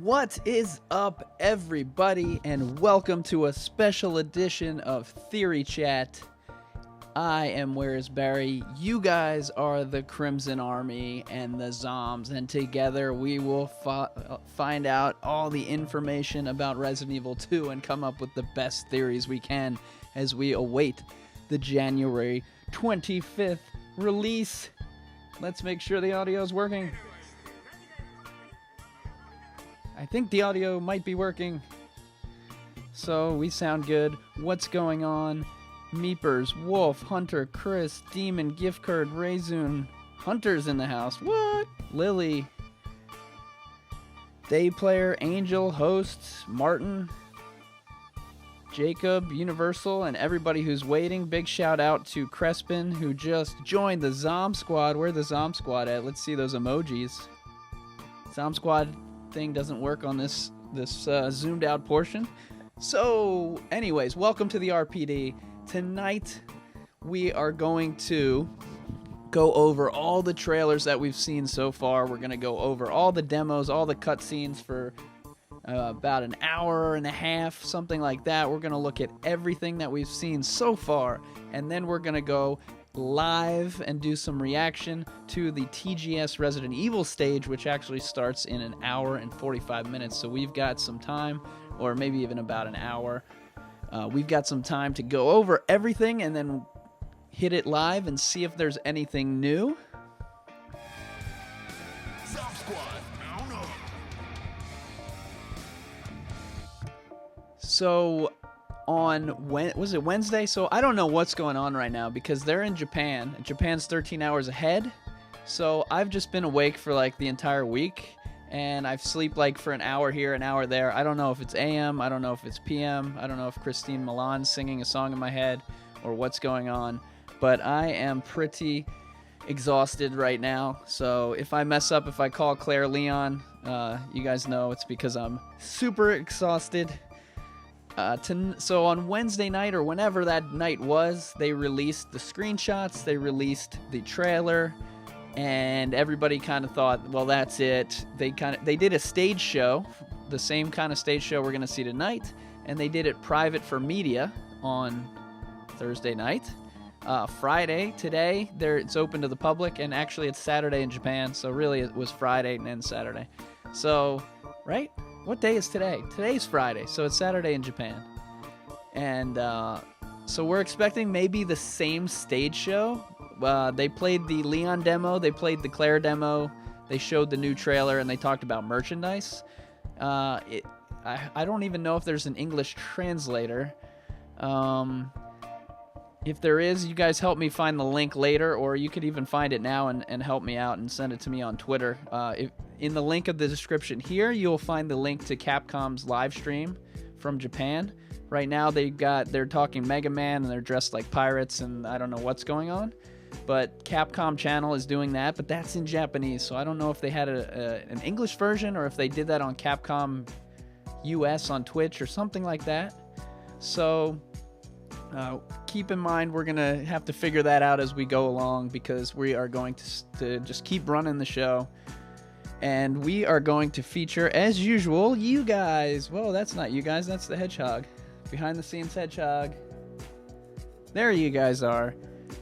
What is up, everybody, and welcome to a special edition of Theory Chat. I am Where's Barry. You guys are the Crimson Army and the Zoms, and together we will find out all the information about Resident Evil 2 and come up with the best theories we can as we await the January 25th release. Let's make sure the audio is working. I think the audio might be working. So we sound good. What's going on? Meepers, Wolf, Hunter, Chris, Demon, Gift Card, Razun. Hunter's in the house. What? Lily. Day Player, Angel, Hosts, Martin, Jacob, Universal, and everybody who's waiting. Big shout out to Crespin, who just joined the Zom Squad. Where the Zom Squad at? Let's see those emojis. Zom Squad thing doesn't work on this zoomed out portion. So anyways, welcome to the RPD. Tonight we are going to go over all the trailers that we've seen so far. We're going to go over all the demos, all the cutscenes for about an hour and a half, something like that. We're going to look at everything that we've seen so far, and then we're going to go live and do some reaction to the TGS Resident Evil stage, which actually starts in an hour and 45 minutes. So we've got some time, or maybe even about an hour. We've got some time to go over everything and then hit it live and see if there's anything new. So on was it Wednesday? So I don't know what's going on right now because they're in Japan. Japan's 13 hours ahead. So I've just been awake for like the entire week, and I've sleep like for an hour here, an hour there. I don't know if it's AM, I don't know if it's PM, I don't know if Christine Milan's singing a song in my head or what's going on, but I am pretty exhausted right now. So if I mess up, if I call Claire Leon, you guys know it's because I'm super exhausted. So on Wednesday night, or whenever that night was, they released the screenshots, they released the trailer, and everybody kind of thought, well, that's it. They did a stage show, the same kind of stage show we're going to see tonight, and they did it private for media on Thursday night. Friday, today, it's open to the public, and actually it's Saturday in Japan, so really it was Friday and then Saturday. So, right? What day is today? Today's Friday, so it's Saturday in Japan. And so we're expecting maybe the same stage show. They played the Leon demo, they played the Claire demo, they showed the new trailer, and they talked about merchandise. I don't even know if there's an English translator. If there is, you guys help me find the link later, or you could even find it now and help me out and send it to me on Twitter. In the link of the description here, you'll find the link to Capcom's live stream from Japan. Right now, they're talking Mega Man, and they're dressed like pirates, and I don't know what's going on. But Capcom channel is doing that, but that's in Japanese, so I don't know if they had an English version or if they did that on Capcom US on Twitch or something like that. So keep in mind, we're going to have to figure that out as we go along, because we are going to just keep running the show. And we are going to feature, as usual, you guys. Whoa, that's not you guys, that's the Hedgehog. Behind the scenes Hedgehog. There you guys are.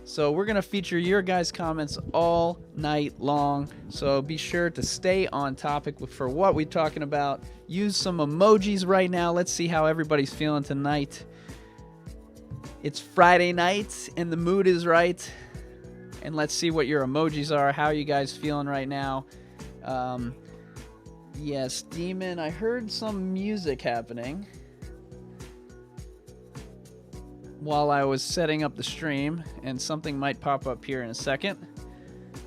So we're going to feature your guys' comments all night long. So be sure to stay on topic for what we're talking about. Use some emojis right now. Let's see how everybody's feeling tonight. It's Friday night and the mood is right. And let's see what your emojis are. How are you guys feeling right now? Yes, Demon, I heard some music happening while I was setting up the stream, and something might pop up here in a second.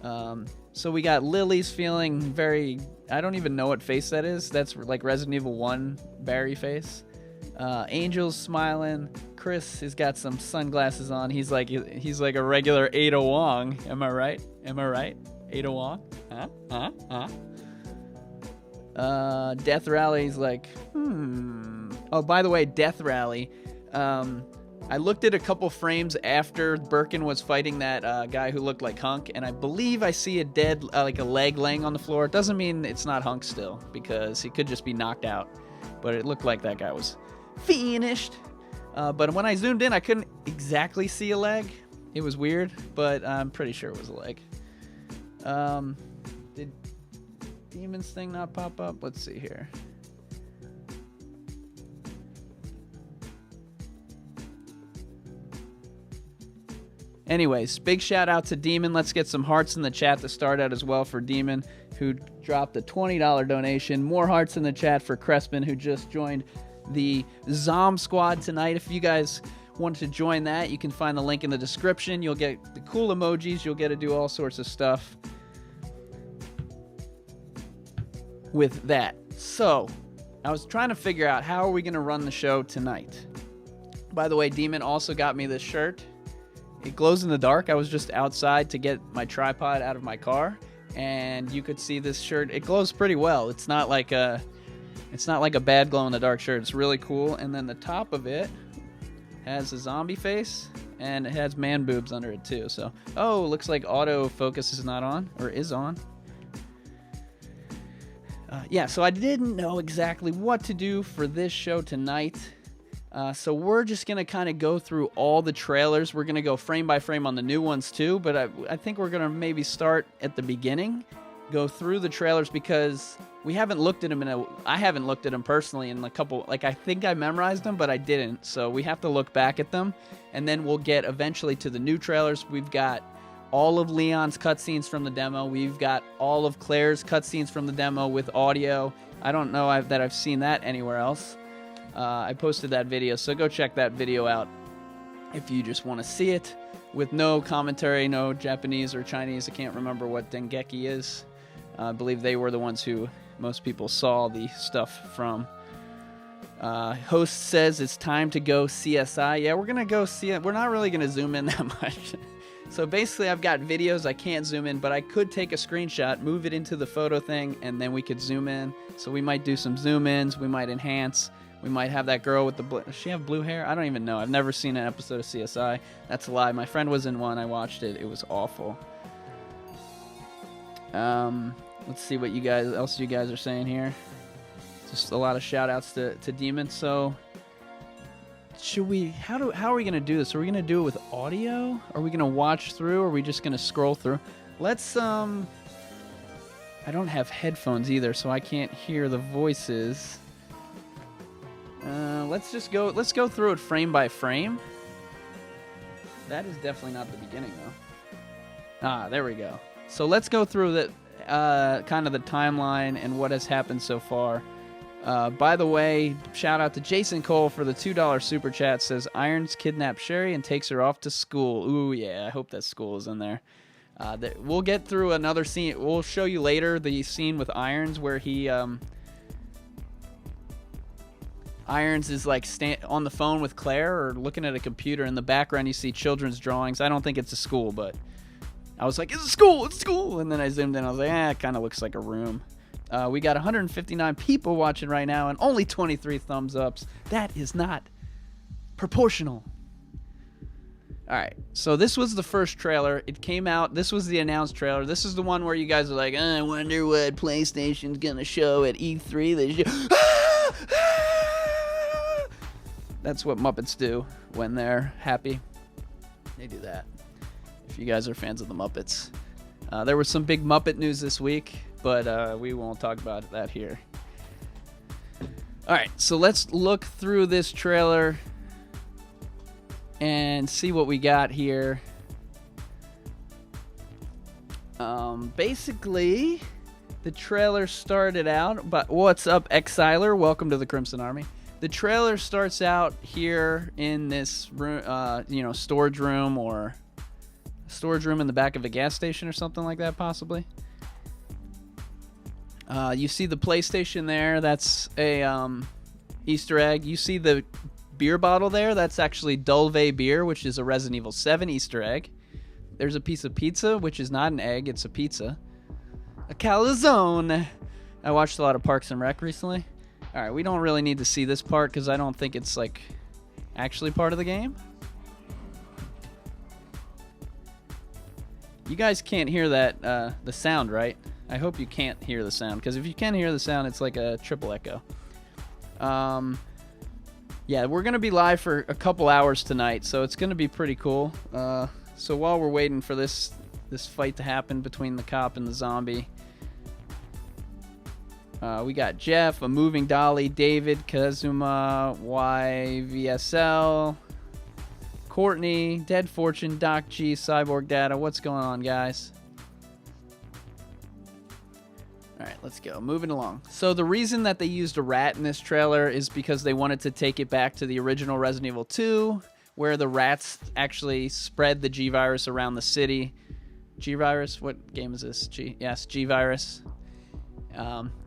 So we got Lily's feeling very, I don't even know what face that is. That's like Resident Evil 1 Barry face. Angel's smiling. Chris has got some sunglasses on. He's like a regular Ada Wong. Am I right? Ada Wong? Death Rally's like, Oh, by the way, Death Rally. I looked at a couple frames after Birkin was fighting that guy who looked like Hunk, and I believe I see a dead, like a leg laying on the floor. It doesn't mean it's not Hunk still, because he could just be knocked out. But it looked like that guy was finished. But when I zoomed in, I couldn't exactly see a leg. It was weird, but I'm pretty sure it was a leg. Did Demon's thing not pop up? Let's see here. Anyways, big shout out to Demon. Let's get some hearts in the chat to start out as well for Demon, who dropped a $20 donation. More hearts in the chat for Crespin, who just joined the Zom Squad tonight. If you guys want to join that, you can find the link in the description. You'll get the cool emojis. You'll get to do all sorts of stuff with that. So, I was trying to figure out how are we going to run the show tonight. By the way, Demon also got me this shirt. It glows in the dark. I was just outside to get my tripod out of my car, and you could see this shirt. It glows pretty well. It's not like a bad glow in the dark shirt. It's really cool. And then the top of it has a zombie face, and it has man boobs under it too. So, oh, looks like autofocus is not on, or is on. Yeah, so I didn't know exactly what to do for this show tonight. So we're just going to kind of go through all the trailers. We're going to go frame by frame on the new ones too, but I think we're going to maybe start at the beginning, go through the trailers, because we haven't looked at them I haven't looked at them personally in a couple, like I think I memorized them, but I didn't. So we have to look back at them, and then we'll get eventually to the new trailers. We've got all of Leon's cutscenes from the demo. We've got all of Claire's cutscenes from the demo with audio. I don't know that I've seen that anywhere else. I posted that video, so go check that video out if you just want to see it with no commentary, no Japanese or Chinese. I can't remember what Dengeki is. I believe they were the ones who most people saw the stuff from. Host says it's time to go CSI. Yeah, we're going to go see it. We're not really going to zoom in that much. So basically, I've got videos I can't zoom in, but I could take a screenshot, move it into the photo thing, and then we could zoom in. So we might do some zoom ins. We might enhance. We might have that girl with the blue... Does she have blue hair? I don't even know. I've never seen an episode of CSI. That's a lie. My friend was in one. I watched it. It was awful. Let's see what else you guys are saying here. Just a lot of shout-outs to Demon. So, should we... How are we going to do this? Are we going to do it with audio? Are we going to watch through? Or are we just going to scroll through? Let's... I don't have headphones either, so I can't hear the voices. Let's go through it frame by frame. That is definitely not the beginning, though. Ah, there we go. So let's go through the kind of the timeline and what has happened so far. By the way, shout out to Jason Cole for the $2 super chat. Says Irons kidnaps Sherry and takes her off to school. Ooh, yeah, I hope that school is in there. We'll get through another scene. We'll show you later the scene with Irons where he... Irons is like on the phone with Claire or looking at a computer. In the background, you see children's drawings. I don't think it's a school, but I was like, it's a school, it's a school. And then I zoomed in. I was like, it kind of looks like a room. We got 159 people watching right now and only 23 thumbs ups. That is not proportional. All right, so this was the first trailer. It came out. This was the announced trailer. This is the one where you guys are like, I wonder what PlayStation's going to show at E3. They show... That's what Muppets do when they're happy. They do that. If you guys are fans of the Muppets. There was some big Muppet news this week, but we won't talk about that here. All right, so let's look through this trailer and see what we got here. Basically, the trailer started out, but what's up, Exiler? Welcome to the Crimson Army. The trailer starts out here in this room, storage room or storage room in the back of a gas station or something like that, possibly. You see the PlayStation there. That's a Easter egg. You see the beer bottle there. That's actually Dulve beer, which is a Resident Evil 7 Easter egg. There's a piece of pizza, which is not an egg. It's a pizza. A calzone. I watched a lot of Parks and Rec recently. All right, we don't really need to see this part because I don't think it's like actually part of the game. You guys can't hear that, the sound, right? I hope you can't hear the sound, because if you can hear the sound, it's like a triple echo. Yeah, we're going to be live for a couple hours tonight, so it's going to be pretty cool. So while we're waiting for this fight to happen between the cop and the zombie, we got Jeff, A Moving Dolly, David, Kazuma, YVSL, Courtney, Dead Fortune, Doc G, Cyborg Data. What's going on, guys? All right, let's go. Moving along. So the reason that they used a rat in this trailer is because they wanted to take it back to the original Resident Evil 2, where the rats actually spread the G-Virus around the city. G-Virus? What game is this? Yes, G-Virus.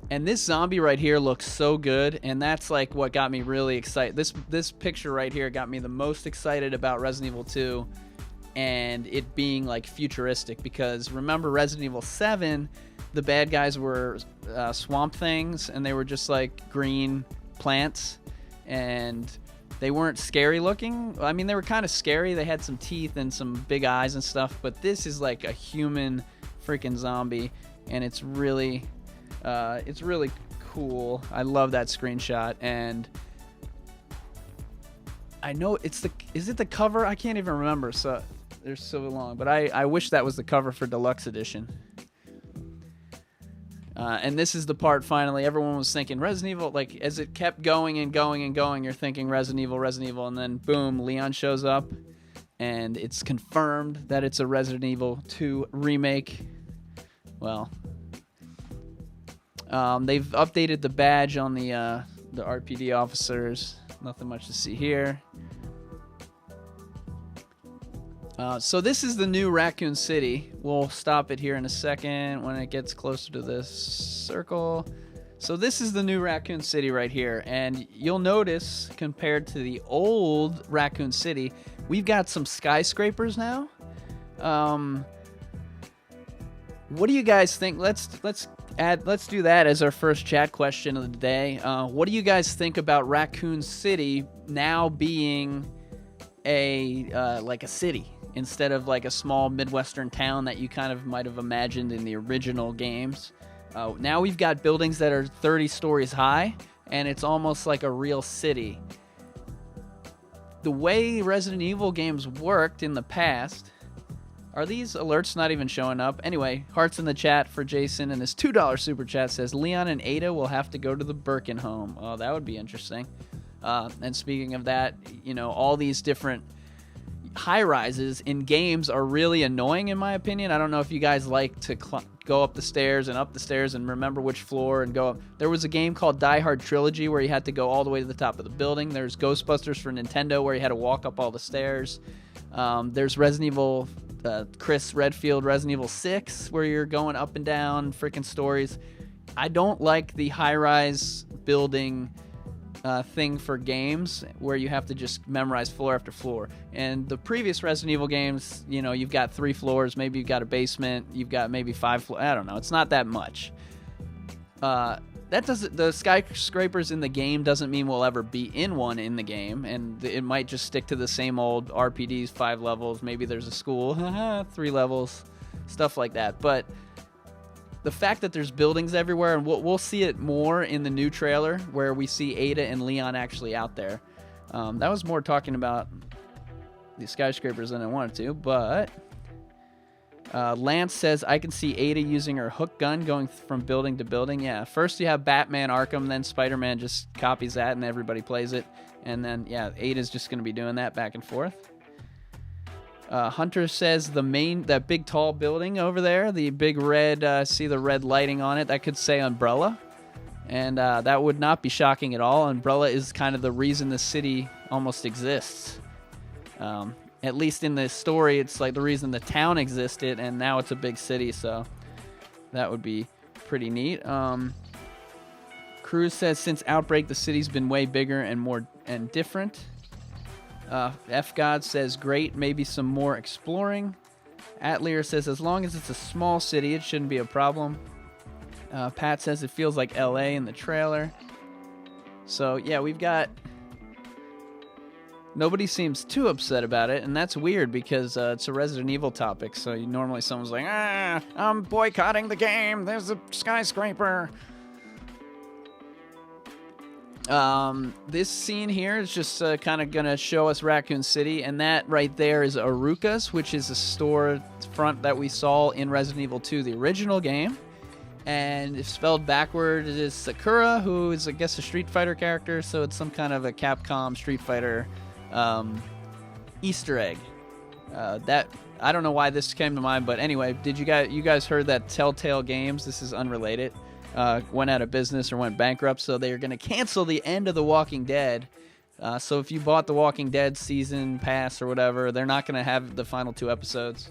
And this zombie right here looks so good, and that's like what got me really excited. This picture right here got me the most excited about Resident Evil 2 and it being like futuristic, because remember Resident Evil 7, the bad guys were swamp things, and they were just like green plants, and they weren't scary looking. I mean, they were kind of scary. They had some teeth and some big eyes and stuff, but this is like a human freaking zombie, and it's really cool. I love that screenshot, and I know is it the cover? I can't even remember. So there's so long, but I wish that was the cover for Deluxe Edition. And this is the part finally everyone was thinking Resident Evil, like as it kept going and going and going, you're thinking Resident Evil, and then boom, Leon shows up, and it's confirmed that it's a Resident Evil 2 remake. Well, they've updated the badge on the RPD officers. Nothing much to see here. So this is the new Raccoon City. We'll stop it here in a second when it gets closer to this circle. So this is the new Raccoon City right here, and you'll notice compared to the old Raccoon City, we've got some skyscrapers now. What do you guys think? Let's do that as our first chat question of the day. What do you guys think about Raccoon City now being like a city instead of like a small Midwestern town that you kind of might have imagined in the original games? Now we've got buildings that are 30 stories high, and it's almost like a real city. The way Resident Evil games worked in the past. Are these alerts not even showing up? Anyway, hearts in the chat for Jason, and his $2 super chat says Leon and Ada will have to go to the Birkin home. Oh, that would be interesting. And speaking of that, you know, all these different high-rises in games are really annoying, in my opinion. I don't know if you guys like to go up the stairs and remember which floor and go up. There was a game called Die Hard Trilogy where you had to go all the way to the top of the building. There's Ghostbusters for Nintendo where you had to walk up all the stairs. There's Resident Evil, Chris Redfield, Resident Evil 6, where you're going up and down freaking stories. I don't like the high-rise building thing for games where you have to just memorize floor after floor. And the previous Resident Evil games, you know, you've got 3 floors, maybe you've got a basement, you've got maybe 5 floors. I don't know. It's not that much. The skyscrapers in the game doesn't mean we'll ever be in one in the game, and it might just stick to the same old RPDs, 5 levels. Maybe there's a school, 3 levels, stuff like that. But the fact that there's buildings everywhere, and we'll see it more in the new trailer where we see Ada and Leon actually out there. That was more talking about the skyscrapers than I wanted to, but Lance says, I can see Ada using her hook gun going from building to building. Yeah, first you have Batman Arkham, then Spider-Man just copies that and everybody plays it. And then, yeah, Ada's just going to be doing that back and forth. Hunter says that big tall building over there, the big red, see the red lighting on it, that could say Umbrella. And that would not be shocking at all. Umbrella is kind of the reason the city almost exists. At least in the story, it's like the reason the town existed, and now it's a big city, so that would be pretty neat. Cruz says, since Outbreak, the city's been way bigger and more and different. F-God says, great, maybe some more exploring. Atlier says, as long as it's a small city, it shouldn't be a problem. Pat says, it feels like LA in the trailer. So, yeah, we've got nobody seems too upset about it, and that's weird because it's a Resident Evil topic. So normally someone's like, I'm boycotting the game. There's a skyscraper. This scene here is just kind of gonna show us Raccoon City, and that right there is Aruka's, which is a store front that we saw in Resident Evil 2, the original game. And if spelled backward, it is Sakura, who is, I guess, a Street Fighter character, so it's some kind of a Capcom Street Fighter Easter egg. That I don't know why this came to mind, but anyway, you guys heard that Telltale Games, this is unrelated, went out of business or went bankrupt, so they're going to cancel the end of The Walking Dead. So if you bought The Walking Dead season pass or whatever, they're not going to have the final 2 episodes.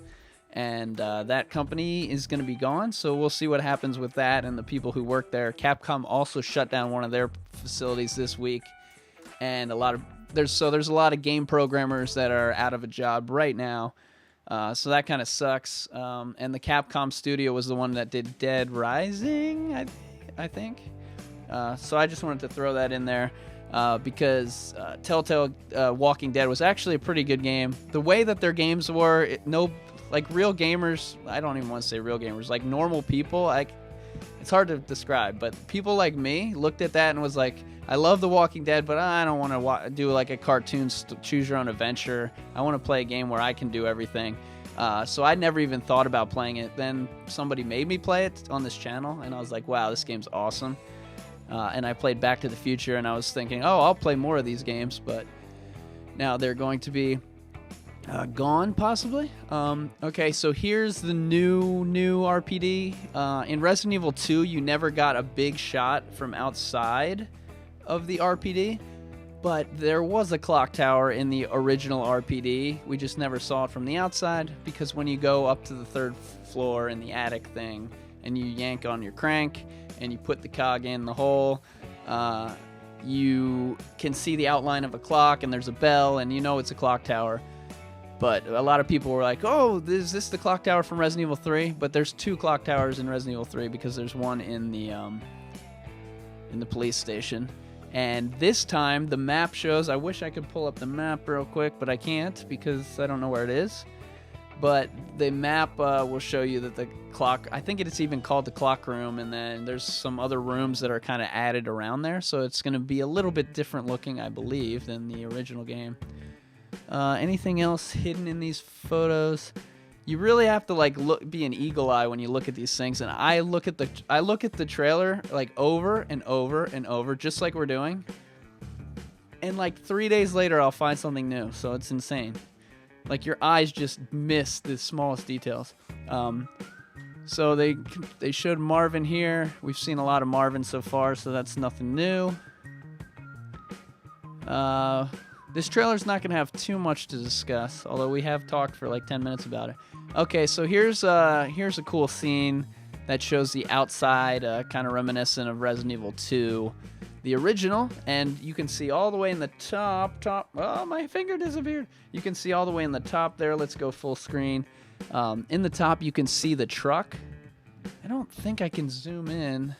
And that company is going to be gone, so we'll see what happens with that and the people who work there. Capcom also shut down one of their facilities this week, and there's a lot of game programmers that are out of a job right now. So that kind of sucks. And the Capcom studio was the one that did Dead Rising, I think. So I just wanted to throw that in there because Telltale Walking Dead was actually a pretty good game. The way that their games were, like real gamers, I don't even want to say real gamers, like normal people, it's hard to describe, but people like me looked at that and was like, I love The Walking Dead, but I don't want to do like a cartoon choose your own adventure. I want to play a game where I can do everything. So I never even thought about playing it. Then somebody made me play it on this channel, and I was like, wow, this game's awesome. And I played Back to the Future, and I was thinking, I'll play more of these games, but now they're going to be gone, possibly. Okay, so here's the new RPD. In Resident Evil 2, you never got a big shot from outside of the RPD, but there was a clock tower in the original RPD. We just never saw it from the outside, because when you go up to the 3rd floor in the attic thing, and you yank on your crank, and you put the cog in the hole, you can see the outline of a clock, and there's a bell, and you know it's a clock tower. But a lot of people were like, is this the clock tower from Resident Evil 3? But there's 2 clock towers in Resident Evil 3, because there's one in the police station. And this time, the map shows, I wish I could pull up the map real quick, but I can't because I don't know where it is. But the map will show you that the clock, I think it's even called the clock room, and then there's some other rooms that are kind of added around there. So it's going to be a little bit different looking, I believe, than the original game. Anything else hidden in these photos? You really have to be an eagle eye when you look at these things, and I look at the trailer like over and over and over, just like we're doing, and like 3 days later I'll find something new. So it's insane. Like your eyes just miss the smallest details. So they showed Marvin here. We've seen a lot of Marvin so far, so that's nothing new. This trailer's not going to have too much to discuss, although we have talked for like 10 minutes about it. Okay, so here's a cool scene that shows the outside, kind of reminiscent of Resident Evil 2, the original, and you can see all the way in the top. Oh, my finger disappeared. You can see all the way in the top there. Let's go full screen. In the top, you can see the truck. I don't think I can zoom in.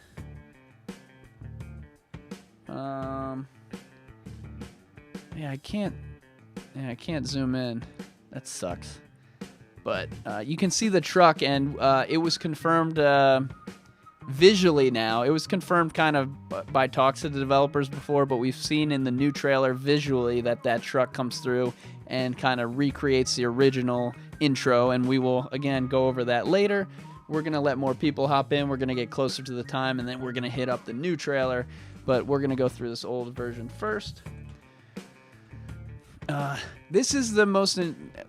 Yeah, I can't zoom in. That sucks. But you can see the truck, and it was confirmed visually now. It was confirmed kind of by talks to the developers before, but we've seen in the new trailer visually that truck comes through and kind of recreates the original intro, and we will, again, go over that later. We're going to let more people hop in. We're going to get closer to the time, and then we're going to hit up the new trailer, but we're going to go through this old version first. This is the most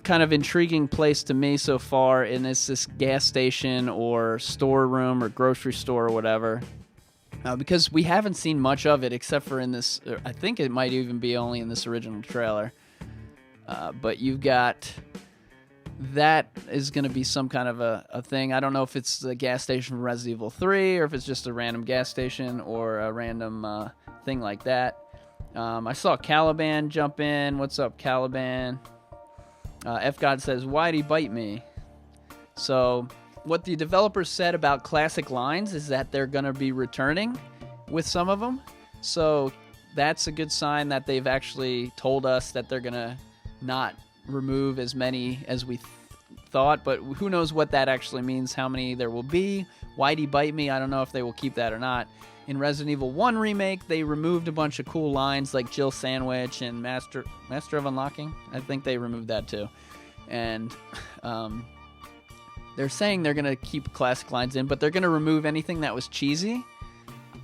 kind of intriguing place to me so far, and it's this gas station or storeroom or grocery store or whatever, because we haven't seen much of it except for in this. I think it might even be only in this original trailer. But you've got that is going to be some kind of a thing. I don't know if it's the gas station from Resident Evil 3 or if it's just a random gas station or a random thing like that. I saw Caliban jump in. What's up, Caliban? F-God says, why'd he bite me? So what the developers said about classic lines is that they're going to be returning with some of them. So that's a good sign that they've actually told us that they're going to not remove as many as we thought, but who knows what that actually means, how many there will be. Whitey Bite Me, I don't know if they will keep that or not. In Resident Evil 1 Remake, they removed a bunch of cool lines like Jill Sandwich and Master of Unlocking. I think they removed that too. And they're saying they're going to keep classic lines in, but they're going to remove anything that was cheesy.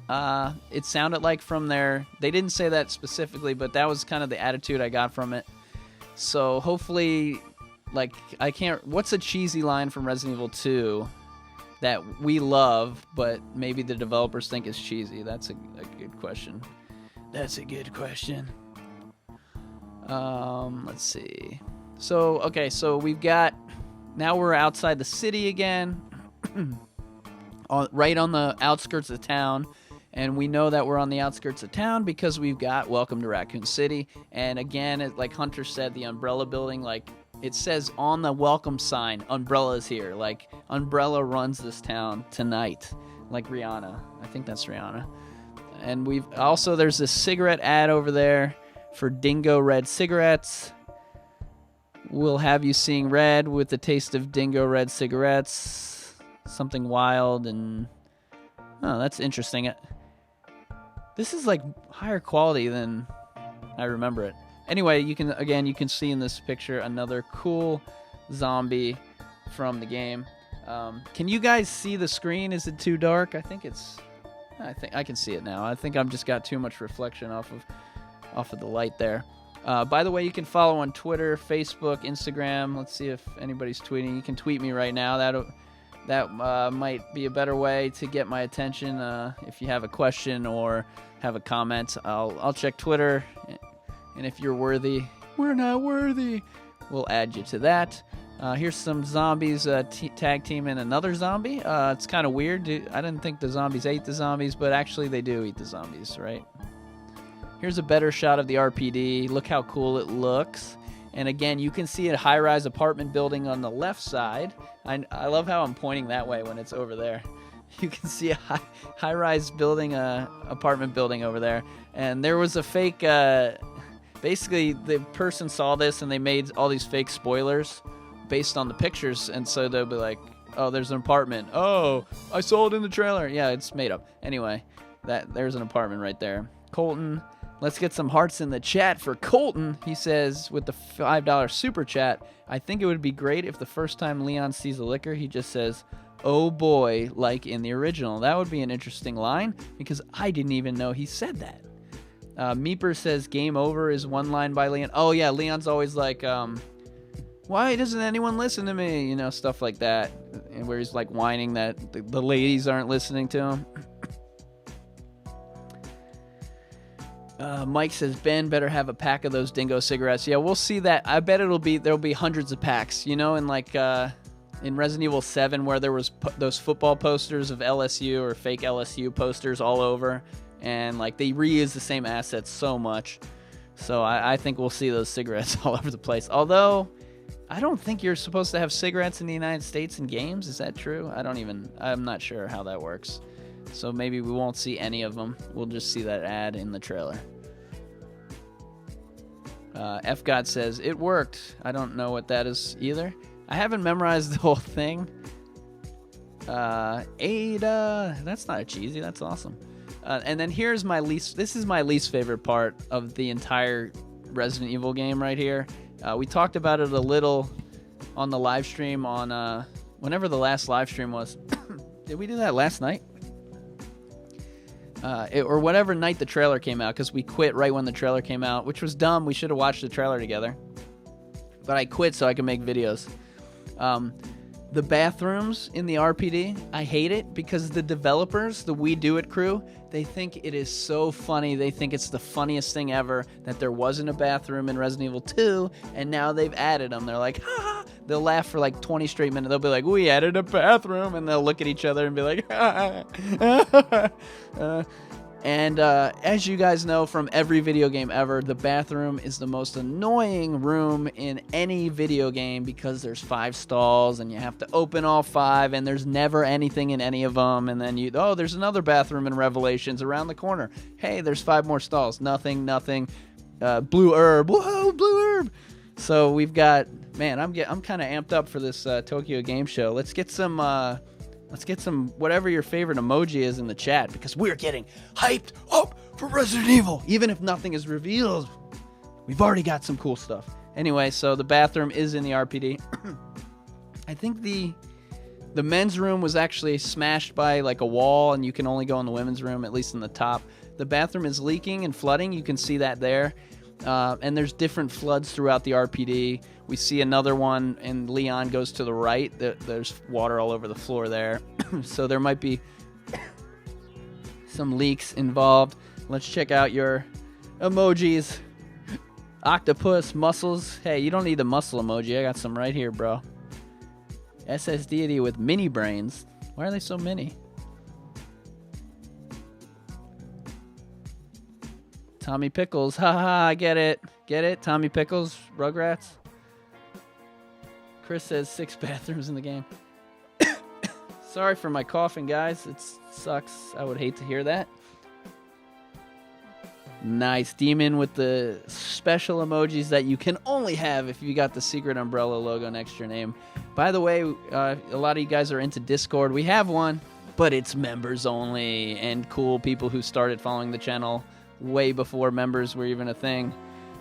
It sounded like from their... They didn't say that specifically, but that was kind of the attitude I got from it. So hopefully, like, I can't... What's a cheesy line from Resident Evil 2 that we love, but maybe the developers think is cheesy? That's a good question. That's a good question. Let's see. So, okay, so we've got... Now we're outside the city again, right on the outskirts of town. And we know that we're on the outskirts of town because we've got Welcome to Raccoon City. And again, like Hunter said, the Umbrella building, like it says on the welcome sign, Umbrella's here. Like Umbrella runs this town tonight, like Rihanna. I think that's Rihanna. And we've also, there's this cigarette ad over there for Dingo Red cigarettes. We'll have you seeing red with the taste of Dingo Red cigarettes. Something wild and... Oh, that's interesting. This is like higher quality than I remember it. Anyway, you can see in this picture another cool zombie from the game. Can you guys see the screen? Is it too dark? I think I can see it now. I think I've just got too much reflection off of the light there. By the way, you can follow on Twitter, Facebook, Instagram. Let's see if anybody's tweeting. You can tweet me right now. That might be a better way to get my attention. If you have a question or have a comment, I'll check Twitter. And if you're worthy, we're not worthy, we'll add you to that. Here's some zombies tag teaming another zombie. It's kind of weird. I didn't think the zombies ate the zombies, but actually they do eat the zombies, right? Here's a better shot of the RPD. Look how cool it looks. And again, you can see a high-rise apartment building on the left side. I love how I'm pointing that way when it's over there. You can see a high-rise building, apartment building over there. And there was a fake... basically, the person saw this and they made all these fake spoilers based on the pictures. And so they'll be like, oh, there's an apartment. Oh, I saw it in the trailer. Yeah, it's made up. Anyway, there's an apartment right there. Colton... Let's get some hearts in the chat for Colton. He says, with the $5 super chat, I think it would be great if the first time Leon sees a liquor, he just says, oh boy, like in the original. That would be an interesting line, because I didn't even know he said that. Meeper says, game over is one line by Leon. Oh yeah, Leon's always like, why doesn't anyone listen to me? You know, stuff like that. And where he's like whining that the ladies aren't listening to him. Mike says, Ben better have a pack of those Dingo cigarettes. Yeah, we'll see that. I bet there'll be hundreds of packs. You know, in like in Resident Evil 7 where there was those football posters of LSU or fake LSU posters all over, and like they reuse the same assets so much. So I think we'll see those cigarettes all over the place. Although I don't think you're supposed to have cigarettes in the United States in games. Is that true? I'm not sure how that works. So maybe we won't see any of them. We'll just see that ad in the trailer. F-God says, it worked. I don't know what that is either. I haven't memorized the whole thing. Ada. That's not a cheesy. That's awesome. And then here's this is my least favorite part of the entire Resident Evil game right here. We talked about it a little on the live stream on whenever the last live stream was. Did we do that last night? Or whatever night the trailer came out, because we quit right when the trailer came out, which was dumb. We should have watched the trailer together. But I quit so I could make videos. The bathrooms in the RPD, I hate it because the developers, the We Do It crew, they think it is so funny. They think it's the funniest thing ever that there wasn't a bathroom in Resident Evil 2, and now they've added them. They're like, ha ha. They'll laugh for like 20 straight minutes. They'll be like, we added a bathroom, and they'll look at each other and be like, ha ha. And as you guys know from every video game ever, the bathroom is the most annoying room in any video game because there's 5 stalls and you have to open all 5 and there's never anything in any of them. And then there's another bathroom in Revelations around the corner. Hey, there's 5 more stalls. Nothing. Blue herb. Whoa, blue herb. So we've got, man, I'm kind of amped up for this Tokyo Game Show. Let's get some whatever your favorite emoji is in the chat, because we're getting hyped up for Resident Evil. Even if nothing is revealed, we've already got some cool stuff. Anyway, so the bathroom is in the RPD. I think the men's room was actually smashed by like a wall, and you can only go in the women's room, at least in the top. The bathroom is leaking and flooding. You can see that there. And there's different floods throughout the RPD. We see another one, and Leon goes to the right. There's water all over the floor there. So there might be some leaks involved. Let's check out your emojis. Octopus, muscles. Hey, you don't need the muscle emoji. I got some right here, bro. SS Deity with mini brains. Why are they so mini? Tommy Pickles. Haha, I get it. Get it? Tommy Pickles, Rugrats. Chris says 6 bathrooms in the game. Sorry for my coughing, guys. It sucks. I would hate to hear that. Nice. Demon with the special emojis that you can only have if you got the secret umbrella logo next to your name. By the way, a lot of you guys are into Discord. We have one, but it's members only and cool people who started following the channel way before members were even a thing.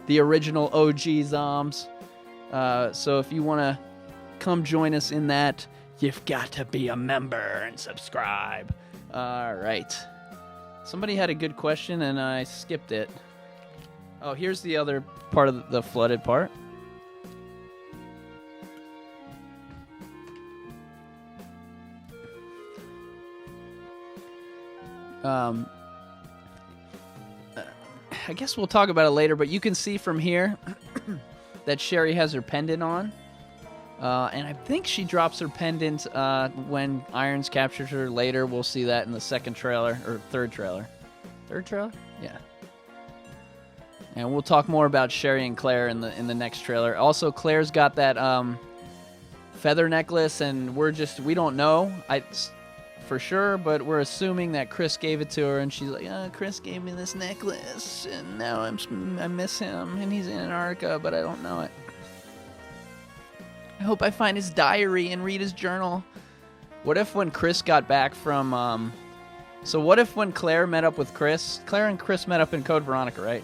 The original OG Zoms. So if you want to come join us in that, you've got to be a member and subscribe. All right. Somebody had a good question and I skipped it. Oh, here's the other part of the flooded part. I guess we'll talk about it later, but you can see from here that Sherry has her pendant on. And I think she drops her pendant when Irons captures her later. We'll see that in the second trailer, or third trailer. Third trailer? Yeah. And we'll talk more about Sherry and Claire in the next trailer. Also, Claire's got that feather necklace, and we don't know for sure, but we're assuming that Chris gave it to her, and she's like, Chris gave me this necklace, and now I miss him, and he's in Antarctica, but I don't know it. I hope I find his diary and read his journal. What if when Chris got back from, so what if when Claire met up with Chris, Claire and Chris met up in Code Veronica, right?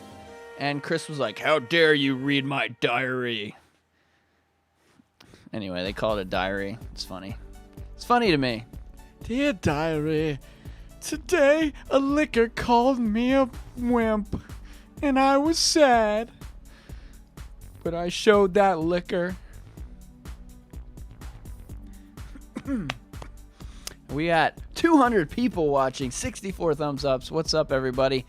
And Chris was like, how dare you read my diary? Anyway, they call it a diary. It's funny. It's funny to me. Dear diary, today a liquor called me a wimp, and I was sad. But I showed that liquor. We got 200 people watching, 64 thumbs ups. What's up, everybody?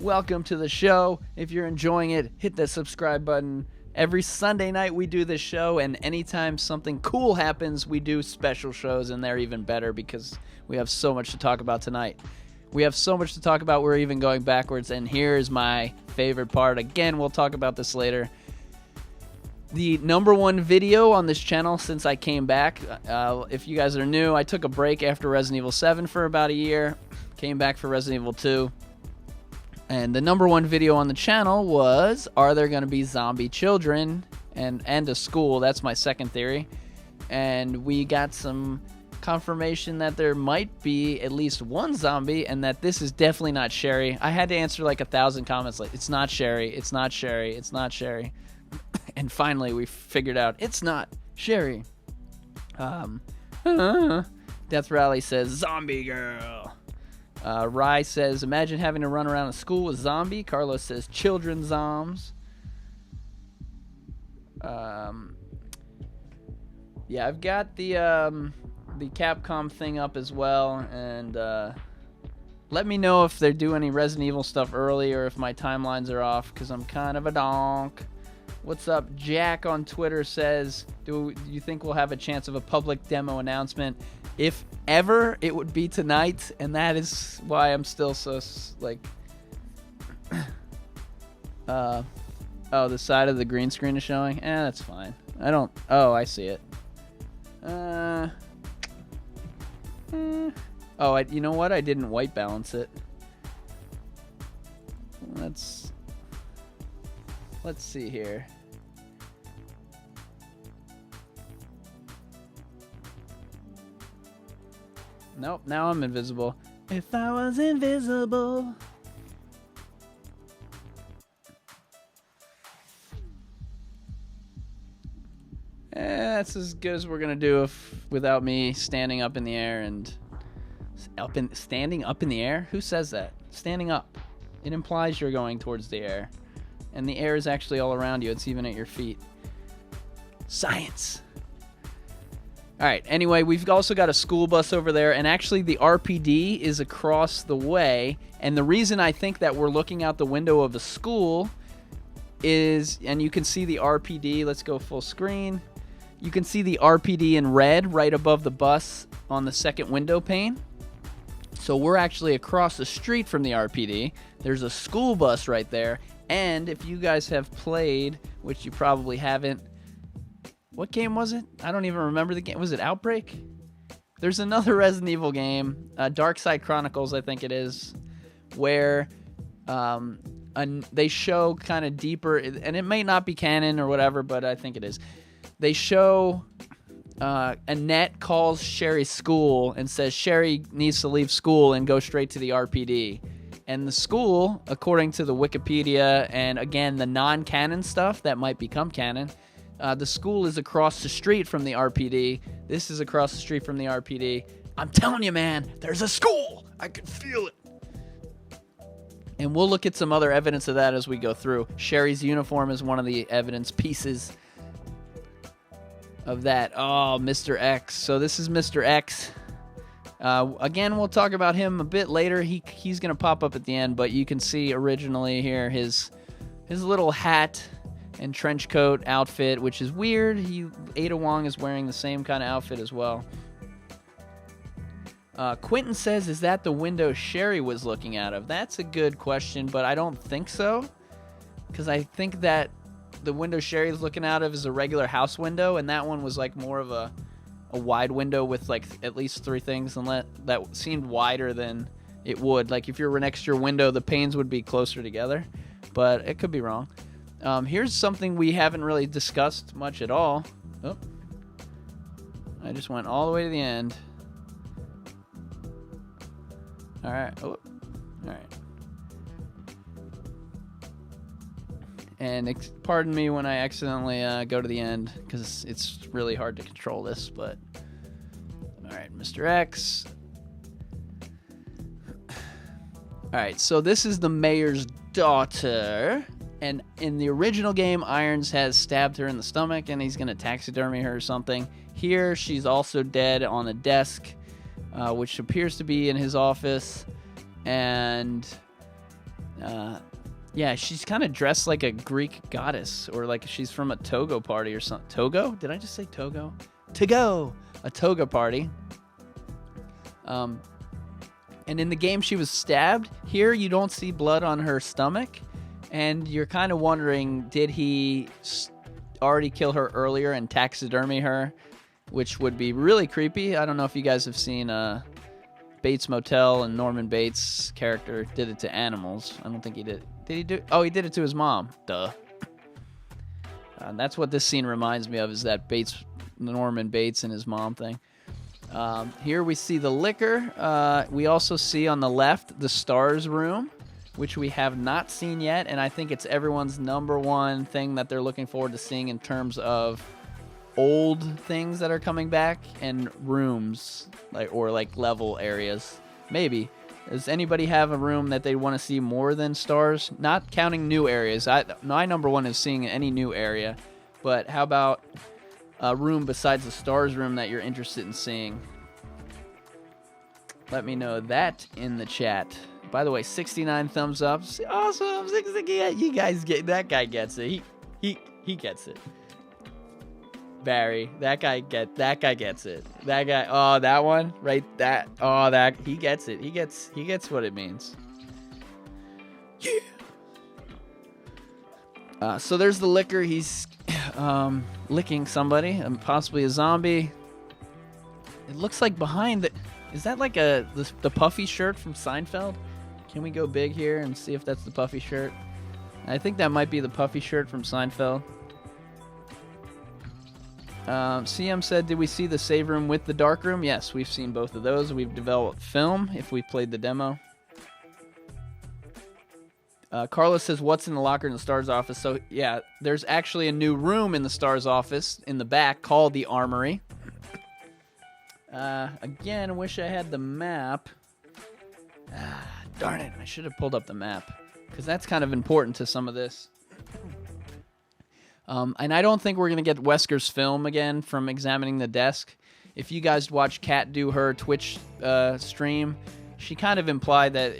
Welcome to the show. If you're enjoying it, hit that subscribe button. Every Sunday night we do this show, and anytime something cool happens, we do special shows, and they're even better because we have so much to talk about tonight. We have so much to talk about, we're even going backwards, and here's my favorite part. Again, we'll talk about this later. The #1 video on this channel since I came back. If you guys are new, I took a break after Resident Evil 7 for about a year. Came back for Resident Evil 2. And the #1 video on the channel was, are there going to be zombie children and a school? That's my second theory. And we got some confirmation that there might be at least one zombie and that this is definitely not Sherry. I had to answer like 1,000 comments like, it's not Sherry, it's not Sherry, it's not Sherry. And finally we figured out it's not Sherry. Death Rally says, zombie girl. Rye says, imagine having to run around a school with zombie. Carlos says, children zombs. Yeah, I've got the Capcom thing up as well, and let me know if they do any Resident Evil stuff early or if my timelines are off, because I'm kind of a donk. What's up? Jack on Twitter says, do you think we'll have a chance of a public demo announcement? If ever, it would be tonight, and that is why I'm still so, like... oh, the side of the green screen is showing? That's fine. I don't... Oh, I see it. Oh, you know what? I didn't white balance it. Let's see here. Nope, now I'm invisible. If I was invisible. That's as good as we're gonna do without me standing up in the air and standing up in the air. Who says that? Standing up. It implies you're going towards the air, and the air is actually all around you. It's even at your feet. Science. All right. Anyway, we've also got a school bus over there, and actually the RPD is across the way. And the reason I think that we're looking out the window of a school is, and you can see the RPD. Let's go full screen. You can see the RPD in red right above the bus on the second window pane. So we're actually across the street from the RPD. There's a school bus right there. And if you guys have played, which you probably haven't, what game was it? I don't even remember the game. Was it Outbreak? There's another Resident Evil game, Dark Side Chronicles, I think it is, where they show kind of deeper, and it may not be canon or whatever, but I think it is. They show Annette calls Sherry's school and says Sherry needs to leave school and go straight to the RPD. And the school, according to the Wikipedia and, again, the non-canon stuff that might become canon, the school is across the street from the RPD. This is across the street from the RPD. I'm telling you, man, there's a school. I can feel it. And we'll look at some other evidence of that as we go through. Sherry's uniform is one of the evidence pieces of that. Oh, Mr. X. So this is Mr. X. Again, we'll talk about him a bit later. He's going to pop up at the end, but you can see originally here his little hat and trench coat outfit, which is weird. Ada Wong is wearing the same kind of outfit as well. Quentin says, is that the window Sherry was looking out of? That's a good question, but I don't think so, because I think that the window Sherry's looking out of is a regular house window, and that one was like more of a wide window with like at least 3 things, and that seemed wider than it would. Like if you were next to your window, the panes would be closer together, but it could be wrong. Here's something we haven't really discussed much at all. Oh, I just went all the way to the end. All right. Oh, all right. And pardon me when I accidentally go to the end, because it's really hard to control this, but... Alright, Mr. X. Alright, so this is the mayor's daughter, and in the original game, Irons has stabbed her in the stomach, and he's going to taxidermy her or something. Here, she's also dead on a desk, which appears to be in his office, and... yeah, she's kind of dressed like a Greek goddess, or like she's from a Togo party or something. Togo? Did I just say Togo? Togo! A Toga party. And in the game, she was stabbed. Here, you don't see blood on her stomach, and you're kind of wondering, did he already kill her earlier and taxidermy her, which would be really creepy. I don't know if you guys have seen Bates Motel, and Norman Bates' character did it to animals. I don't think he did. Did he do? Oh, he did it to his mom. Duh. That's what this scene reminds me of, is that Norman Bates and his mom thing. Here we see the liquor. We also see on the left the Stars room, which we have not seen yet, and I think it's everyone's number one thing that they're looking forward to seeing in terms of old things that are coming back and rooms, or level areas. Maybe. Does anybody have a room that they want to see more than Stars? Not counting new areas. My number one is seeing any new area. But how about a room besides the Stars room that you're interested in seeing? Let me know that in the chat. By the way, 69 thumbs up. Awesome. You guys get that guy gets it. He gets it. Barry, that guy gets it. That guy, oh, that one, right? That he gets it. He gets what it means. Yeah. So there's the liquor. He's licking somebody, possibly a zombie. It looks like behind is that like the puffy shirt from Seinfeld? Can we go big here and see if that's the puffy shirt? I think that might be the puffy shirt from Seinfeld. CM said, did we see the save room with the dark room? Yes, we've seen both of those. We've developed film if we played the demo. Carlos says, what's in the locker in the STARS office? So, yeah, there's actually a new room in the STARS office in the back called the Armory. Again, I wish I had the map. Darn it, I should have pulled up the map, because that's kind of important to some of this. And I don't think we're going to get Wesker's film again from examining the desk. If you guys watch Kat do her Twitch stream, she kind of implied that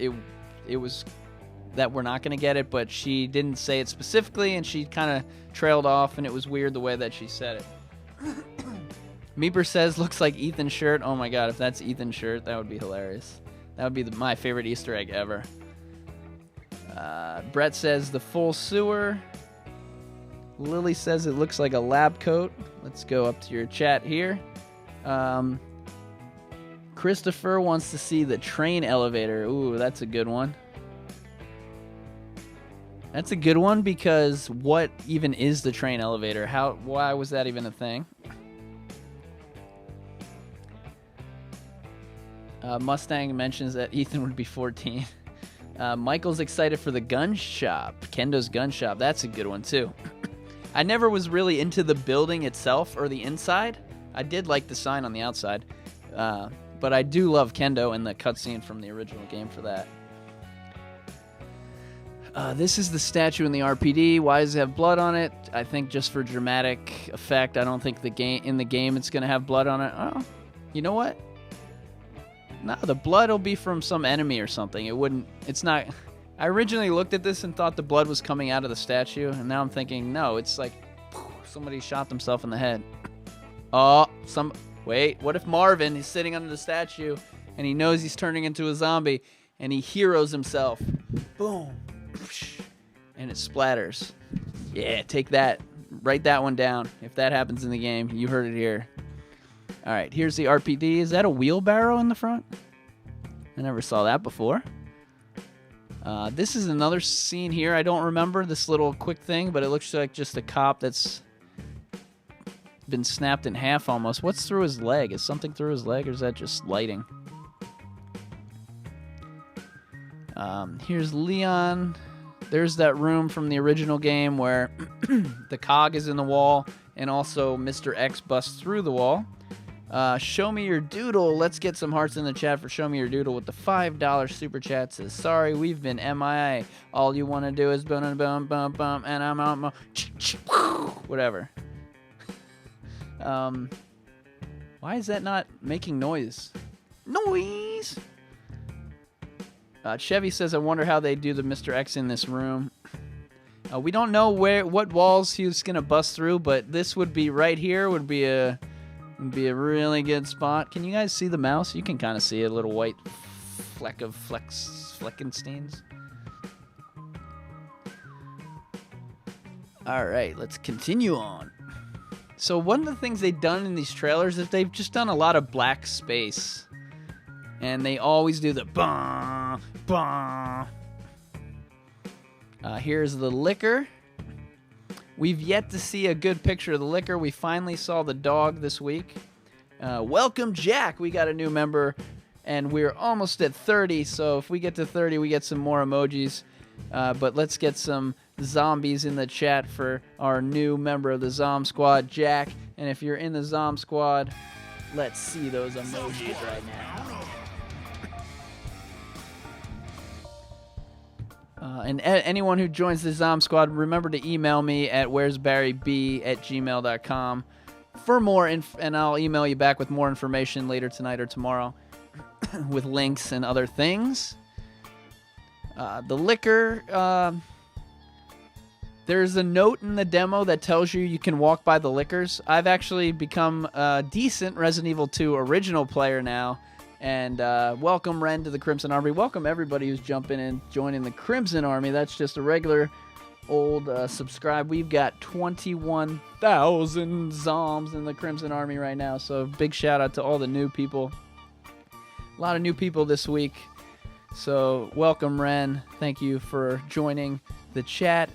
it was that we're not going to get it, but she didn't say it specifically, and she kind of trailed off, and it was weird the way that she said it. Meeper says, looks like Ethan's shirt. Oh my god, if that's Ethan's shirt, that would be hilarious. That would be my favorite Easter egg ever. Brett says, the full sewer. Lily says it looks like a lab coat. Let's go up to your chat here. Christopher wants to see the train elevator. Ooh, that's a good one. That's a good one because what even is the train elevator? Why was that even a thing? Mustang mentions that Ethan would be 14. Michael's excited for the gun shop. Kendo's gun shop. That's a good one, too. I never was really into the building itself or the inside. I did like the sign on the outside. But I do love Kendo and the cutscene from the original game for that. This is the statue in the RPD. Why does it have blood on it? I think just for dramatic effect. I don't think in the game it's going to have blood on it. Oh, you know what? No, the blood will be from some enemy or something. It's not... I originally looked at this and thought the blood was coming out of the statue, and now I'm thinking, no, it's like somebody shot themselves in the head. Wait, what if Marvin is sitting under the statue, and he knows he's turning into a zombie, and he heroes himself? Boom. And it splatters. Yeah, take that. Write that one down. If that happens in the game, you heard it here. All right, here's the RPD. Is that a wheelbarrow in the front? I never saw that before. This is another scene here. I don't remember this little quick thing, but it looks like just a cop that's been snapped in half almost. What's through his leg? Is something through his leg, or is that just lighting? Here's Leon. There's that room from the original game where the cog is in the wall, and also Mr. X busts through the wall. Show me your doodle. Let's get some hearts in the chat for Show Me Your Doodle with the $5 super chat. Says, sorry, we've been MIA. All you want to do is boom, boom, boom, boom, and I'm out. Whatever. Why is that not making noise? Noise! Chevy says, I wonder how they do the Mr. X in this room. We don't know what walls he was going to bust through, but this would be right here, would be a really good spot. Can you guys see the mouse? You can kind of see a little white fleck of Fleckensteins. All right, let's continue on. So one of the things they've done in these trailers is they've just done a lot of black space. And they always do the bah, bah. Here's the liquor. We've yet to see a good picture of the liquor. We finally saw the dog this week. Welcome, Jack. We got a new member, and we're almost at 30. So if we get to 30, we get some more emojis. But let's get some zombies in the chat for our new member of the Zom Squad, Jack. And if you're in the Zom Squad, let's see those emojis right now. And anyone who joins the Zom Squad, remember to email me at where'sbarryb@gmail.com for more and I'll email you back with more information later tonight or tomorrow with links and other things. The liquor, There's a note in the demo that tells you can walk by the liquors. I've actually become a decent Resident Evil 2 original player now. And welcome, Ren, to the Crimson Army. Welcome everybody who's jumping in, joining the Crimson Army. That's just a regular old subscribe. We've got 21,000 Zoms in the Crimson Army right now. So big shout out to all the new people. A lot of new people this week. So welcome, Ren. Thank you for joining the chat.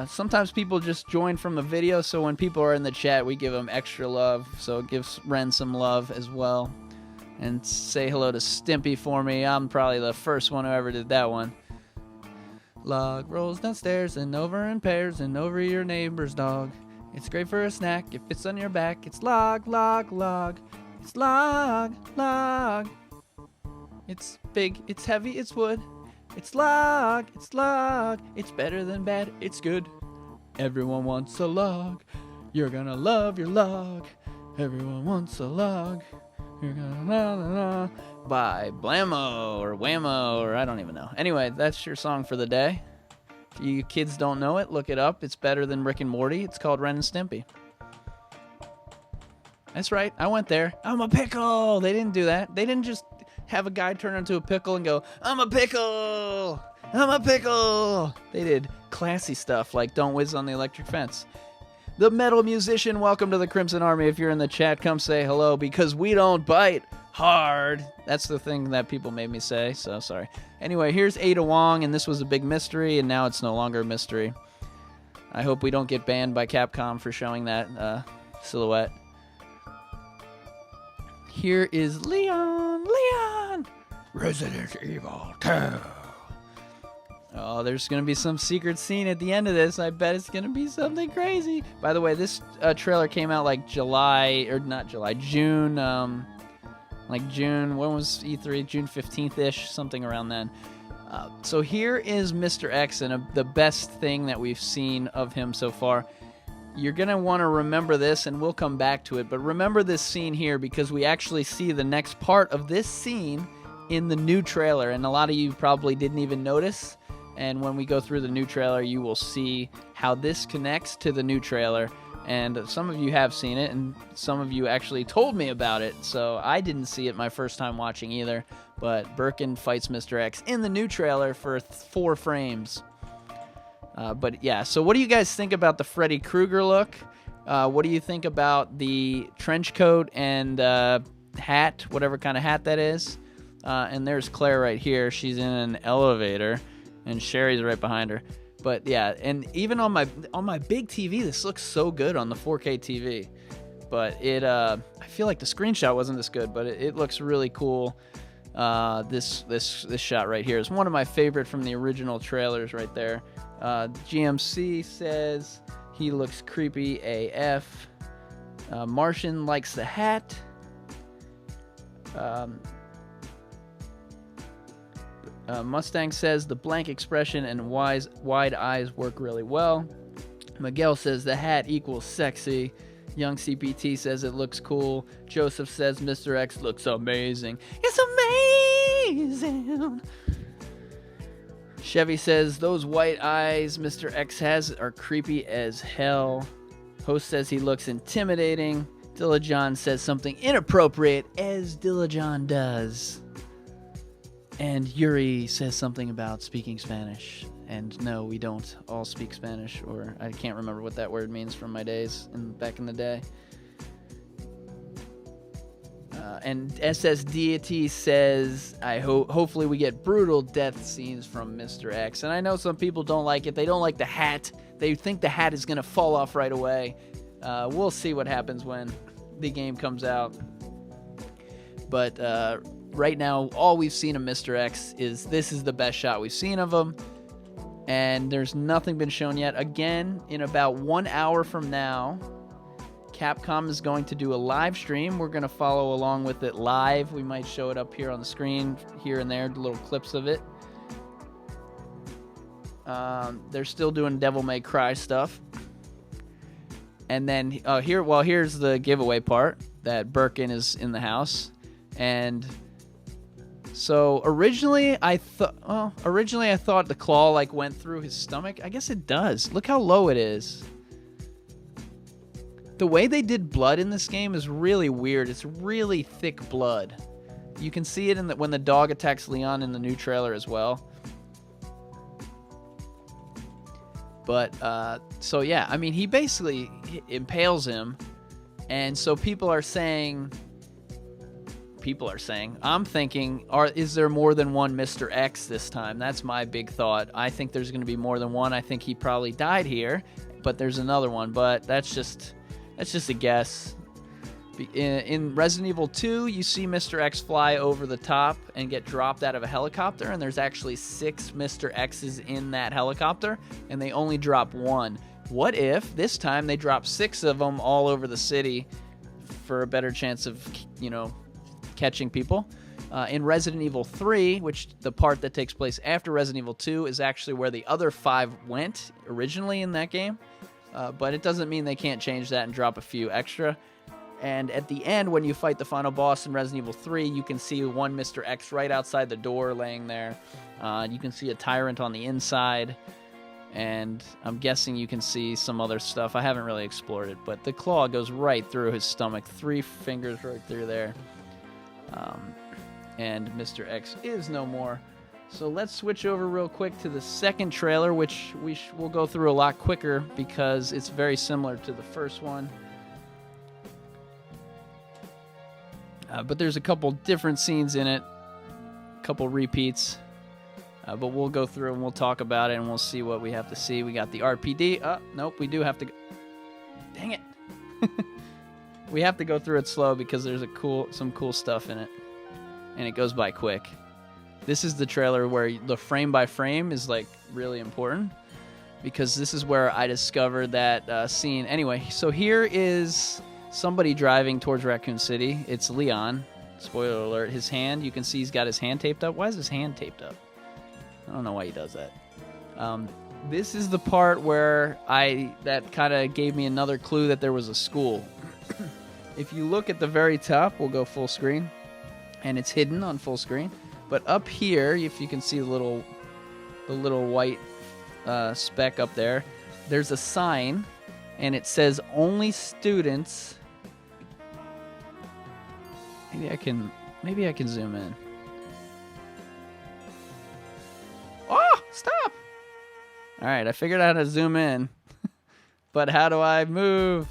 Sometimes people just join from the video, so when people are in the chat, we give them extra love. So it gives Ren some love as well. And say hello to Stimpy for me. I'm probably the first one who ever did that one. Log rolls downstairs and over in pairs and over your neighbor's dog. It's great for a snack if it's on your back. It's log, log, log. It's log, log. It's big, it's heavy, it's wood. It's log, it's log. It's better than bad, it's good. Everyone wants a log. You're gonna love your log. Everyone wants a log. You're gonna la la la. By Blammo or Whammo or I don't even know. Anyway, that's your song for the day. If you kids don't know it, look it up. It's better than Rick and Morty. It's called Ren and Stimpy. That's right, I went there. I'm a pickle! They didn't do that. They didn't just have a guy turn into a pickle and go, I'm a pickle! I'm a pickle! They did classy stuff like don't whiz on the electric fence. The Metal Musician, welcome to the Crimson Army. If you're in the chat, come say hello because we don't bite hard. That's the thing that people made me say, so sorry. Anyway, here's Ada Wong, and this was a big mystery, and now it's no longer a mystery. I hope we don't get banned by Capcom for showing that silhouette. Here is Leon! Leon! Resident Evil 2. Oh, there's going to be some secret scene at the end of this. I bet it's going to be something crazy. By the way, this trailer came out like June, June, when was E3? June 15th-ish, something around then. So here is Mr. X, and the best thing that we've seen of him so far. You're going to want to remember this, and we'll come back to it, but remember this scene here because we actually see the next part of this scene in the new trailer, and a lot of you probably didn't even notice, and when we go through the new trailer, you will see how this connects to the new trailer, and some of you have seen it, and some of you actually told me about it, so I didn't see it my first time watching either, but Birkin fights Mr. X in the new trailer for 4 frames. But yeah, so what do you guys think about the Freddy Krueger look? What do you think about the trench coat and hat, whatever kind of hat that is? And there's Claire right here. She's in an elevator, and Sherry's right behind her. But yeah, and even on my big TV, this looks so good on the 4K TV. But I feel like the screenshot wasn't this good, but it looks really cool. This shot right here is one of my favorite from the original trailers right there. GMC says he looks creepy AF. Martian likes the hat. Mustang says the blank expression and wide eyes work really well. Miguel says the hat equals sexy. Young CPT says it looks cool. Joseph says Mr. X looks amazing. It's amazing. Chevy says those white eyes Mr. X has are creepy as hell. Host says he looks intimidating. Dillajon says something inappropriate, as Dillajon does. And Yuri says something about speaking Spanish. And no, we don't all speak Spanish, or I can't remember what that word means from my days back in the day. And SS Deity says, hopefully we get brutal death scenes from Mr. X. And I know some people don't like it. They don't like the hat. They think the hat is going to fall off right away. We'll see what happens when the game comes out. But right now, all we've seen of Mr. X is this is the best shot we've seen of him. And there's nothing been shown yet. Again, in about 1 hour from now, Capcom is going to do a live stream. We're going to follow along with it live. We might show it up here on the screen here and there, little clips of it. They're still doing Devil May Cry stuff. And then here's the giveaway part that Birkin is in the house. And So originally I thought the claw like went through his stomach. I guess it does. Look how low it is. The way they did blood in this game is really weird. It's really thick blood. You can see it when the dog attacks Leon in the new trailer as well. But, so yeah, I mean, he basically impales him. And so people are saying, I'm thinking, is there more than one Mr. X this time? That's my big thought. I think there's going to be more than one. I think he probably died here, but there's another one. But that's just a guess. In Resident Evil 2, you see Mr. X fly over the top and get dropped out of a helicopter, and there's actually 6 Mr. X's in that helicopter, and they only drop 1. What if this time they drop 6 of them all over the city for a better chance of, catching people? In Resident Evil 3, which the part that takes place after Resident Evil 2 is actually where the other 5 went originally in that game, but it doesn't mean they can't change that and drop a few extra. And at the end, when you fight the final boss in Resident Evil 3, you can see one Mr. X right outside the door laying there. You can see a tyrant on the inside. And I'm guessing you can see some other stuff. I haven't really explored it, but the claw goes right through his stomach. 3 fingers right through there. And Mr. X is no more. So let's switch over real quick to the second trailer, which we'll go through a lot quicker because it's very similar to the first one. But there's a couple different scenes in it, a couple repeats. But we'll go through and we'll talk about it and we'll see what we have to see. We got the RPD. Nope, we do have to go. Dang it. We have to go through it slow because there's some cool stuff in it. And it goes by quick. This is the trailer where the frame by frame is like really important because this is where I discovered that scene. Anyway, so here is somebody driving towards Raccoon City. It's Leon. Spoiler alert. His hand, you can see he's got his hand taped up. Why is his hand taped up? I don't know why he does that. This is the part where that kind of gave me another clue that there was a school. If you look at the very top, we'll go full screen, and it's hidden on full screen. But up here, if you can see the little white speck up there, there's a sign, and it says only students. Maybe I can zoom in. Oh, stop! All right, I figured out how to zoom in. But how do I move?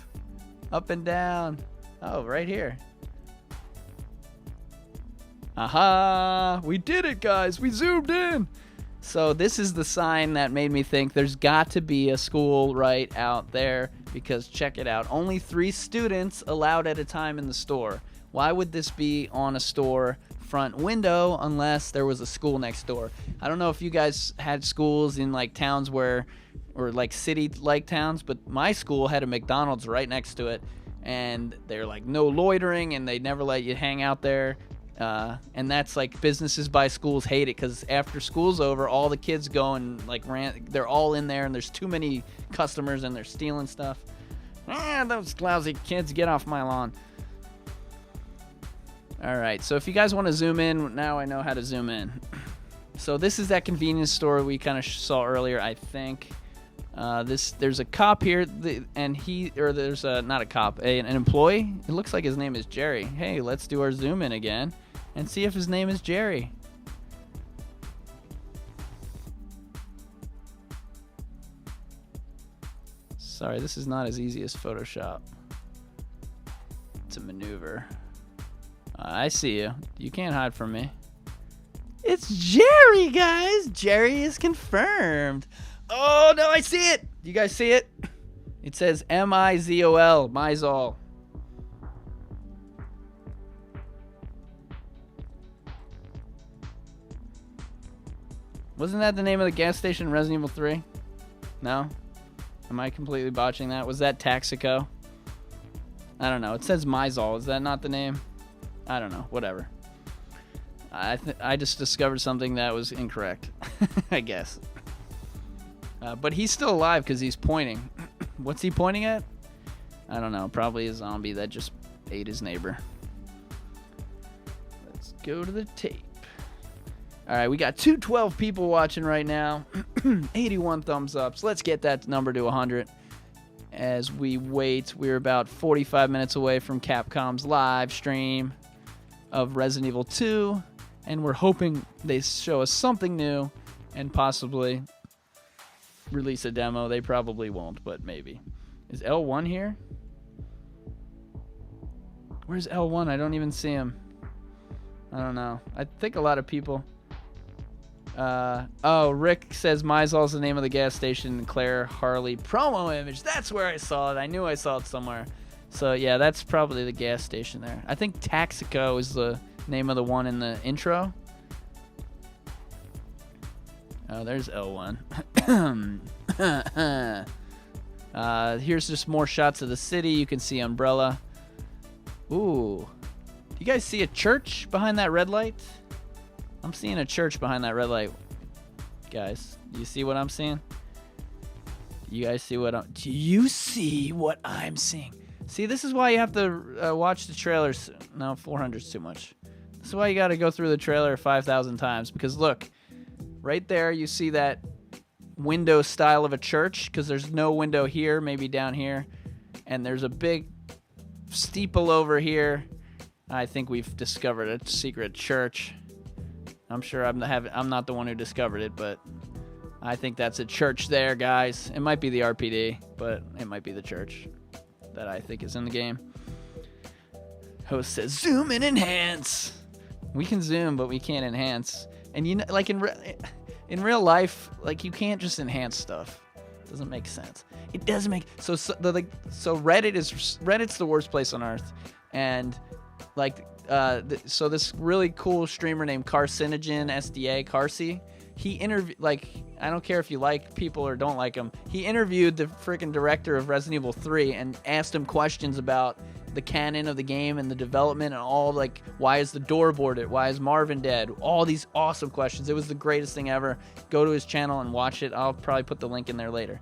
Up and down. Oh, right here. Aha! We did it, guys! We zoomed in! So this is the sign that made me think there's got to be a school right out there, because check it out. Only 3 students allowed at a time in the store. Why would this be on a store front window unless there was a school next door? I don't know if you guys had schools in like towns or like city-like towns, but my school had a McDonald's right next to it, and they're like no loitering, and they never let you hang out there. And that's like businesses by schools hate it because after school's over, all the kids go and like they're all in there, and there's too many customers and they're stealing stuff. Those lousy kids, get off my lawn. All right, so if you guys want to zoom in, now I know how to zoom in. So this is that convenience store we kind of saw earlier, I think. There's a cop here, there's not a cop, an employee. It looks like his name is Jerry. Hey, let's do our zoom in again and see if his name is Jerry. Sorry, this is not as easy as Photoshop to maneuver. I see you. You can't hide from me. It's Jerry, guys. Jerry is confirmed. Oh, no, I see it. You guys see it? It says M-I-Z-O-L, Mizol. Wasn't that the name of the gas station in Resident Evil 3? No? Am I completely botching that? Was that Taxico? I don't know. It says Mizol. Is that not the name? I don't know. Whatever. I just discovered something that was incorrect, I guess. But he's still alive because he's pointing. What's he pointing at? I don't know. Probably a zombie that just ate his neighbor. Let's go to the tape. All right, we got 212 people watching right now. 81 thumbs up. So let's get that number to 100. As we wait, we're about 45 minutes away from Capcom's live stream of Resident Evil 2. And we're hoping they show us something new and possibly release a demo. They probably won't, but maybe. Is L1 here? Where's L1? I don't even see him. I don't know. I think a lot of people... oh, Rick says Mizal's the name of the gas station. Claire Harley promo image. That's where I saw it. I knew I saw it somewhere. So, yeah, that's probably the gas station there. I think Taxico is the name of the one in the intro. Oh, there's L1. Here's just more shots of the city. You can see Umbrella. Ooh. You guys see a church behind that red light? I'm seeing a church behind that red light. Guys, do you see what I'm seeing? You guys see what I'm... Do you see what I'm seeing? See, this is why you have to watch the trailers. No, 400's too much. This is why you got to go through the trailer 5,000 times. Because look, right there you see that window style of a church. Because there's no window here, maybe down here. And there's a big steeple over here. I think we've discovered a secret church. I'm sure I'm not the one who discovered it, but I think that's a church there, guys. It might be the RPD, but it might be the church that I think is in the game. Host says, zoom and enhance. We can zoom, but we can't enhance. And you know, like in real life, like you can't just enhance stuff. It doesn't make sense. It doesn't make so Reddit's the worst place on earth, and like. So this really cool streamer named Carcinogen SDA, Carcy, he interviewed, like, I don't care if you like people or don't like him, he interviewed the freaking director of Resident Evil 3 and asked him questions about the canon of the game and the development and all, like, why is the door boarded? Why is Marvin dead? All these awesome questions. It was the greatest thing ever. Go to his channel and watch it. I'll probably put the link in there later.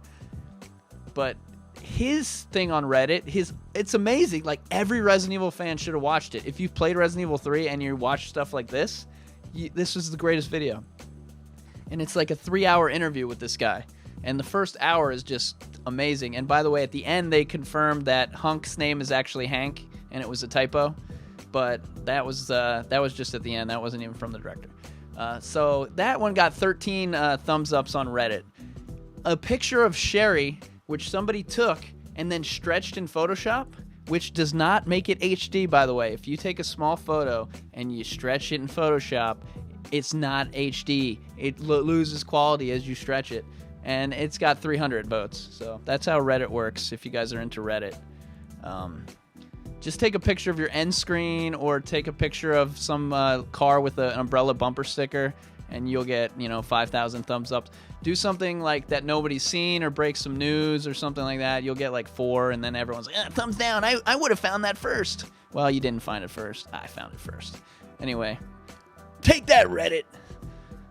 But his thing on Reddit, it's amazing. Like, every Resident Evil fan should have watched it. If you've played Resident Evil 3 and you watch stuff like this, this was the greatest video. And it's like a 3-hour interview with this guy. And the first hour is just amazing. And by the way, at the end, they confirmed that Hunk's name is actually Hank, and it was a typo. But that was just at the end. That wasn't even from the director. So that one got 13 thumbs ups on Reddit. A picture of Sherry, which somebody took and then stretched in Photoshop, which does not make it HD, by the way. If you take a small photo and you stretch it in Photoshop, it's not HD. It loses quality as you stretch it. And it's got 300 votes. So that's how Reddit works, if you guys are into Reddit. Just take a picture of your end screen or take a picture of some car with an umbrella bumper sticker, and you'll get, 5,000 thumbs up. Do something like that nobody's seen or break some news or something like that. You'll get like 4, and then everyone's like, thumbs down. I would have found that first. Well, you didn't find it first. I found it first. Anyway, take that, Reddit.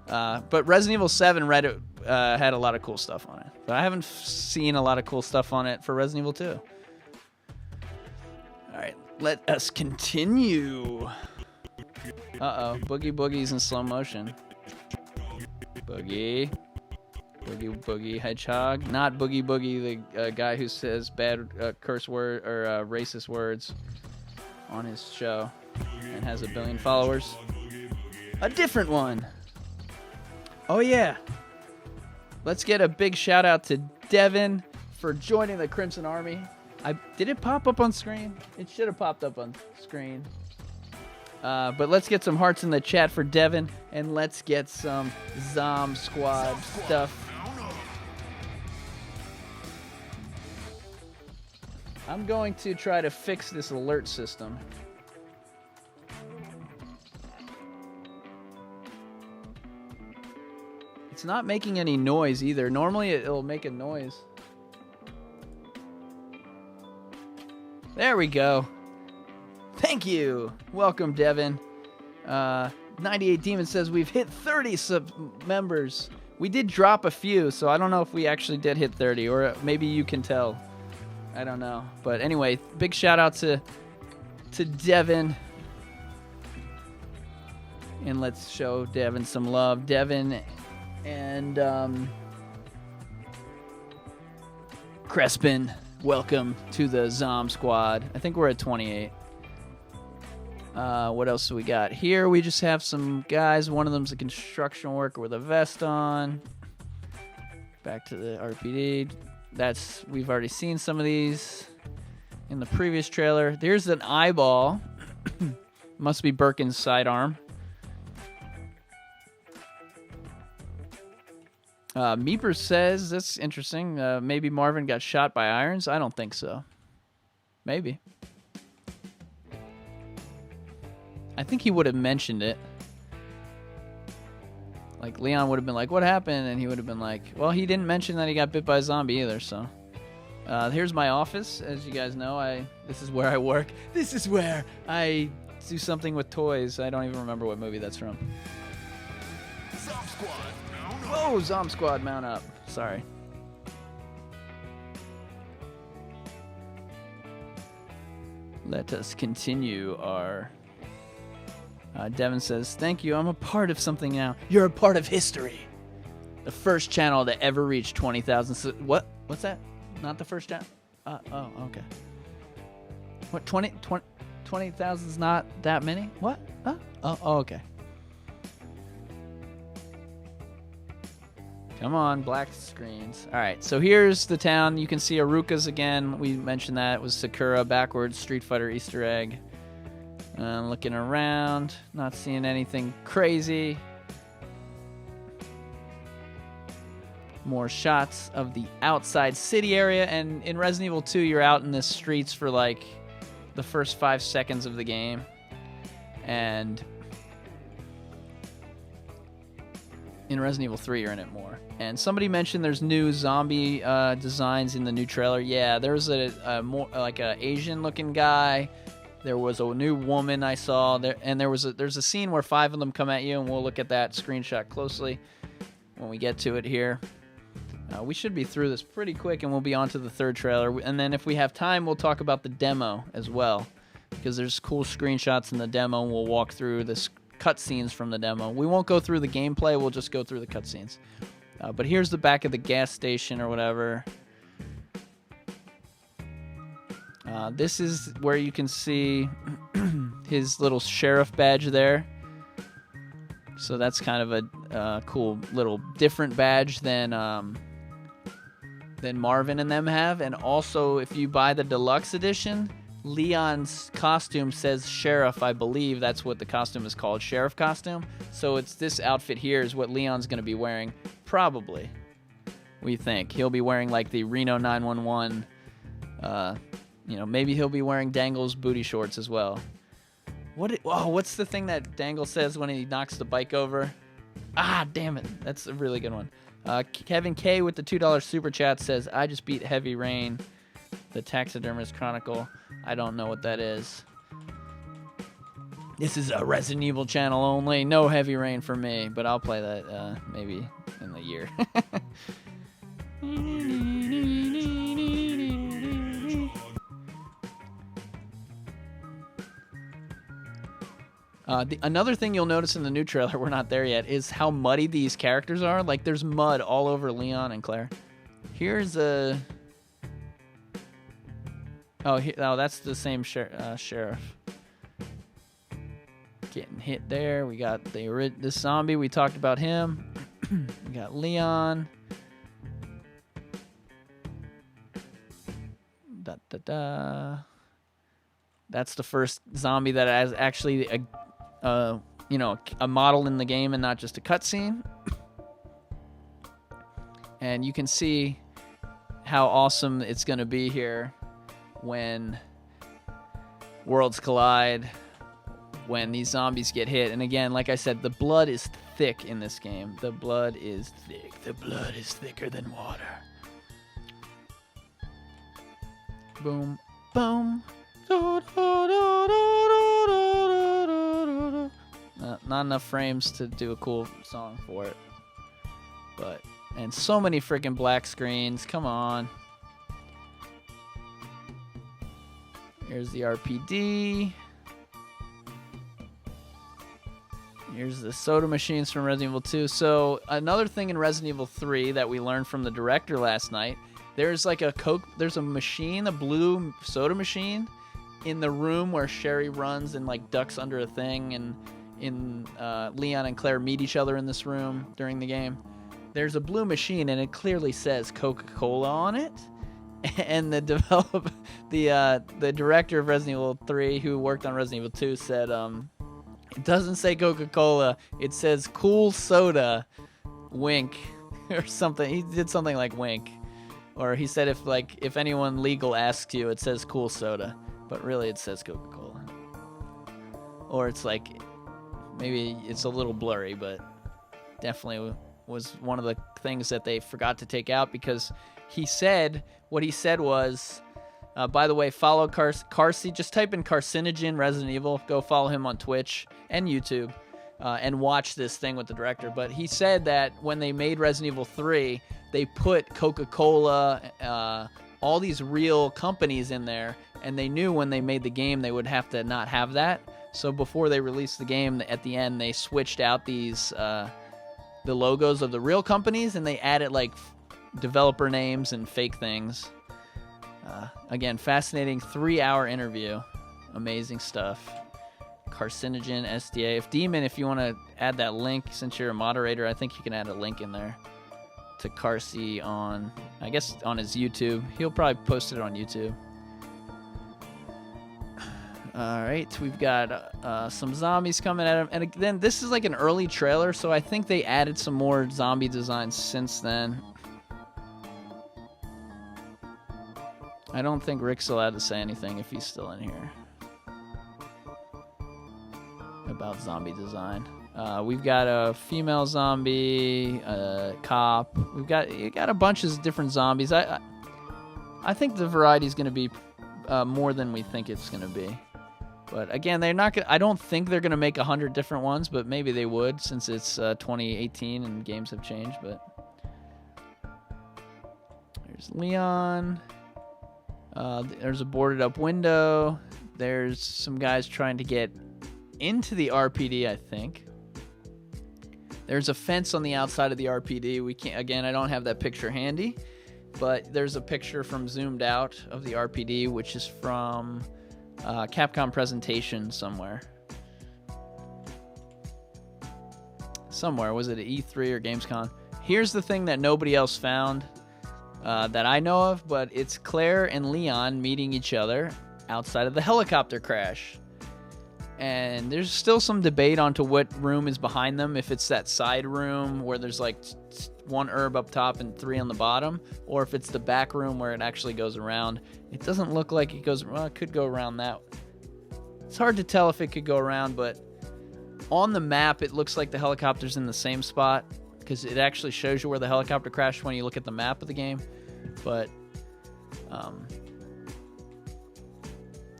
But Resident Evil 7 Reddit had a lot of cool stuff on it. But I haven't seen a lot of cool stuff on it for Resident Evil 2. All right, let us continue. Uh-oh, Boogie Boogie's in slow motion. Boogie Boogie Hedgehog. Not Boogie Boogie, the guy who says bad curse word or racist words on his show and has 1 billion followers. A different one. Oh, yeah. Let's get a big shout out to Devin for joining the Crimson Army. Did it pop up on screen? It should have popped up on screen. But let's get some hearts in the chat for Devin, and let's get some Zom Squad stuff. I'm going to try to fix this alert system. It's not making any noise either. Normally it'll make a noise. There we go. Thank you. Welcome, Devin. 98 Demon says we've hit 30 members. We did drop a few, so I don't know if we actually did hit 30, or maybe you can tell. I don't know. But anyway, big shout out to Devin And let's show Devin some love. Devin and Crespin, welcome to the Zom Squad. I think we're at 28. What else do we got here? We just have some guys. One of them's a construction worker with a vest on. Back to the RPD. We've already seen some of these in the previous trailer. There's an eyeball. Must be Birkin's sidearm. Meeper says, that's interesting. Maybe Marvin got shot by irons. I don't think so. Maybe. I think he would have mentioned it. Like, Leon would have been like, what happened? And he would have been like, well, he didn't mention that he got bit by a zombie either, so. Here's my office. As you guys know, this is where I work. This is where I do something with toys. I don't even remember what movie that's from. Zom Squad, mount up. Whoa, Zom Squad, mount up. Sorry. Let us continue our... Devin says, thank you, I'm a part of something now. You're a part of history. The first channel to ever reach 20,000... What? What's that? Not the first channel? Oh, okay. What, 20,000's not that many? What? Huh? Oh, okay. Come on, black screens. All right, so here's the town. You can see Aruka's again. We mentioned that. It was Sakura backwards, Street Fighter Easter egg. Looking around, not seeing anything crazy. More shots of the outside city area. And in Resident Evil 2, you're out in the streets for like the first 5 seconds of the game. And in Resident Evil 3, you're in it more. And somebody mentioned there's new zombie designs in the new trailer. Yeah, there's a more like a Asian-looking guy. There was a new woman I saw there, and there's a scene where 5 of them come at you, and we'll look at that screenshot closely when we get to it here. We should be through this pretty quick, and we'll be on to the third trailer. And then if we have time, we'll talk about the demo as well, because there's cool screenshots in the demo, and we'll walk through the cutscenes from the demo. We won't go through the gameplay. We'll just go through the cutscenes. But here's the back of the gas station or whatever. This is where you can see his little sheriff badge there. So that's kind of a cool little different badge than Marvin and them have. And also, if you buy the deluxe edition, Leon's costume says sheriff. I believe that's what the costume is called, sheriff costume. So it's this outfit here is what Leon's going to be wearing, probably. We think he'll be wearing like the Reno 911. Maybe he'll be wearing Dangle's booty shorts as well. What's the thing that Dangle says when he knocks the bike over? Ah, damn it. That's a really good one. Kevin K with the $2 super chat says, I just beat Heavy Rain, the Taxidermist Chronicle. I don't know what that is. This is a Resident Evil channel only. No Heavy Rain for me, but I'll play that maybe in the year. Another thing you'll notice in the new trailer, we're not there yet, is how muddy these characters are. Like, there's mud all over Leon and Claire. Here's a... Oh, that's the same sheriff. Getting hit there. We got this zombie. We talked about him. We got Leon. That's the first zombie that has actually a model in the game and not just a cutscene. And you can see how awesome it's going to be here when worlds collide, when these zombies get hit. And again, like I said, the blood is thick in this game. The blood is thick. The blood is thicker than water. Boom, boom. Not enough frames to do a cool song for it. And so many freaking black screens. Come on. Here's the RPD. Here's the soda machines from Resident Evil 2. So another thing in Resident Evil 3 that we learned from the director last night, there's like there's a machine, a blue soda machine in the room where Sherry runs and like ducks under a thing, and Leon and Claire meet each other in this room during the game. There's a blue machine and it clearly says Coca-Cola on it. And the director of Resident Evil 3 who worked on Resident Evil 2 said it doesn't say Coca-Cola, it says cool soda, wink, or something. He did something like wink. Or he said if anyone legal asks you, it says cool soda, but really it says Coca-Cola. Or it's like, maybe it's a little blurry, but definitely was one of the things that they forgot to take out, because what he said was, by the way, follow Carsey. Just type in Carcinogen Resident Evil. Go follow him on Twitch and YouTube and watch this thing with the director. But he said that when they made Resident Evil 3, they put Coca-Cola, all these real companies in there, and they knew when they made the game they would have to not have that. So before they released the game, at the end, they switched out these the logos of the real companies, and they added like developer names and fake things. Again, fascinating 3-hour interview. Amazing stuff. Carcinogen SDA. If you want to add that link, since you're a moderator, I think you can add a link in there to Carsey on, I guess, on his YouTube. He'll probably post it on YouTube. All right, we've got some zombies coming at him. And then this is like an early trailer, so I think they added some more zombie designs since then. I don't think Rick's allowed to say anything if he's still in here about zombie design. We've got a female zombie, a cop. You got a bunch of different zombies. I think the variety is going to be more than we think it's going to be. But again, they're not gonna, I don't think they're going to make 100 different ones, but maybe they would, since it's 2018 and games have changed. But there's Leon. There's a boarded up window. There's some guys trying to get into the RPD, I think. There's a fence on the outside of the RPD. We can't, again, I don't have that picture handy, but there's a picture from zoomed out of the RPD, which is from Capcom presentation somewhere. Was it at E3 or Gamescom? Here's the thing that nobody else found that I know of, but it's Claire and Leon meeting each other outside of the helicopter crash. And there's still some debate onto what room is behind them, if it's that side room where there's like one herb up top and 3 on the bottom, or if it's the back room where it actually goes around. It doesn't look like it goes, well, it could go around that. It's hard to tell if it could go around, but on the map, it looks like the helicopter's in the same spot, because it actually shows you where the helicopter crashed when you look at the map of the game. But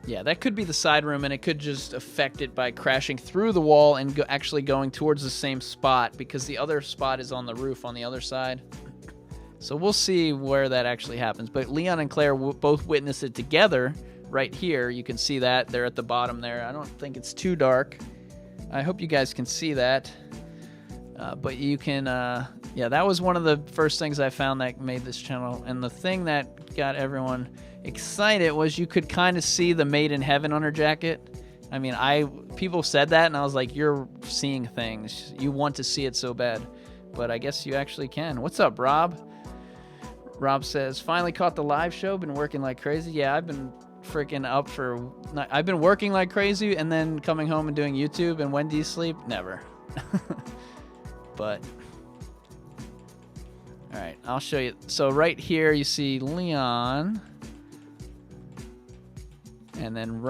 yeah, that could be the side room, and it could just affect it by crashing through the wall and actually going towards the same spot, because the other spot is on the roof on the other side. So we'll see where that actually happens. But Leon and Claire both witness it together right here. You can see that. They're at the bottom there. I don't think it's too dark. I hope you guys can see that. But you can, yeah, that was one of the first things I found that made this channel. And the thing that got everyone excited was you could kind of see the Made in Heaven on her jacket. I mean, people said that, and I was like, you're seeing things. You want to see it so bad. But I guess you actually can. What's up, Rob? Rob says, finally caught the live show. Been working like crazy. Yeah, I've been freaking up for... I've been working like crazy and then coming home and doing YouTube. And when do you sleep? Never. But... all right, I'll show you. So right here, you see Leon. And then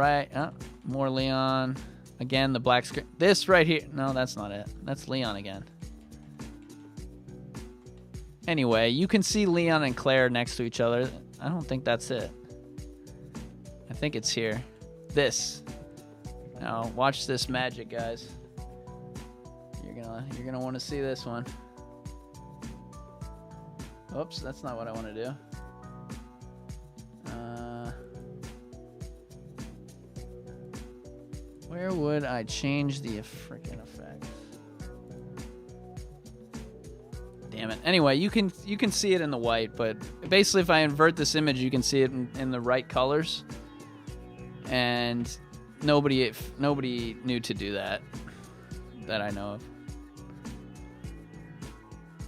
more Leon. Again, the black screen. This right here. No, that's not it. That's Leon again. Anyway, you can see Leon and Claire next to each other. I don't think that's it. I think it's here. This. Now, watch this magic, guys. You're gonna want to see this one. Oops, that's not what I want to do. Where would I change the freaking effect? damn it. Anyway, you can see it in the white, but basically if I invert this image, you can see it in the right colors. And nobody knew to do that I know of.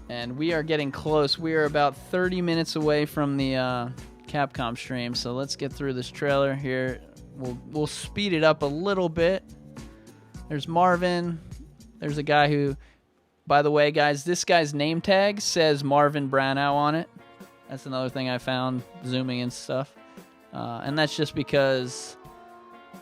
And we are getting close. We are about 30 minutes away from the Capcom stream, so let's get through this trailer here. We'll speed it up a little bit. There's Marvin. There's a guy who, by the way, guys, this guy's name tag says Marvin Branow on it. That's another thing I found zooming and stuff. And that's just because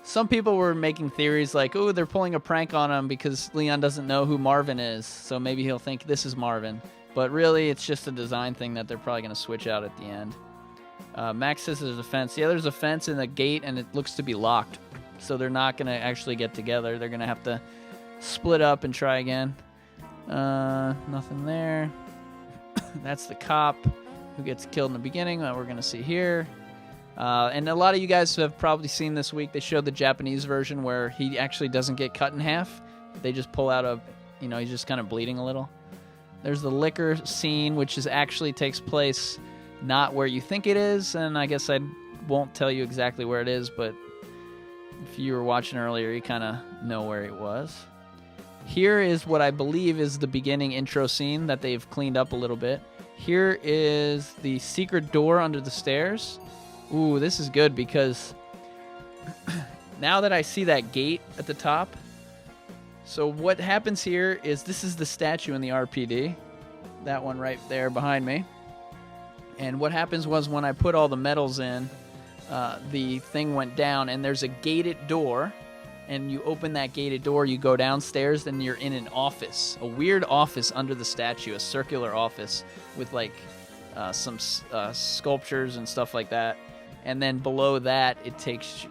some people were making theories like, oh, they're pulling a prank on him because Leon doesn't know who Marvin is, so maybe he'll think this is Marvin. But really, it's just a design thing that they're probably going to switch out at the end. Max says there's a fence. Yeah, there's a fence and a gate, and it looks to be locked. So they're not going to actually get together. They're going to have to split up and try again. Nothing there. That's the cop who gets killed in the beginning that we're going to see here. And a lot of you guys have probably seen this week, they showed the Japanese version where he actually doesn't get cut in half. They just pull out he's just kind of bleeding a little. There's the liquor scene, which actually takes place not where you think it is, and I guess I won't tell you exactly where it is, but if you were watching earlier, you kind of know where it was. Here is what I believe is the beginning intro scene that they've cleaned up a little bit. Here is the secret door under the stairs. Ooh, this is good because now that I see that gate at the top, so what happens here is this is the statue in the RPD, that one right there behind me. And what happens was when I put all the medals in, the thing went down, and there's a gated door, and you open that gated door, you go downstairs, and you're in an office, a weird office under the statue, a circular office with like some sculptures and stuff like that. And then below that,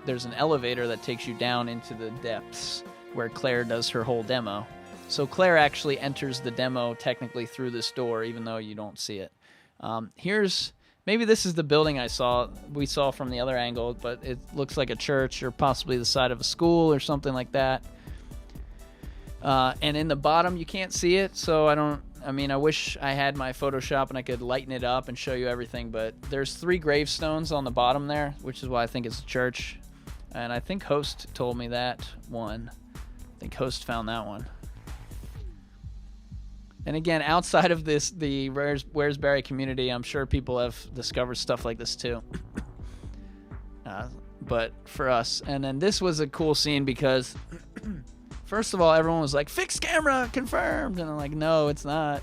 there's an elevator that takes you down into the depths where Claire does her whole demo. So Claire actually enters the demo technically through this door, even though you don't see it. Maybe this is the building we saw from the other angle, but it looks like a church or possibly the side of a school or something like that. And in the bottom, you can't see it, so I wish I had my Photoshop and I could lighten it up and show you everything, but there's 3 gravestones on the bottom there, which is why I think it's a church. And I think Host told me that one. I think Host found that one. And again, outside of the Where's Barry community, I'm sure people have discovered stuff like this too. But for us. And then this was a cool scene because, first of all, everyone was like, fixed camera, confirmed. And I'm like, no, it's not.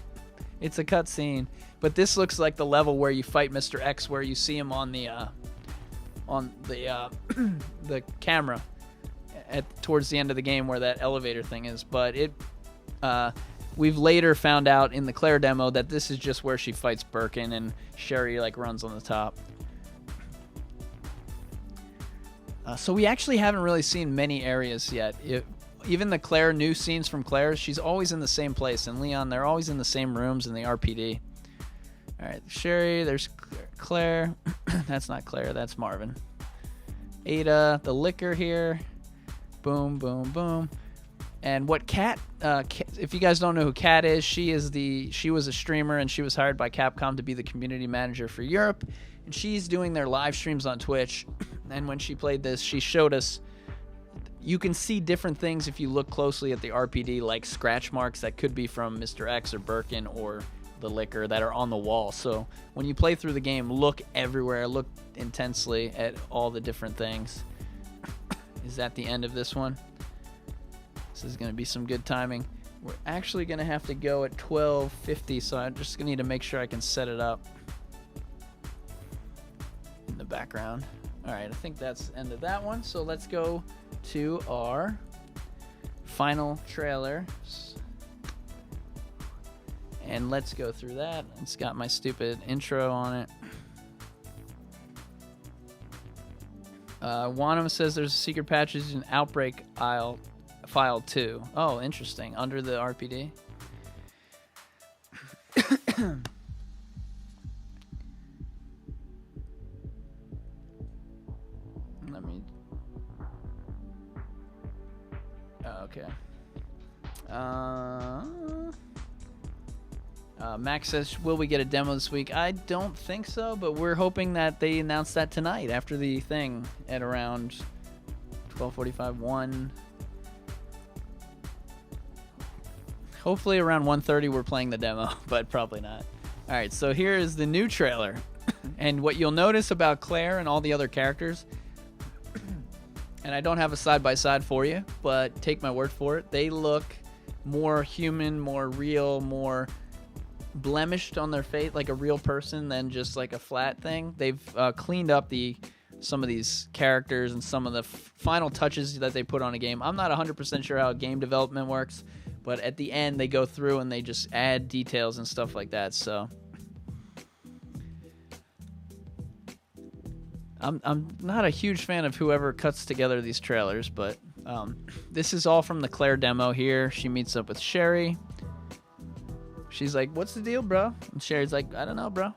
It's a cut scene. But this looks like the level where you fight Mr. X, where you see him on the the camera towards the end of the game where that elevator thing is. But we've later found out in the Claire demo that this is just where she fights Birkin and Sherry runs on the top. So we actually haven't really seen many areas yet. Even the Claire new scenes from Claire, she's always in the same place. And Leon, they're always in the same rooms in the RPD. All right, Sherry, there's Claire. That's not Claire, that's Marvin. Ada, the liquor here. Boom, boom, boom. And what Kat, if you guys don't know who Kat is, she was a streamer and she was hired by Capcom to be the community manager for Europe. And she's doing their live streams on Twitch. And when she played this, she showed us, you can see different things if you look closely at the RPD, like scratch marks that could be from Mr. X or Birkin or the liquor that are on the wall. So when you play through the game, look everywhere, look intensely at all the different things. Is that the end of this one? This is going to be some good timing. We're actually going to have to go at 12:50, so I'm just going to need to make sure I can set it up in the background. All right, I think that's the end of that one. So let's go to our final trailer. And let's go through that. It's got my stupid intro on it. Wanham says there's a secret passage in Outbreak File 2. Oh, interesting. Under the RPD. Let me... Oh, okay. Max says, will we get a demo this week? I don't think so, but we're hoping that they announce that tonight after the thing at around 12:45, 1. Hopefully around 1:30 we're playing the demo, but probably not. All right, so here is the new trailer. And what you'll notice about Claire and all the other characters, and I don't have a side-by-side for you, but take my word for it, they look more human, more real, more blemished on their face, like a real person than just like a flat thing. They've cleaned up some of these characters and some of the final touches that they put on a game. I'm not 100% sure how game development works, but at the end they go through and they just add details and stuff like that. So I'm not a huge fan of whoever cuts together these trailers, but this is all from the Claire demo here. She meets up with Sherry. She's like, what's the deal, bro? And Sherry's like, I don't know, bro.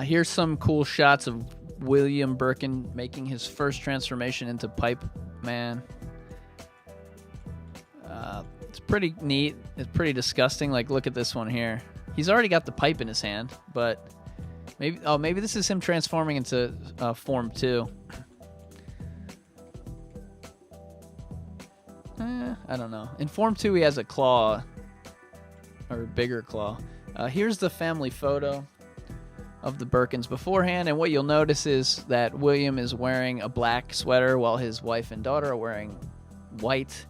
Here's some cool shots of William Birkin making his first transformation into Pipe Man. It's pretty neat. It's pretty disgusting. Like, look at this one here. He's already got the pipe in his hand, but maybe this is him transforming into Form 2. I don't know. In Form 2, he has a claw, or a bigger claw. Here's the family photo of the Birkins beforehand, and what you'll notice is that William is wearing a black sweater while his wife and daughter are wearing white,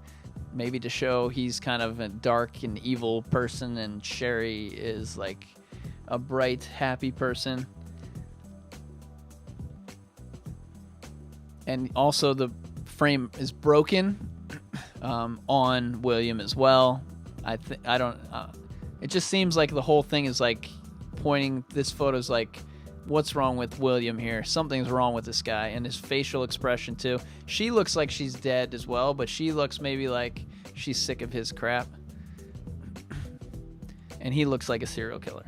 maybe to show he's kind of a dark and evil person, and Sherry is like a bright, happy person. And also the frame is broken on William as well. It just seems like the whole thing is like pointing, this photo's like, what's wrong with William here? Something's wrong with this guy, and his facial expression too. She looks like she's dead as well, but she looks maybe like she's sick of his crap. And he looks like a serial killer.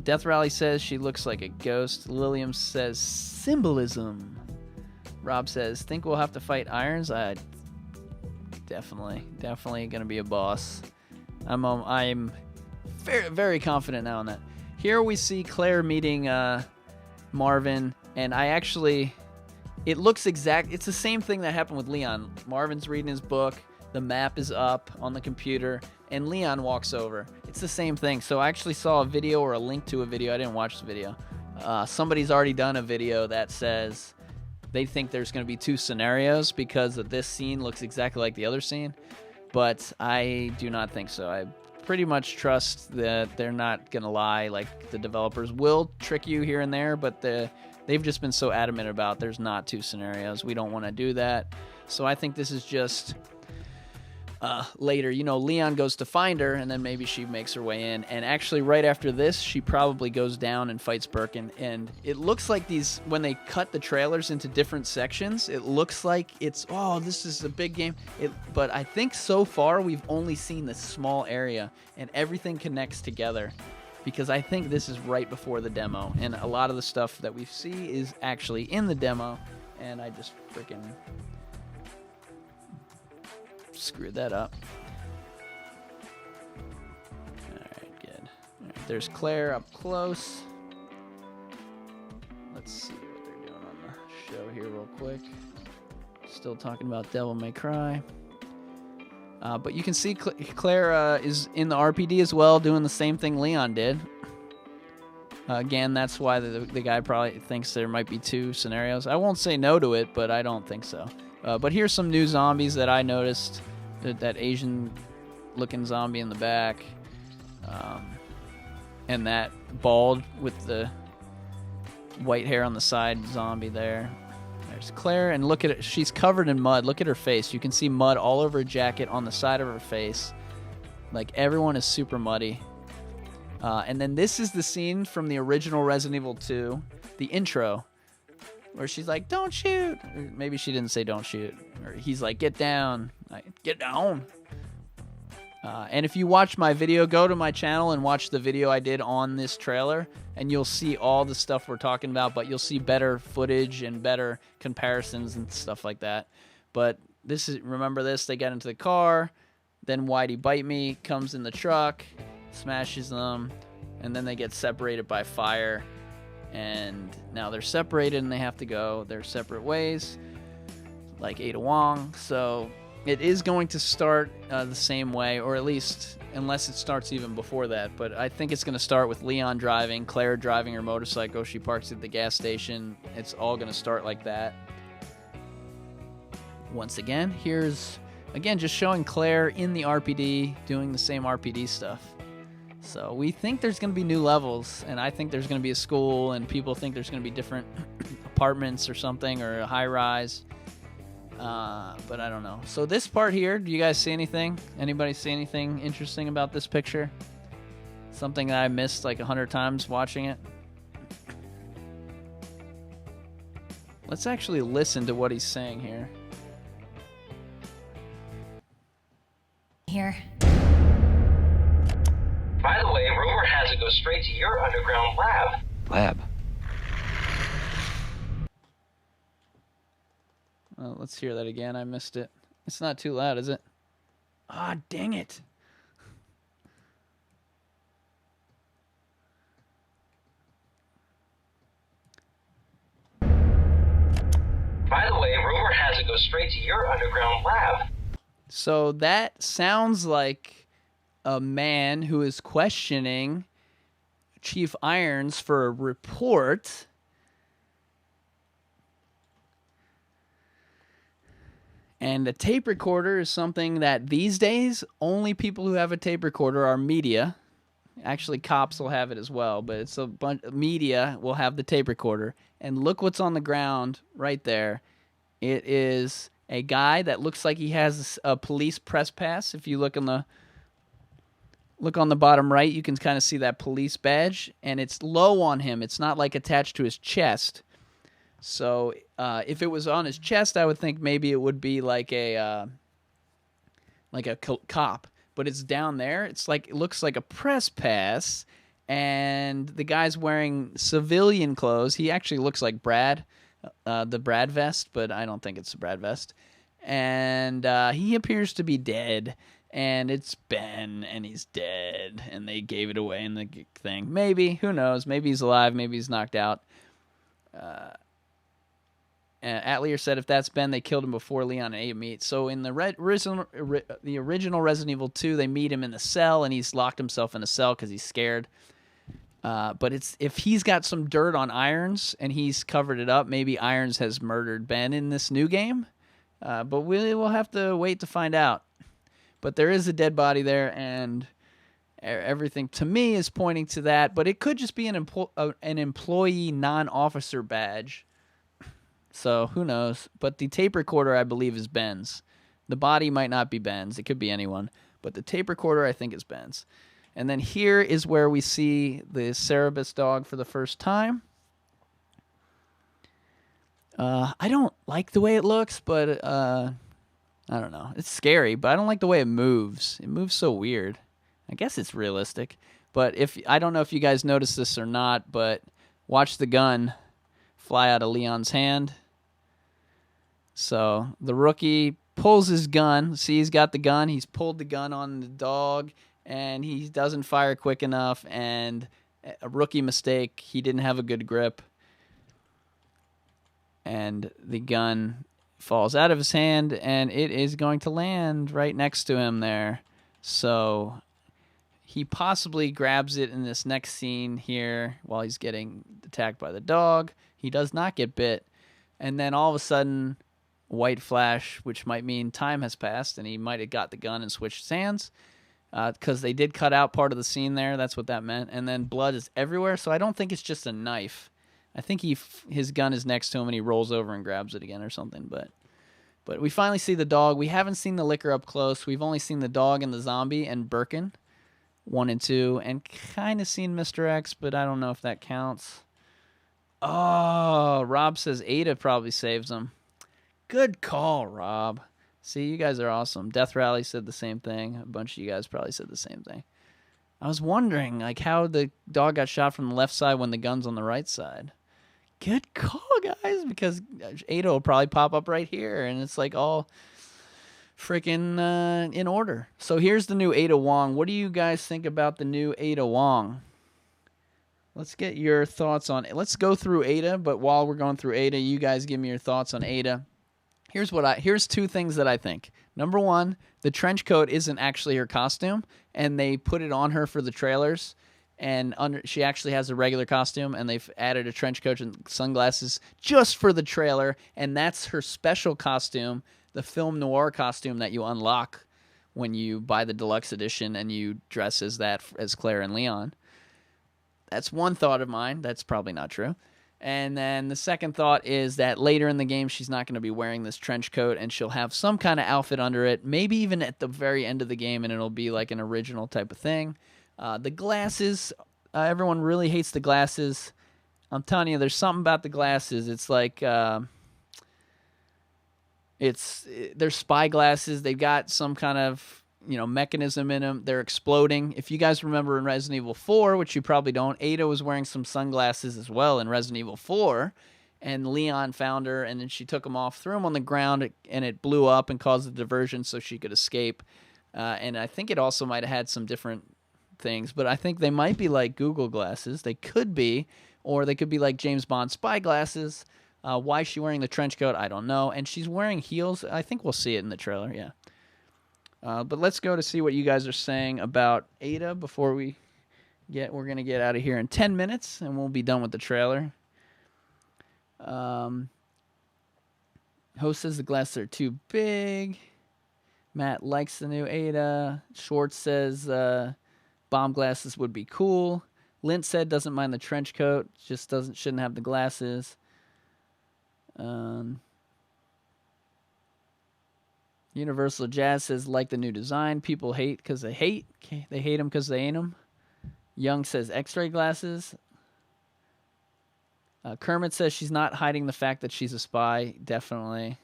Death Rally says she looks like a ghost. Lilium says symbolism. Rob says, think we'll have to fight Irons? Definitely gonna be a boss. I'm very, very confident now in that. Here we see Claire meeting Marvin, and it looks it's the same thing that happened with Leon. Marvin's reading his book, the map is up on the computer, and Leon walks over. It's the same thing. So I actually saw a video, or a link to a video. I didn't watch the video. Somebody's already done a video that says they think there's going to be 2 scenarios because of this scene looks exactly like the other scene, but I do not think so. I pretty much trust that they're not going to lie. Like, the developers will trick you here and there, but they've just been so adamant about there's not 2 scenarios. We don't want to do that. So I think this is just later. Leon goes to find her, and then maybe she makes her way in. And actually, right after this, she probably goes down and fights Birkin. And it looks like when they cut the trailers into different sections, it looks like this is a big game. But I think so far we've only seen this small area, and everything connects together, because I think this is right before the demo, and a lot of the stuff that we see is actually in the demo, and I just freaking screwed that up. Alright, good. Alright, there's Claire up close. Let's see what they're doing on the show here real quick. Still talking about Devil May Cry. But you can see Claire is in the RPD as well, doing the same thing Leon did. Again, that's why the guy probably thinks there might be 2 scenarios. I won't say no to it, but I don't think so. But here's some new zombies that I noticed. That Asian-looking zombie in the back. And that bald with the white hair on the side zombie there. There's Claire, and look at it. She's covered in mud. Look at her face. You can see mud all over her jacket, on the side of her face. Like, everyone is super muddy. And then this is the scene from the original Resident Evil 2, the intro, where she's like, don't shoot. Or maybe she didn't say don't shoot. Or he's like, get down. Like, get down. And if you watch my video, go to my channel and watch the video I did on this trailer, and you'll see all the stuff we're talking about, but you'll see better footage and better comparisons and stuff like that. But this is, remember this, they get into the car, then Whitey Bite Me comes in the truck, smashes them, and then they get separated by fire. And now they're separated and they have to go their separate ways, like Ada Wong. So it is going to start the same way, or at least unless it starts even before that. But I think it's going to start with Leon driving, Claire driving her motorcycle. She parks at the gas station. It's all going to start like that. Once again, here's, again, just showing Claire in the RPD doing the same RPD stuff. So we think there's going to be new levels, and I think there's going to be a school, and people think there's going to be different apartments or something, or a high-rise. But I don't know. So this part here, do you guys see anything? Anybody see anything interesting about this picture? Something that I missed like 100 times watching it? Let's actually listen to what he's saying here. Here. By the way, rumor has it goes straight to your underground lab. Lab. Well, let's hear that again. I missed it. It's not too loud, is it? Ah, dang it. By the way, rumor has it goes straight to your underground lab. So that sounds like a man who is questioning Chief Irons for a report. And a tape recorder is something that these days only people who have a tape recorder are media. Actually, cops will have it as well, but it's a bunch of media will have the tape recorder. And look what's on the ground right there. It is a guy that looks like he has a police press pass. If you look on the bottom right, you can kind of see that police badge, and it's low on him. It's not like attached to his chest. So if it was on his chest, I would think maybe it would be like a cop. But it's down there. It's like, it looks like a press pass, and the guy's wearing civilian clothes. He actually looks like Brad, the Brad vest, but I don't think it's the Brad vest. And he appears to be dead, and it's Ben, and he's dead, and they gave it away in the thing. Maybe, who knows? Maybe he's alive. Maybe he's knocked out. Atlier said if that's Ben, they killed him before Leon and ate meat. So in the original Resident Evil 2, they meet him in the cell, and he's locked himself in a cell because he's scared. But it's, if he's got some dirt on Irons and he's covered it up, maybe Irons has murdered Ben in this new game. But we'll have to wait to find out. But there is a dead body there, and everything to me is pointing to that. But it could just be an employee non-officer badge. So who knows? But the tape recorder, I believe, is Ben's. The body might not be Ben's. It could be anyone. But the tape recorder, I think, is Ben's. And then here is where we see the Cerebus dog for the first time. I don't like the way it looks, but I don't know. It's scary, but I don't like the way it moves. It moves so weird. I guess it's realistic. But I don't know if you guys noticed this or not, but watch the gun fly out of Leon's hand. So the rookie pulls his gun. See, he's got the gun. He's pulled the gun on the dog, and he doesn't fire quick enough, and a rookie mistake. He didn't have a good grip, and the gun falls out of his hand, and it is going to land right next to him there. So he possibly grabs it in this next scene here while he's getting attacked by the dog. He does not get bit, and then all of a sudden, white flash, which might mean time has passed, and he might have got the gun and switched his hands, because they did cut out part of the scene there. That's what that meant. And then blood is everywhere, so I don't think it's just a knife. I think his gun is next to him, and he rolls over and grabs it again or something. But we finally see the dog. We haven't seen the liquor up close. We've only seen the dog and the zombie and Birkin, 1 and 2, and kind of seen Mr. X, but I don't know if that counts. Oh, Rob says Ada probably saves him. Good call, Rob. See, you guys are awesome. Death Rally said the same thing. A bunch of you guys probably said the same thing. I was wondering, like, how the dog got shot from the left side when the gun's on the right side. Good call, guys, because Ada will probably pop up right here, and it's like all freaking in order. So here's the new Ada Wong. What do you guys think about the new Ada Wong? Let's get your thoughts on it. Let's go through Ada, but while we're going through Ada, you guys give me your thoughts on Ada. Here's two things that I think. Number one, the trench coat isn't actually her costume, and they put it on her for the trailers, and she actually has a regular costume, and they've added a trench coat and sunglasses just for the trailer, and that's her special costume, the film noir costume that you unlock when you buy the deluxe edition and you dress as Claire and Leon. That's one thought of mine. That's probably not true. And then the second thought is that later in the game, she's not going to be wearing this trench coat, and she'll have some kind of outfit under it, maybe even at the very end of the game, and it'll be like an original type of thing. The glasses, everyone really hates the glasses. I'm telling you, there's something about the glasses. It's like they're spy glasses. They've got some kind of mechanism in them. They're exploding. If you guys remember in Resident Evil 4, which you probably don't, Ada was wearing some sunglasses as well in Resident Evil 4, and Leon found her, and then she took them off, threw them on the ground, and it blew up and caused a diversion so she could escape. And I think it also might have had some different things, but I think they might be like Google glasses. They could be, or they could be like James Bond spy glasses. Why is she wearing the trench coat? I don't know. And she's wearing heels. I think we'll see it in the trailer, yeah. But let's go to see what you guys are saying about Ada before we're going to get out of here in 10 minutes, and we'll be done with the trailer. Host says the glasses are too big. Matt likes the new Ada. Schwartz says bomb glasses would be cool. Lint said doesn't mind the trench coat, just shouldn't have the glasses. Universal Jazz says like the new design. People hate because they hate. They hate them because they ain't them. Young says X-ray glasses. Kermit says she's not hiding the fact that she's a spy. Definitely.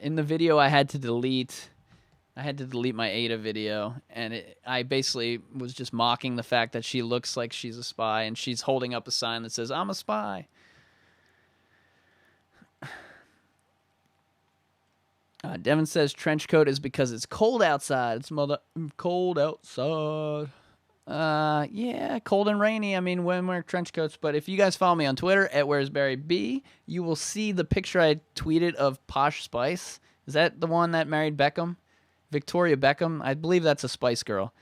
In the video, I had to delete my Ada video, and I basically was just mocking the fact that she looks like she's a spy, and she's holding up a sign that says, "I'm a spy." Devin says trench coat is because it's cold outside. It's cold outside. Yeah, cold and rainy. I mean, women wear trench coats. But if you guys follow me on Twitter at Where'sBarryB, you will see the picture I tweeted of Posh Spice. Is that the one that married Beckham? Victoria Beckham? I believe that's a Spice Girl.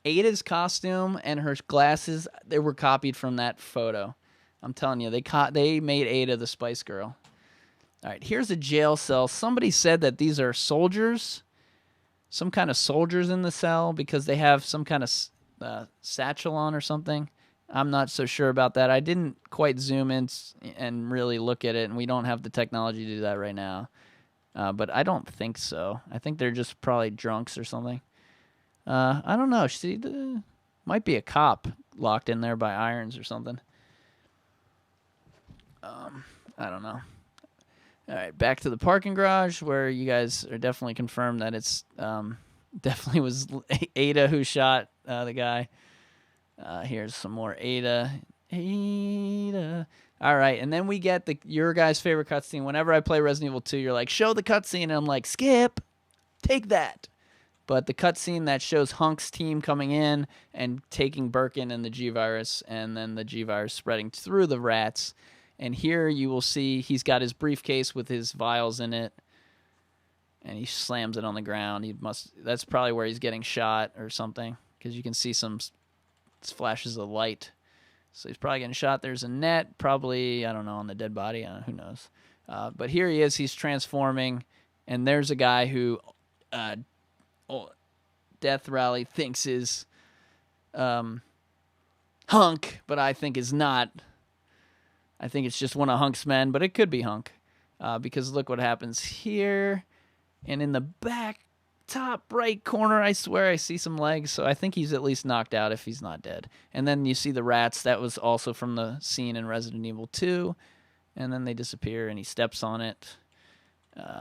Ada's costume and her glasses, they were copied from that photo. I'm telling you, they made Ada the Spice Girl. All right, here's a jail cell. Somebody said that these are soldiers, some kind of soldiers in the cell because they have some kind of satchel on or something. I'm not so sure about that. I didn't quite zoom in and really look at it, and we don't have the technology to do that right now. But I don't think so. I think they're just probably drunks or something. I don't know. Might be a cop locked in there by irons or something. I don't know. All right, back to the parking garage where you guys are definitely confirmed that it's definitely was Ada who shot the guy. Here's some more Ada. Ada. All right, and then we get your guys' favorite cutscene. Whenever I play Resident Evil 2, you're like, show the cutscene, and I'm like, skip, take that. But the cutscene that shows Hunk's team coming in and taking Birkin and the G-Virus, and then the G-Virus spreading through the rats. And here you will see he's got his briefcase with his vials in it, and he slams it on the ground. That's probably where he's getting shot or something, because you can see some flashes of light. So he's probably getting shot. There's a net, probably, I don't know, on the dead body. Who knows? But here he is. He's transforming, and there's a guy who Death Rally thinks is Hunk, but I think is not. I think it's just one of Hunk's men, but it could be Hunk. Because look what happens here. And in the back top right corner, I swear I see some legs. So I think he's at least knocked out if he's not dead. And then you see the rats. That was also from the scene in Resident Evil 2. And then they disappear and he steps on it.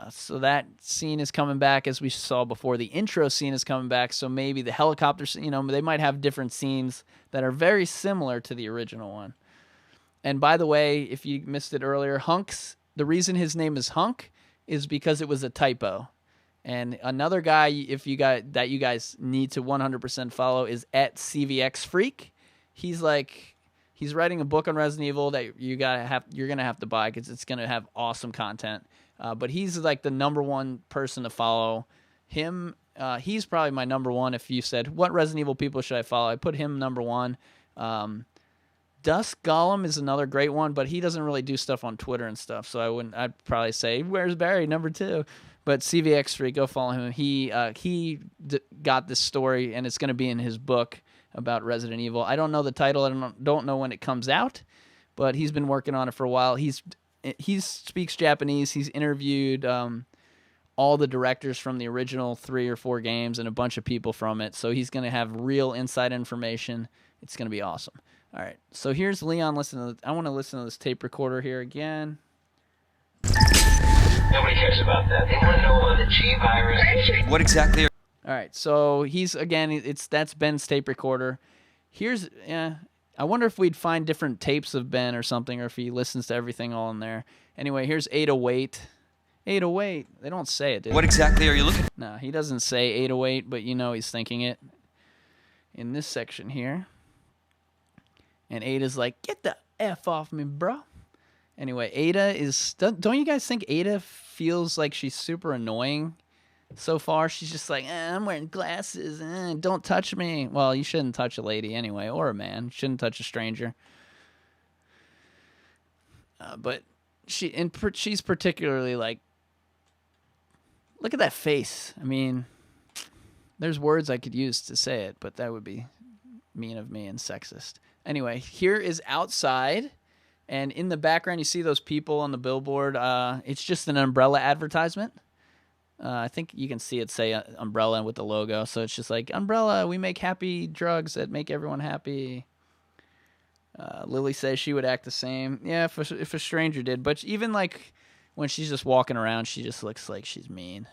So that scene is coming back, as we saw before. The intro scene is coming back, so maybe the helicopter scene, you know, they might have different scenes that are very similar to the original one. And by the way, if you missed it earlier, Hunks, the reason his name is Hunk is because it was a typo. And another guy, if you got that you guys need to 100% follow, is at CVX Freak. He's writing a book on Resident Evil that you're gonna have to buy because it's gonna have awesome content. But he's like the number one person to follow. Him, he's probably my number one. If you said what Resident Evil people should I follow, I put him number one. Dusk Golem is another great one, but he doesn't really do stuff on Twitter and stuff, so I'd probably say Where's Barry number 2. But CVX Street, go follow him. He got this story, and it's going to be in his book about Resident Evil. I don't know the title. I don't know when it comes out, but he's been working on it for a while. He speaks Japanese. He's interviewed all the directors from the original 3 or 4 games and a bunch of people from it, so he's going to have real inside information. It's going to be awesome. All right, so here's Leon. I want to listen to this tape recorder here again. Nobody cares about that. They want to know about the G virus. What exactly are... All right, so that's Ben's tape recorder. I wonder if we'd find different tapes of Ben or something, or if he listens to everything all in there. Anyway, here's 808. 808. They don't say it, do they? What exactly are you looking... No, he doesn't say 808, but you know he's thinking it in this section here. And Ada's like, get the F off me, bro. Anyway, Ada is... Don't you guys think Ada feels like she's super annoying so far? She's just like, I'm wearing glasses. Don't touch me. Well, you shouldn't touch a lady anyway, or a man. You shouldn't touch a stranger. But she's particularly like... Look at that face. I mean, there's words I could use to say it, but that would be mean of me and sexist. Anyway, here is outside, and in the background you see those people on the billboard. It's just an umbrella advertisement. I think you can see it say umbrella with the logo, so it's just like, umbrella, we make happy drugs that make everyone happy. Lily says she would act the same. Yeah, if a stranger did, but even like when she's just walking around, she just looks like she's mean.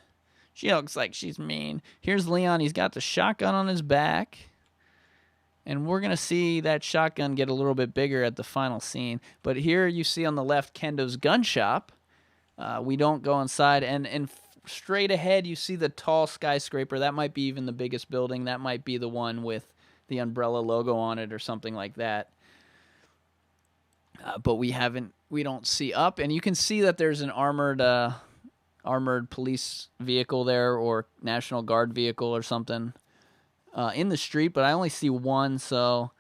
She looks like she's mean. Here's Leon. He's got the shotgun on his back. And we're going to see that shotgun get a little bit bigger at the final scene. But here you see on the left Kendo's gun shop. We don't go inside. And straight ahead you see the tall skyscraper. That might be even the biggest building. That might be the one with the umbrella logo on it or something like that. But we don't see up. And you can see that there's an armored police vehicle there, or National Guard vehicle or something. In the street, but I only see one, so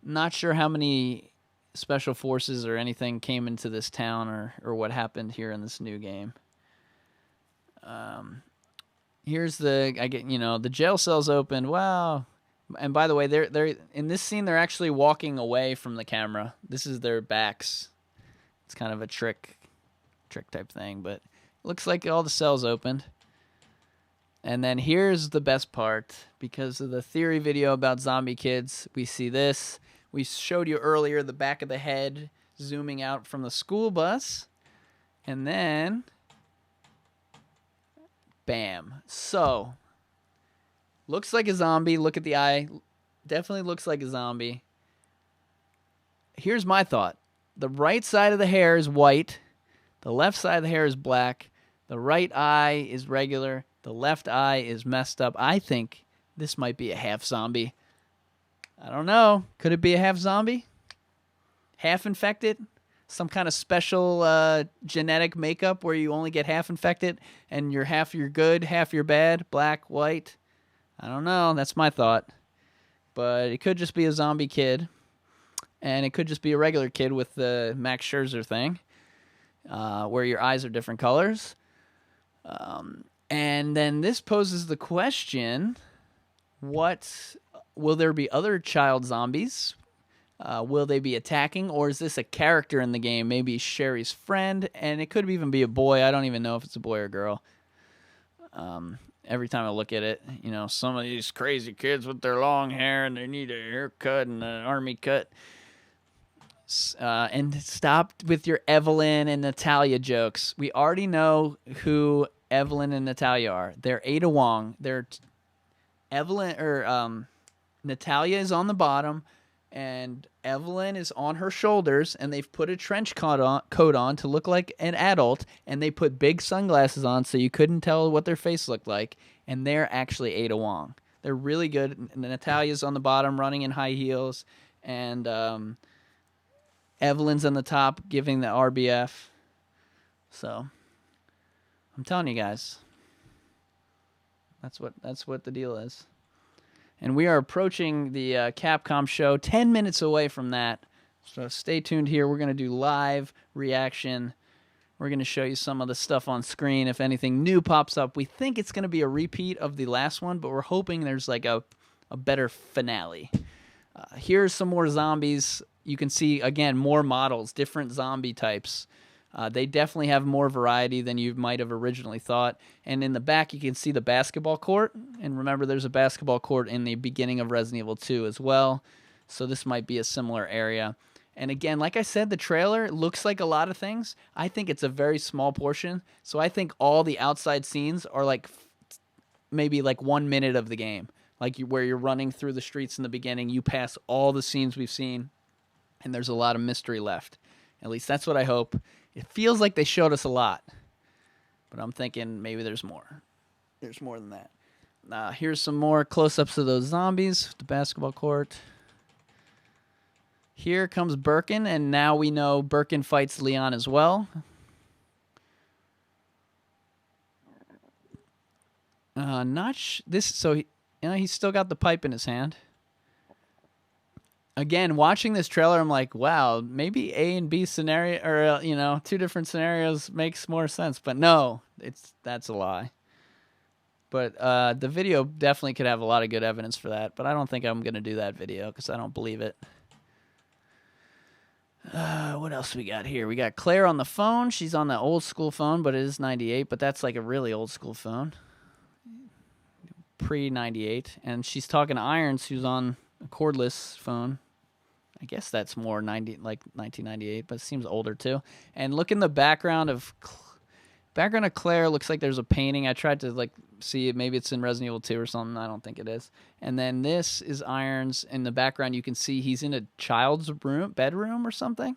not sure how many special forces or anything came into this town or what happened here in this new game. Here's the jail cell's open. Wow. And by the way, they're in this scene, they're actually walking away from the camera. This is their backs. It's kind of a trick type thing, but it looks like all the cells opened. And then here's the best part. Because of the theory video about zombie kids, we see this. We showed you earlier the back of the head zooming out from the school bus. And then, bam. So, looks like a zombie. Look at the eye. Definitely looks like a zombie. Here's my thought. The right side of the hair is white. The left side of the hair is black. The right eye is regular. The left eye is messed up. I think this might be a half zombie. I don't know. Could it be a half zombie? Half infected? Some kind of special genetic makeup where you only get half infected and half you're good, half you're bad, black, white. I don't know. That's my thought. But it could just be a zombie kid. And it could just be a regular kid with the Max Scherzer thing, where your eyes are different colors. And then this poses the question, will there be other child zombies? Will they be attacking, or is this a character in the game? Maybe Sherry's friend, and it could even be a boy. I don't even know if it's a boy or girl. Every time I look at it, some of these crazy kids with their long hair and they need a haircut and an army cut. And stop with your Evelyn and Natalia jokes. We already know who Evelyn and Natalia are. They're Ada Wong. Natalia is on the bottom, and Evelyn is on her shoulders, and they've put a trench coat on to look like an adult, and they put big sunglasses on so you couldn't tell what their face looked like, and they're actually Ada Wong. They're really good. Natalia's on the bottom running in high heels, and Evelyn's on the top giving the RBF. So I'm telling you guys, that's what the deal is. And we are approaching the Capcom show, 10 minutes away from that. So stay tuned here. We're going to do live reaction. We're going to show you some of the stuff on screen. If anything new pops up, we think it's going to be a repeat of the last one, but we're hoping there's like a better finale. Here's some more zombies. You can see, again, more models, different zombie types. They definitely have more variety than you might have originally thought. And in the back, you can see the basketball court. And remember, there's a basketball court in the beginning of Resident Evil 2 as well. So this might be a similar area. And again, like I said, the trailer looks like a lot of things. I think it's a very small portion. So I think all the outside scenes are like maybe like 1 minute of the game. Like where you're running through the streets in the beginning, you pass all the scenes we've seen, and there's a lot of mystery left. At least that's what I hope. It feels like they showed us a lot, but I'm thinking maybe there's more. There's more than that. Here's some more close-ups of those zombies, the basketball court. Here comes Birkin, and now we know Birkin fights Leon as well. He's still got the pipe in his hand. Again, watching this trailer, I'm like, wow, maybe A and B scenario, or two different scenarios makes more sense. But no, that's a lie. But the video definitely could have a lot of good evidence for that. But I don't think I'm gonna do that video because I don't believe it. What else we got here? We got Claire on the phone. She's on the old school phone, but it is 98. But that's like a really old school phone, pre-98, and she's talking to Irons, who's on a cordless phone. I guess that's more 1998, but it seems older too. And look in the background of Claire. Looks like there's a painting. I tried to see it. Maybe it's in Resident Evil 2 or something. I don't think it is. And then this is Irons. In the background, you can see he's in a child's bedroom or something,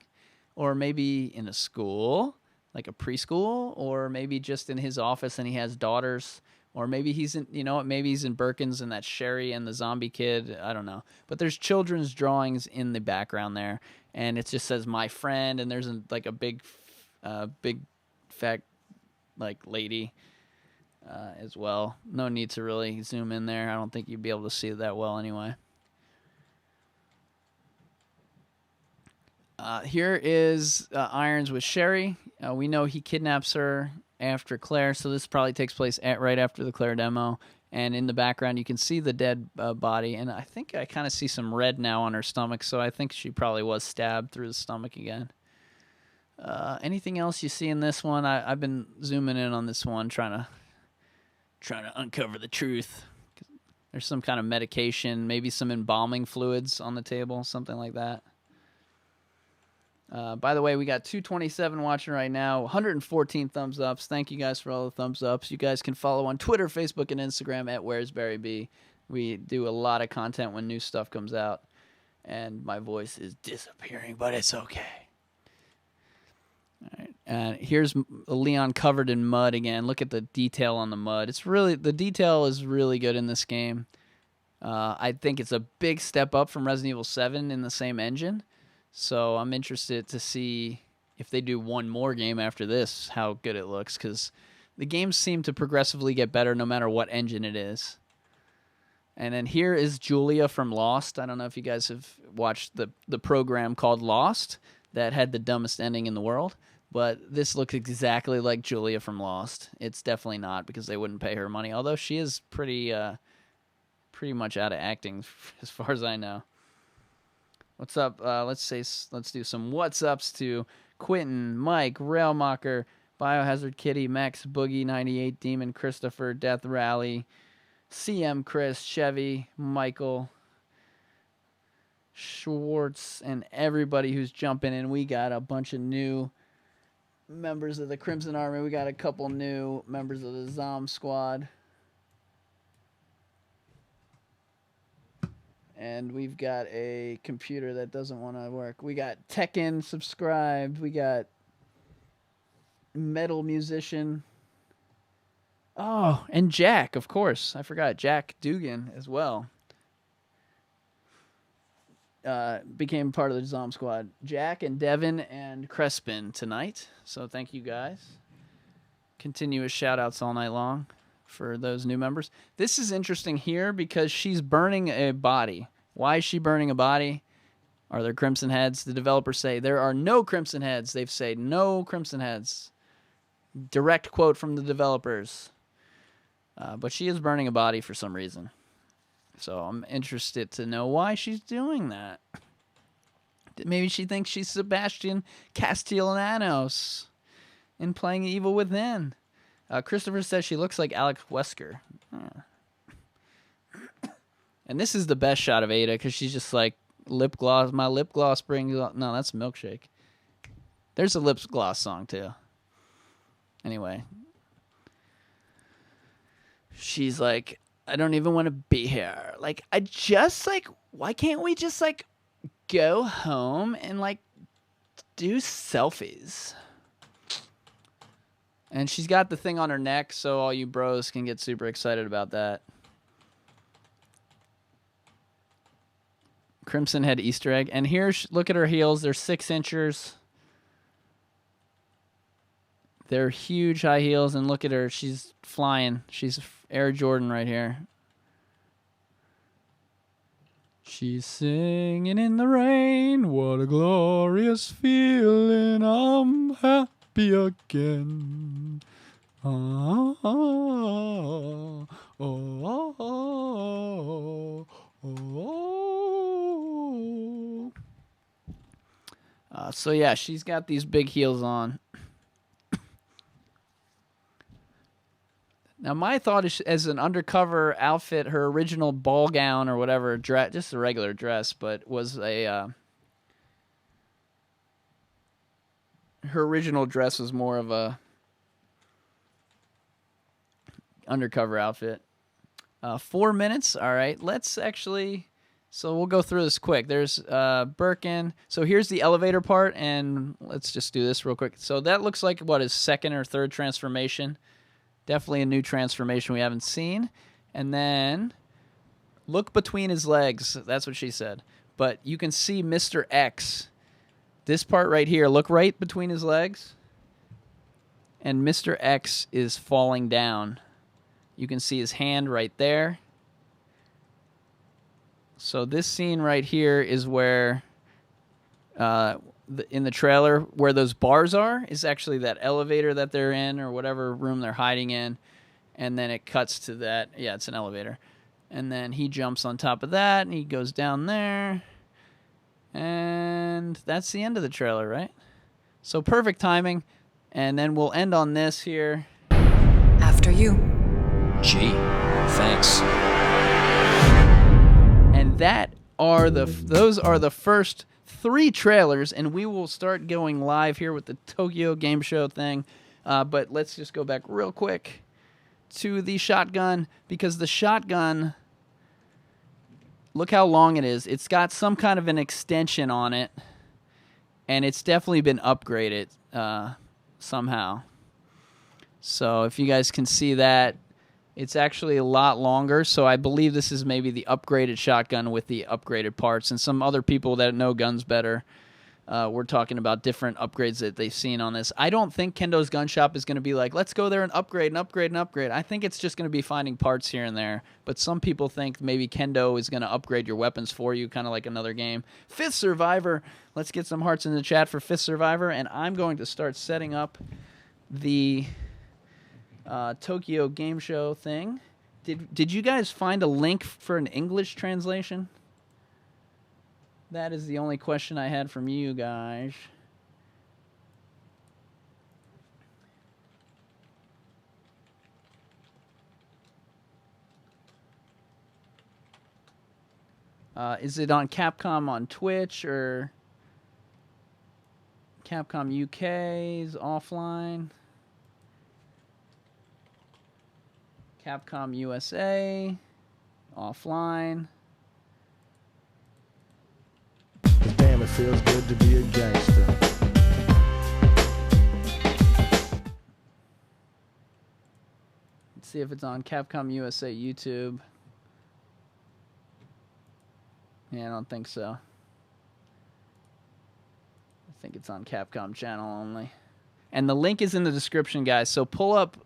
or maybe in a school, like a preschool, or maybe just in his office and he has daughters. Or maybe he's in, maybe he's in Birkin's and that's Sherry and the zombie kid. I don't know. But there's children's drawings in the background there. And it just says, my friend. And there's a big fat, lady as well. No need to really zoom in there. I don't think you'd be able to see it that well anyway. Here is Irons with Sherry. We know he kidnaps her after Claire, so this probably takes place right after the Claire demo. And in the background, you can see the dead body, and I think I kind of see some red now on her stomach, so I think she probably was stabbed through the stomach again. Anything else you see in this one? I've been zooming in on this one, trying to uncover the truth. There's some kind of medication, maybe some embalming fluids on the table, something like that. By the way, we got 227 watching right now, 114 thumbs ups. Thank you guys for all the thumbs ups. You guys can follow on Twitter, Facebook, and Instagram at Where's Barry B. We do a lot of content when new stuff comes out, and my voice is disappearing, but it's okay. All right, and here's Leon covered in mud again. Look at the detail on the mud. The detail is really good in this game. I think it's a big step up from Resident Evil 7 in the same engine. So I'm interested to see if they do one more game after this, how good it looks, because the games seem to progressively get better no matter what engine it is. And then here is Julia from Lost. I don't know if you guys have watched the program called Lost that had the dumbest ending in the world, but this looks exactly like Julia from Lost. It's definitely not, because they wouldn't pay her money, although she is pretty much out of acting as far as I know. What's up? Let's do some what's ups to Quentin, Mike, Railmacher, Biohazard Kitty, Max Boogie 98, Demon Christopher, Death Rally, CM Chris, Chevy, Michael, Schwartz, and everybody who's jumping in. We got a bunch of new members of the Crimson Army. We got a couple new members of the Zom Squad. And we've got a computer that doesn't want to work. We got Tekken subscribed. We got Metal Musician. Oh, and Jack, of course. I forgot Jack Dugan as well. Became part of the Zom Squad. Jack and Devin and Crespin tonight. So thank you guys. Continuous shout outs all night long for those new members. This is interesting here because she's burning a body. Why is she burning a body? Are there Crimson Heads? The developers say there are no Crimson Heads. They've said no Crimson Heads. Direct quote from the developers. But she is burning a body for some reason. So I'm interested to know why she's doing that. Maybe she thinks she's Sebastian Castellanos in playing Evil Within. Christopher says she looks like Alex Wesker. And this is the best shot of Ada because she's just like, lip gloss. My lip gloss brings... No, that's Milkshake. There's a lip gloss song too. Anyway. She's like, I don't even want to be here. Like, why can't we just, like, go home and, like, do selfies? And she's got the thing on her neck, so all you bros can get super excited about that. Crimson Head Easter egg. And here, look at her heels. They're 6-inchers. They're huge high heels, and look at her. She's flying. She's Air Jordan right here. She's singing in the rain. What a glorious feeling. I'm happy again. Oh, oh, oh, oh, oh. So, yeah, she's got these big heels on. Now, my thought is, as an undercover outfit, her original ball gown or whatever, dress, just a regular dress, but was a... her original dress was more of a undercover outfit. 4 minutes. All right. Let's actually... So we'll go through this quick. There's Birkin. So here's the elevator part, and let's just do this real quick. So that looks like, what, his second or third transformation. Definitely a new transformation we haven't seen. And then look between his legs. That's what she said. But you can see Mr. X. This part right here. Look right between his legs. And Mr. X is falling down. You can see his hand right there. So this scene right here is where... in the trailer where those bars are is actually that elevator that they're in or whatever room they're hiding in, and then it cuts to that. Yeah, it's an elevator, and then he jumps on top of that and he goes down there, and that's the end of the trailer, right? So perfect timing. And then we'll end on this here. After you. Gee, thanks. And those are the first 3 trailers, and we will start going live here with the Tokyo Game Show thing. But let's just go back real quick to the shotgun, because the shotgun, look how long it is. It's got some kind of an extension on it, and it's definitely been upgraded somehow. So if you guys can see that, it's actually a lot longer, so I believe this is maybe the upgraded shotgun with the upgraded parts. And some other people that know guns better, we're talking about different upgrades that they've seen on this. I don't think Kendo's Gun Shop is going to be like, let's go there and upgrade and upgrade and upgrade. I think it's just going to be finding parts here and there. But some people think maybe Kendo is going to upgrade your weapons for you, kind of like another game. 5th Survivor. Let's get some hearts in the chat for 5th Survivor. And I'm going to start setting up the... Tokyo Game Show thing. Did you guys find a link for an English translation? That is the only question I had from you guys. Is it on Capcom on Twitch or Capcom UK's offline? Capcom USA offline. Damn, it feels good to be a gangster. Let's see if it's on Capcom USA YouTube. Yeah, I don't think so. I think it's on Capcom channel only. And the link is in the description, guys. So pull up,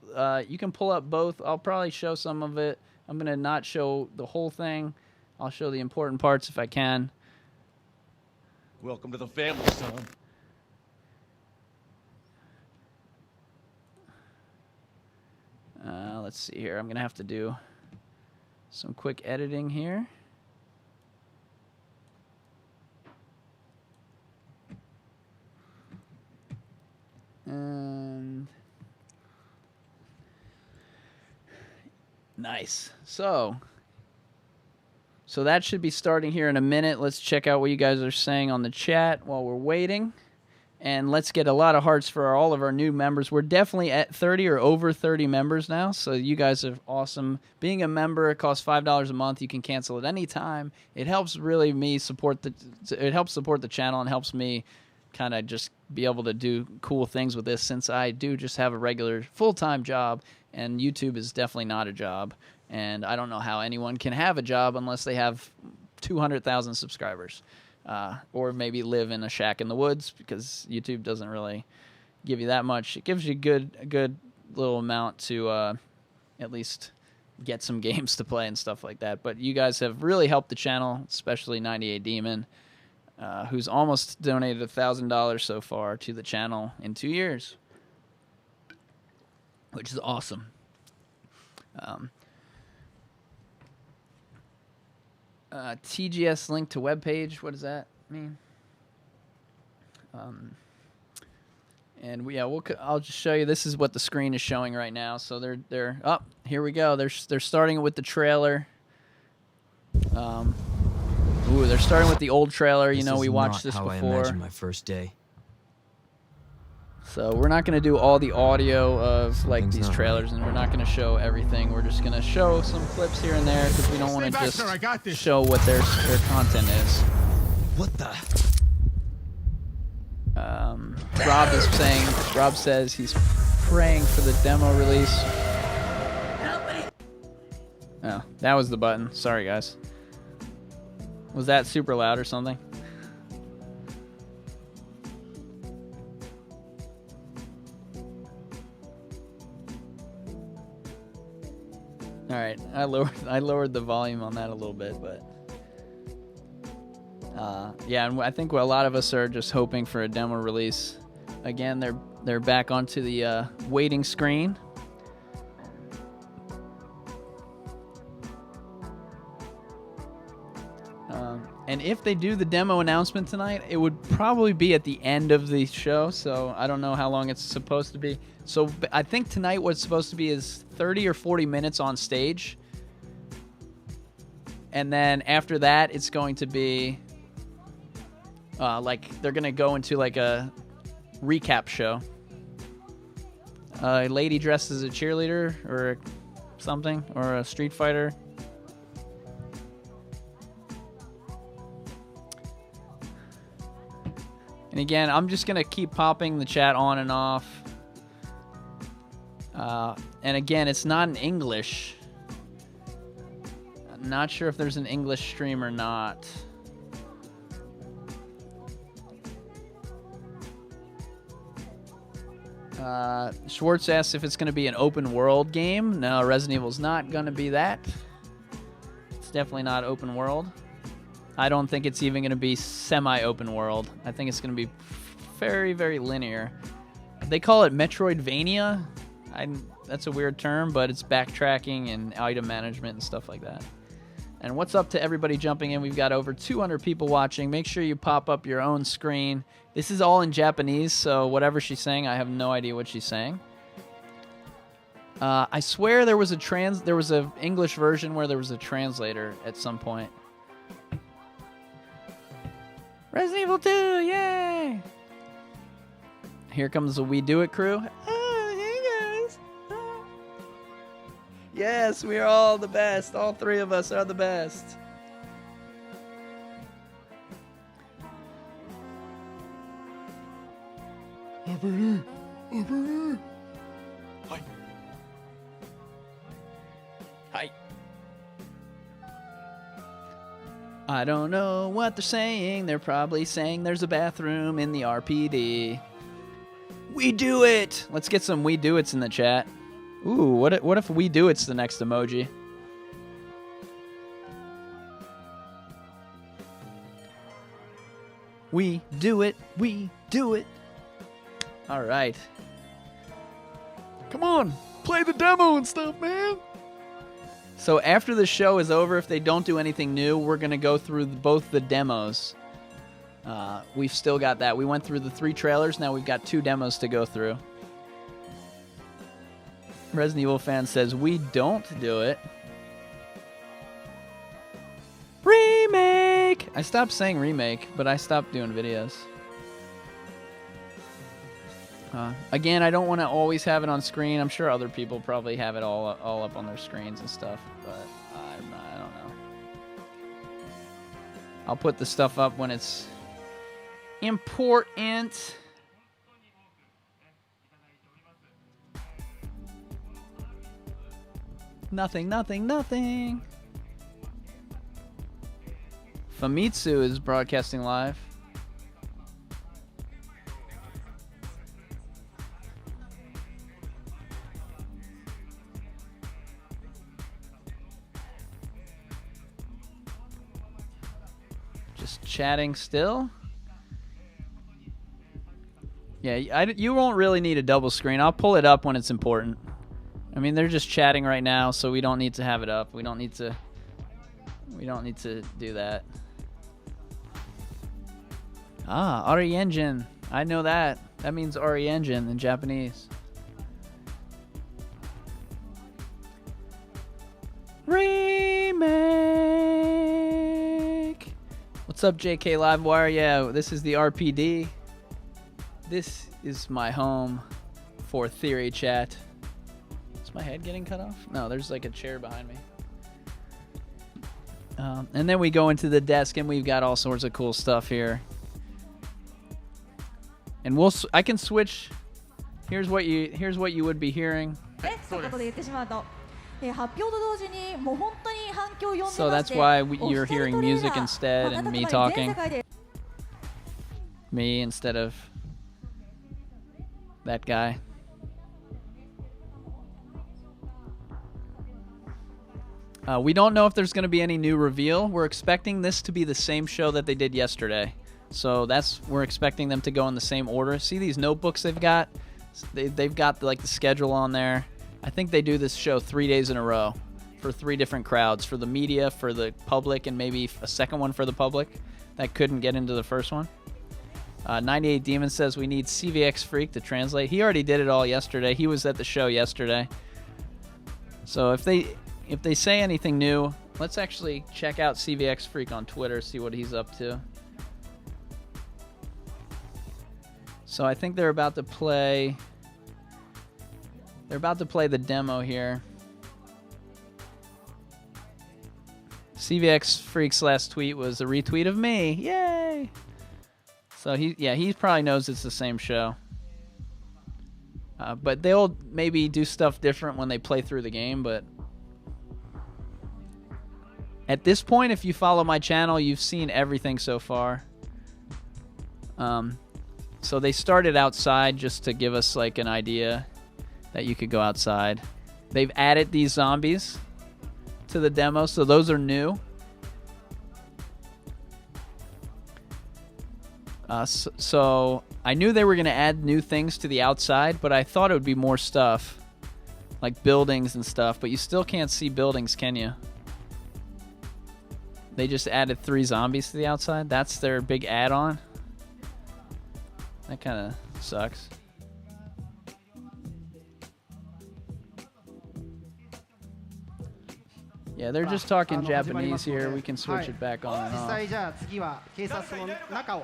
you can pull up both. I'll probably show some of it. I'm going to not show the whole thing. I'll show the important parts if I can. Welcome to the family, son. Let's see here. I'm going to have to do some quick editing here. And nice. So that should be starting here in a minute. Let's check out what you guys are saying on the chat while we're waiting. And let's get a lot of hearts for all of our new members. We're definitely at 30 or over 30 members now, so you guys are awesome. Being a member, it costs $5 a month. You can cancel at any time. It helps really it helps support the channel and helps me kind of just be able to do cool things with this, since I do just have a regular full-time job, and YouTube is definitely not a job. And I don't know how anyone can have a job unless they have 200,000 subscribers. Or maybe live in a shack in the woods, because YouTube doesn't really give you that much. It gives you a good little amount to at least get some games to play and stuff like that. But you guys have really helped the channel, especially 98 Demon, who's almost donated $1,000 so far to the channel in 2 years, which is awesome. TGS link to webpage. What does that mean? And I'll just show you. This is what the screen is showing right now. So they're up. Here we go. They're starting with the trailer. They're starting with the old trailer. You know, we watched this before. I imagine my first day. So we're not going to do all the audio of like Things these not trailers, and we're not going to show everything. We're just going to show some clips here and there, because we don't want to just show what their content is. What the? Rob says he's praying for the demo release. Oh, that was the button. Sorry, guys. Was that super loud or something? All right, I lowered the volume on that a little bit, but yeah, and I think a lot of us are just hoping for a demo release. Again, they're back onto the waiting screen. And if they do the demo announcement tonight, it would probably be at the end of the show, so I don't know how long it's supposed to be. So I think tonight what's supposed to be is 30 or 40 minutes on stage. And then after that, it's going to be like they're going to go into like a recap show. A lady dressed as a cheerleader or something, or a Street Fighter. And again, I'm just going to keep popping the chat on and off. And again, it's not in English. I'm not sure if there's an English stream or not. Schwartz asks if it's going to be an open world game. No, Resident Evil's not going to be that. It's definitely not open world. I don't think it's even going to be semi-open world. I think it's going to be very, very linear. They call it Metroidvania. That's a weird term, but it's backtracking and item management and stuff like that. And what's up to everybody jumping in? We've got over 200 people watching. Make sure you pop up your own screen. This is all in Japanese, so whatever she's saying, I have no idea what she's saying. I swear there was an English version where there was a translator at some point. Resident Evil 2, yay! Here comes the We Do It crew. Oh, hey guys. Oh. Yes, we are all the best. All three of us are the best. Hi. Hi. I don't know what they're saying. They're probably saying there's a bathroom in the RPD. We do it! Let's get some We Do It's in the chat. Ooh, what if We Do It's the next emoji? We do it. We do it. All right. Come on, play the demo and stuff, man. So after the show is over, if they don't do anything new, we're going to go through both the demos. We've still got that. We went through the 3 trailers. Now we've got 2 demos to go through. Resident Evil fan says, we don't do it. Remake! I stopped saying remake, but I stopped doing videos. Again, I don't want to always have it on screen. I'm sure other people probably have it all up on their screens and stuff, but I don't know. I'll put the stuff up when it's important. Nothing. Famitsu is broadcasting live. Just chatting still. Yeah, you won't really need a double screen. I'll pull it up when it's important. I mean, they're just chatting right now, so we don't need to have it up. We don't need to do that. Ah, RE Engine. I know that. That means RE Engine in Japanese. Remake. What's up, JK Livewire? Yeah, this is the RPD. This is my home for Theory Chat. Is my head getting cut off? No, there's like a chair behind me. And then we go into the desk, and we've got all sorts of cool stuff here. And I can switch. Here's what you would be hearing. So that's why you're hearing music instead, and me talking. Me instead of that guy. We don't know if there's going to be any new reveal. We're expecting this to be the same show that they did yesterday. So we're expecting them to go in the same order. See these notebooks they've got? They've got the schedule on there. I think they do this show 3 days in a row for 3 different crowds, for the media, for the public, and maybe a second one for the public that couldn't get into the first one. 98 Demon says we need CVX Freak to translate. He already did it all yesterday. He was at the show yesterday. So if they say anything new, let's actually check out CVX Freak on Twitter, see what he's up to. So I think they're about to play the demo here. CVX Freak's last tweet was a retweet of me. Yay! So he probably knows it's the same show. But they'll maybe do stuff different when they play through the game, but at this point, if you follow my channel, you've seen everything so far. So they started outside just to give us like an idea that you could go outside. They've added these zombies to the demo, so those are new. So I knew they were going to add new things to the outside, but I thought it would be more stuff, like buildings and stuff, but you still can't see buildings, can you? They just added 3 zombies to the outside. That's their big add-on. That kind of sucks. Yeah, they're just talking Japanese here. We can switch it back on and 実 off. 際じゃあ次は警察の中を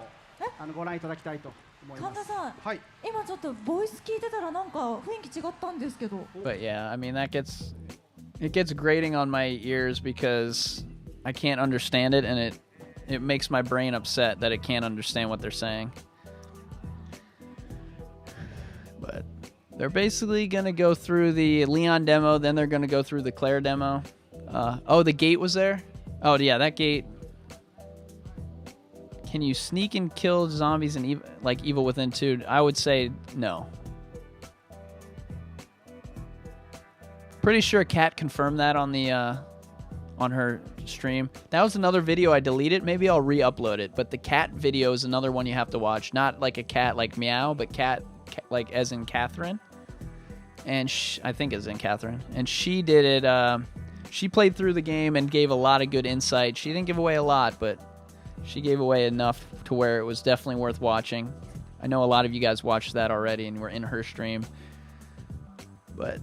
ご覧いただきたいと思います。神田さん、はい。今ちょっとボイス聞いてたらなんか雰囲気違ったんですけど。 But yeah, I mean it gets grating on my ears because I can't understand it, and it makes my brain upset that it can't understand what they're saying. But they're basically gonna go through the Leon demo, then they're gonna go through the Claire demo. Oh, the gate was there? Oh yeah, that gate. Can you sneak and kill zombies and like Evil Within 2? I would say no. Pretty sure Kat confirmed that on the on her stream. That was another video I deleted. Maybe I'll re-upload it. But the cat video is another one you have to watch. Not like a cat like meow, but cat like as in Catherine. And I think as in Catherine. And she did it. She played through the game and gave a lot of good insight. She didn't give away a lot, but she gave away enough to where it was definitely worth watching. I know a lot of you guys watched that already and were in her stream. But,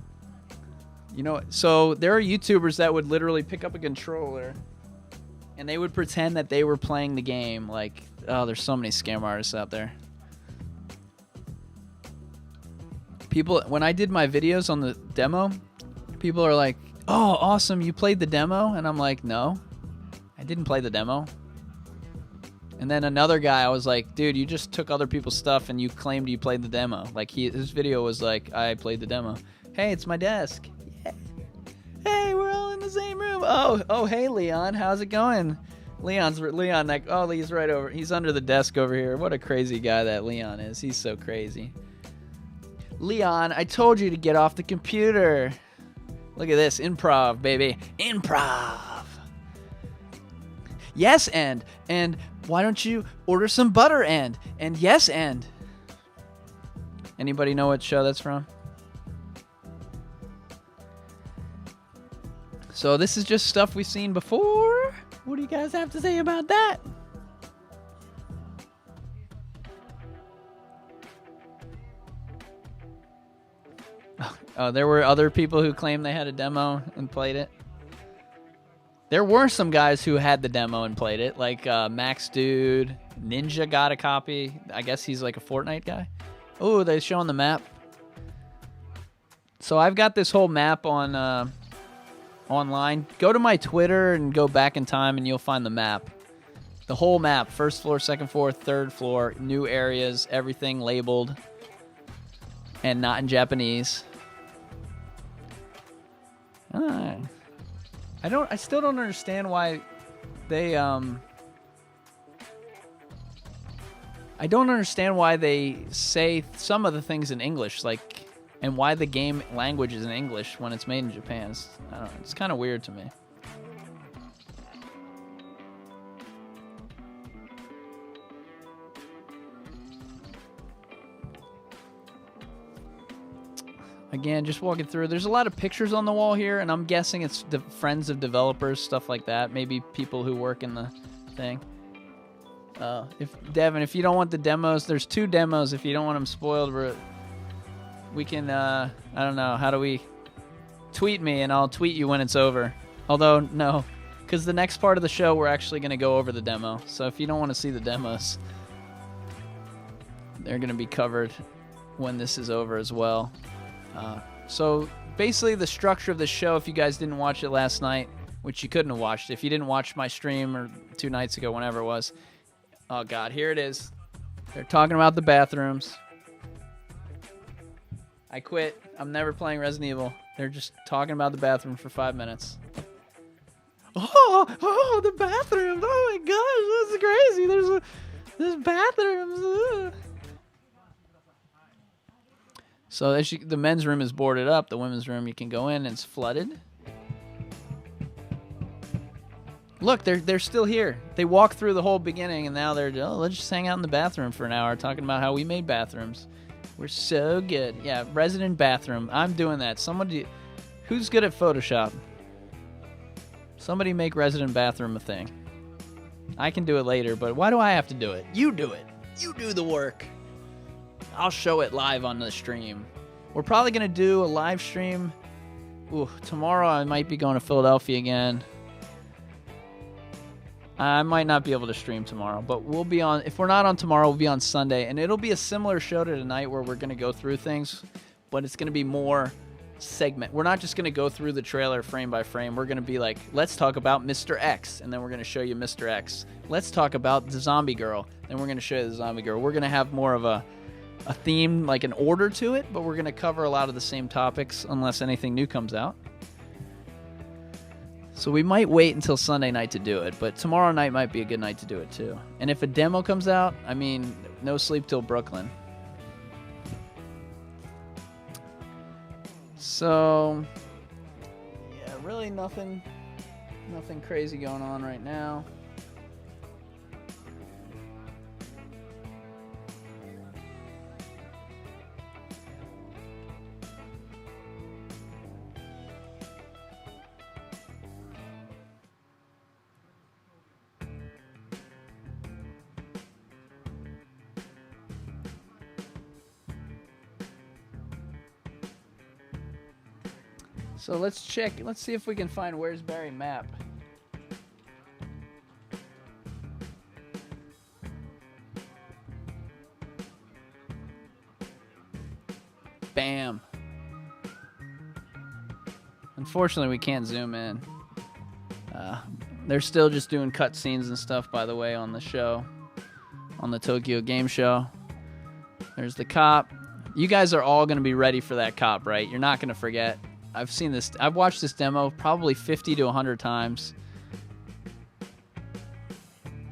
you know, so there are YouTubers that would literally pick up a controller and they would pretend that they were playing the game. Like, oh, there's so many scam artists out there. People, when I did my videos on the demo, people are like, oh, awesome, you played the demo? And I'm like, no, I didn't play the demo. And then another guy, I was like, dude, you just took other people's stuff and you claimed you played the demo. Like, his video was like, I played the demo. Hey, it's my desk. Yeah. Hey, we're all in the same room. Oh, hey, Leon, how's it going? Leon, like, oh, he's right over. He's under the desk over here. What a crazy guy that Leon is. He's so crazy. Leon, I told you to get off the computer. Look at this. Improv, baby. Improv. Yes, and why don't you order some butter and yes, and. Anybody know what show that's from? So this is just stuff we've seen before. What do you guys have to say about that? Oh, there were other people who claimed they had a demo and played it. There were some guys who had the demo and played it, like Max Dude, Ninja got a copy. I guess he's like a Fortnite guy. Oh, they're showing the map. So I've got this whole map on online. Go to my Twitter and go back in time and you'll find the map. The whole map, first floor, second floor, third floor, new areas, everything labeled and not in Japanese. I still don't understand why they I don't understand why they say some of the things in English, like, and why the game language is in English when it's made in Japan. I don't know, it's kind of weird to me. Again, just walking through. There's a lot of pictures on the wall here, and I'm guessing it's the friends of developers, stuff like that. Maybe people who work in the thing. If you don't want the demos, there's 2 demos. If you don't want them spoiled, we can, I don't know, how do we? Tweet me, and I'll tweet you when it's over. Although, no, because the next part of the show, we're actually going to go over the demo. So if you don't want to see the demos, they're going to be covered when this is over as well. So basically the structure of the show, if you guys didn't watch it last night, which you couldn't have watched if you didn't watch my stream or 2 nights ago, whenever it was. Oh God, here it is. They're talking about the bathrooms. I quit. I'm never playing Resident Evil. They're just talking about the bathroom for 5 minutes. Oh, the bathrooms. Oh my gosh, that's crazy. There's bathrooms. Ugh. So the men's room is boarded up. The women's room, you can go in and it's flooded. Look, they're still here. They walked through the whole beginning and now let's just hang out in the bathroom for an hour talking about how we made bathrooms. We're so good. Yeah, resident bathroom. I'm doing that. Somebody who's good at Photoshop. Somebody make resident bathroom a thing. I can do it later, but why do I have to do it? You do it. You do the work. I'll show it live on the stream. We're probably going to do a live stream Ooh, tomorrow I might be going to Philadelphia again. I might not be able to stream tomorrow, but we'll be on. If we're not on tomorrow, we'll be on Sunday, and it'll be a similar show to tonight where we're going to go through things, but it's going to be more segment. We're not just going to go through the trailer frame by frame. We're going to be like, let's talk about Mr. X, and then we're going to show you Mr. X. Let's talk about the zombie girl, then we're going to show you the zombie girl. We're going to have more of a theme, like an order to it, but we're going to cover a lot of the same topics unless anything new comes out. So we might wait until Sunday night to do it, but tomorrow night might be a good night to do it too. And if a demo comes out, I mean, no sleep till Brooklyn. So, yeah, really nothing crazy going on right now. So let's check. Let's see if we can find Where's Barry map. Bam. Unfortunately, we can't zoom in. They're still just doing cutscenes and stuff, by the way, on the show, on the Tokyo Game Show. There's the cop. You guys are all going to be ready for that cop, right? You're not going to forget. I've seen this. I've watched this demo probably 50 to 100 times.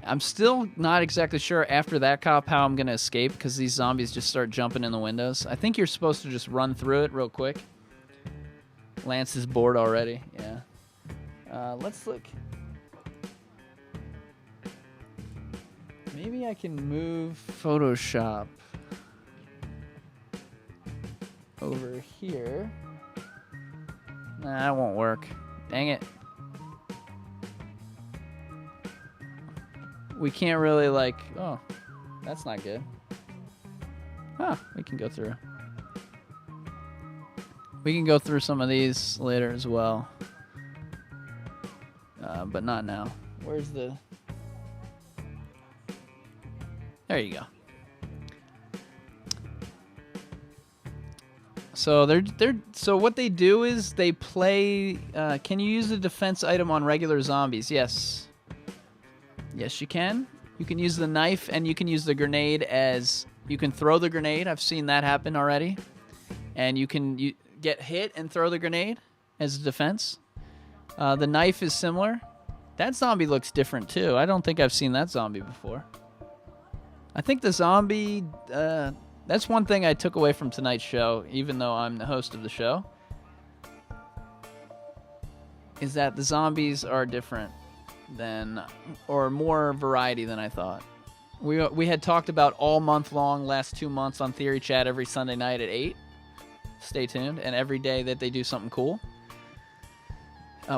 I'm still not exactly sure after that cop how I'm going to escape because these zombies just start jumping in the windows. I think you're supposed to just run through it real quick. Lance is bored already. Yeah. Let's look. Maybe I can move Photoshop over here. Nah, that won't work. Dang it. We can't really oh, that's not good. Huh, we can go through. We can go through some of these later as well. But not now. Where's the... There you go. So so what they do is they play. Can you use the defense item on regular zombies? Yes. Yes, you can. You can use the knife and you can use the grenade as you can throw the grenade. I've seen that happen already. And you can get hit and throw the grenade as a defense. The knife is similar. That zombie looks different too. I don't think I've seen that zombie before. I think the zombie. That's one thing I took away from tonight's show, even though I'm the host of the show, is that the zombies are different than, or more variety than I thought. We had talked about all month long, last 2 months on Theory Chat every Sunday night at 8. Stay tuned. And every day that they do something cool.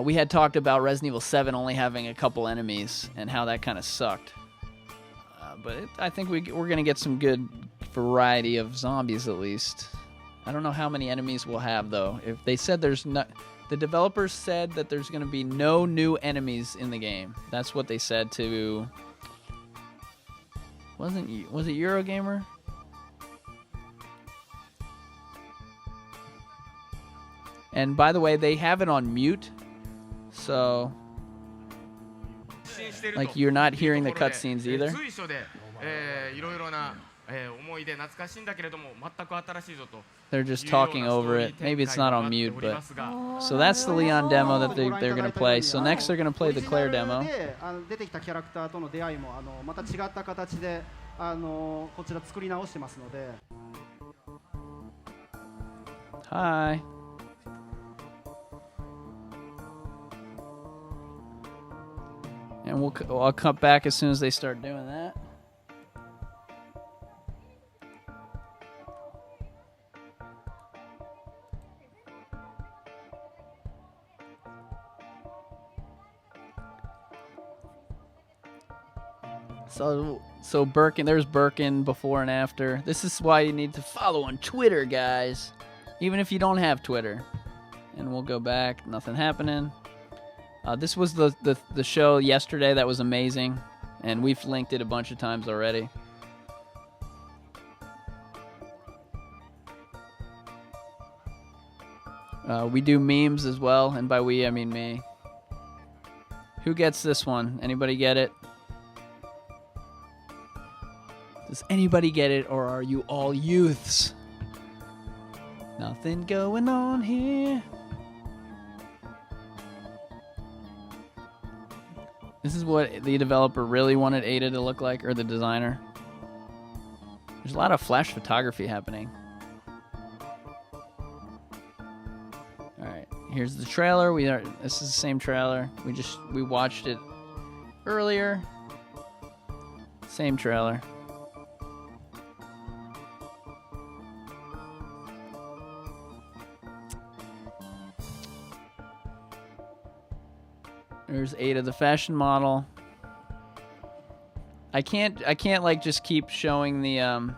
We had talked about Resident Evil 7 only having a couple enemies and how that kind of sucked. But I think we're going to get some good variety of zombies at least. I don't know how many enemies we'll have though. If they said there's not, the developers said that there's going to be no new enemies in the game. That's what they said to. Was it Eurogamer? And by the way, they have it on mute, so like you're not hearing the cutscenes either. They're just talking over it. Maybe it's not on mute, but so that's the Leon demo that they're gonna play. So next they're gonna play the Claire demo. Hi. And I'll cut back as soon as they start doing that. So Birkin, there's Birkin before and after. This is why you need to follow on Twitter, guys. Even if you don't have Twitter. and we'll go back. Nothing happening. This was the show yesterday that was amazing, and we've linked it a bunch of times already. We do memes as well, and by we I mean me. Who gets this one? Anybody get it? Does anybody get it, or are you all youths? Nothing going on here. This is what the developer really wanted Ada to look like, or the designer. There's a lot of flash photography happening. Alright, here's the trailer. This is the same trailer. We watched it earlier. Same trailer. There's Ada, the fashion model. I can't like just keep showing the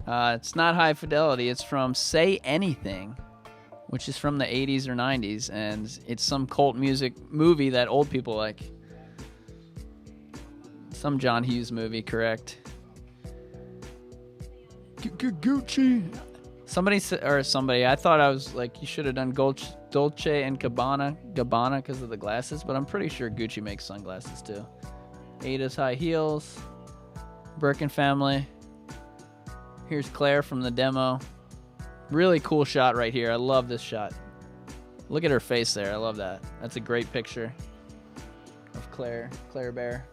it's not high fidelity. It's from Say Anything, which is from the 80s or 90s, and it's some cult music movie that old people like. Some John Hughes movie, correct? Gucci. Somebody said, I thought I was like, you should have done Dolce and Gabbana because of the glasses, but I'm pretty sure Gucci makes sunglasses too. Ada's high heels. Birkin family. Here's Claire from the demo. Really cool shot right here. I love this shot. Look at her face there. I love that. That's a great picture of Claire Bear.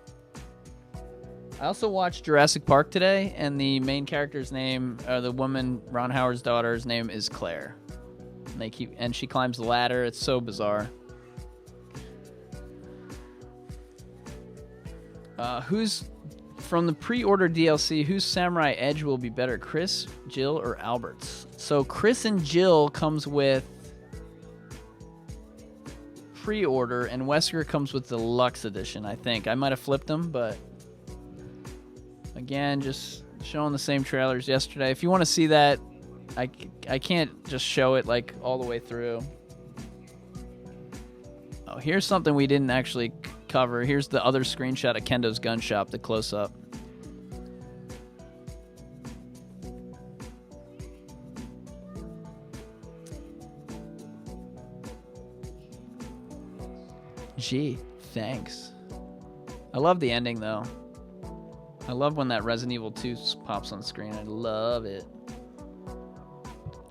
I also watched Jurassic Park today, and the main character's name, the woman, Ron Howard's daughter's name is Claire. And she climbs the ladder. It's so bizarre. Who's from the pre-order DLC? Whose Samurai Edge will be better, Chris, Jill, or Albert's? So Chris and Jill comes with pre-order, and Wesker comes with the Deluxe Edition. I think I might have flipped them, but again, just showing the same trailers yesterday. If you want to see that, I can't just show it like all the way through. Oh, here's something we didn't actually cover. Here's the other screenshot of Kendo's gun shop, the close-up. Gee, thanks. I love the ending, though. I love when that Resident Evil 2 pops on the screen. I love it.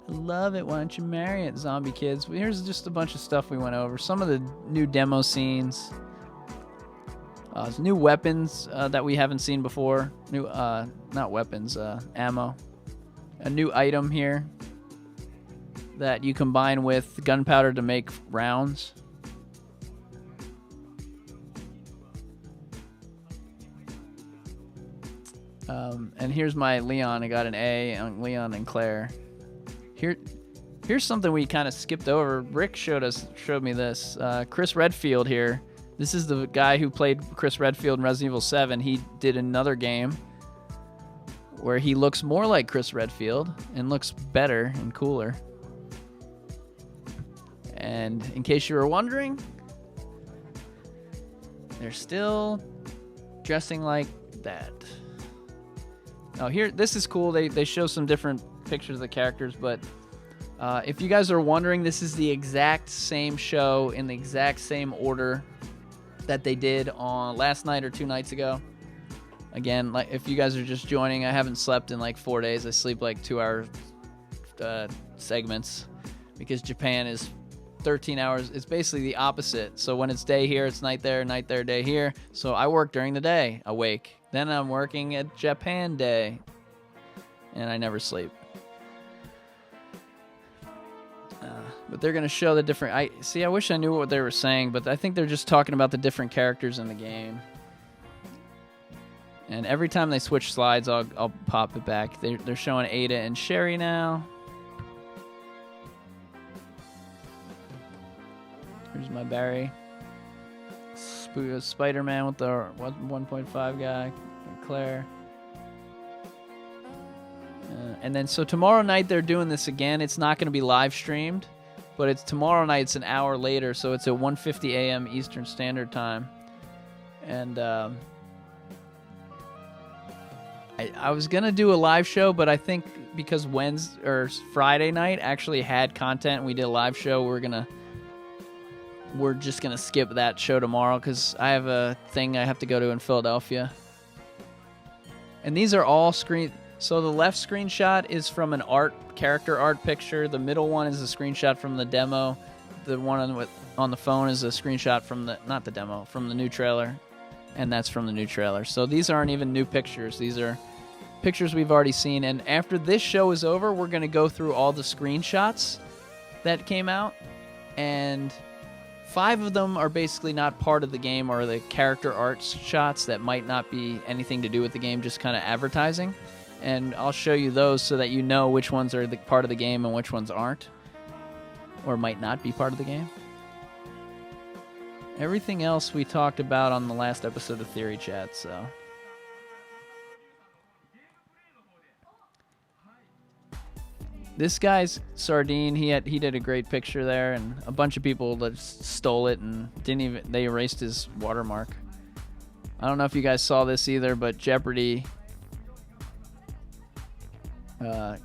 I love it. Why don't you marry it, zombie kids? Here's just a bunch of stuff we went over. Some of the new demo scenes. Some new weapons that we haven't seen before. New, not weapons, ammo. A new item here that you combine with gunpowder to make rounds. And here's my Leon. I got an A on Leon and Claire. Here's something we kind of skipped over. Rick showed me this. Chris Redfield here. This is the guy who played Chris Redfield in Resident Evil 7. He did another game where he looks more like Chris Redfield and looks better and cooler. And in case you were wondering, they're still dressing like that. Oh, here, this is cool. They show some different pictures of the characters, but if you guys are wondering, this is the exact same show in the exact same order that they did on last night or 2 nights ago. Again, like if you guys are just joining, I haven't slept in like 4 days. I sleep like 2-hour segments because Japan is 13 hours. It's basically the opposite. So when it's day here, it's night there, day here. So I work during the day, awake. Then I'm working at Japan day, and I never sleep. But they're going to show the different... I wish I knew what they were saying, but I think they're just talking about the different characters in the game. And every time they switch slides, I'll pop it back. They're showing Ada and Sherry now. Here's my Barry. Spider-Man with the 1.5 guy. Claire. And then so tomorrow night they're doing this again. It's not going to be live streamed. but it's tomorrow night. It's an hour later, so it's at 1:50 a.m. Eastern Standard Time. And I was gonna do a live show, but I think because Wednesday or Friday night actually had content, and we did a live show. We're just gonna skip that show tomorrow because I have a thing I have to go to in Philadelphia. And these are all screen. So the left screenshot is from an character art picture. The middle one is a screenshot from the demo. The one on the phone is a screenshot from from the new trailer. And that's from the new trailer. So these aren't even new pictures. These are pictures we've already seen. And after this show is over, we're going to go through all the screenshots that came out. And 5 of them are basically not part of the game, or the character art shots that might not be anything to do with the game, just kind of advertising. And I'll show you those so that you know which ones are part of the game and which ones aren't, or might not be part of the game. Everything else we talked about on the last episode of Theory Chat, so. This guy's Sardine, he did a great picture there, and a bunch of people just stole it and they erased his watermark. I don't know if you guys saw this either, but Jeopardy, a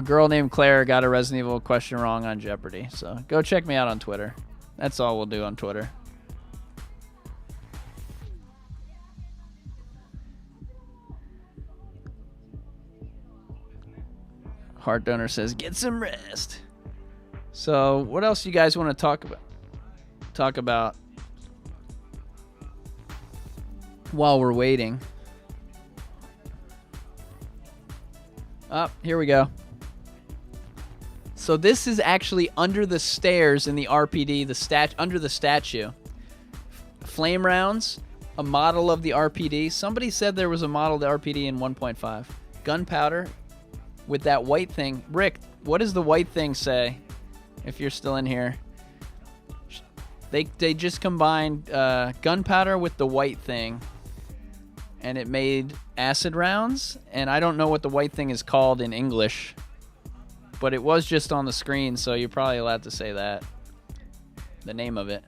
girl named Claire got a Resident Evil question wrong on Jeopardy. So go check me out on Twitter. That's all we'll do on Twitter. Heart Donor says, get some rest. So what else you guys want to talk about while we're waiting? Here we go. So this is actually under the stairs in the RPD, under the statue. Flame rounds, a model of the RPD. Somebody said there was a model of the RPD in 1.5. Gunpowder with that white thing. Rick, what does the white thing say? If you're still in here. They just combined gunpowder with the white thing, and it made acid rounds, and I don't know what the white thing is called in English, but it was just on the screen, so you're probably allowed to say that, the name of it.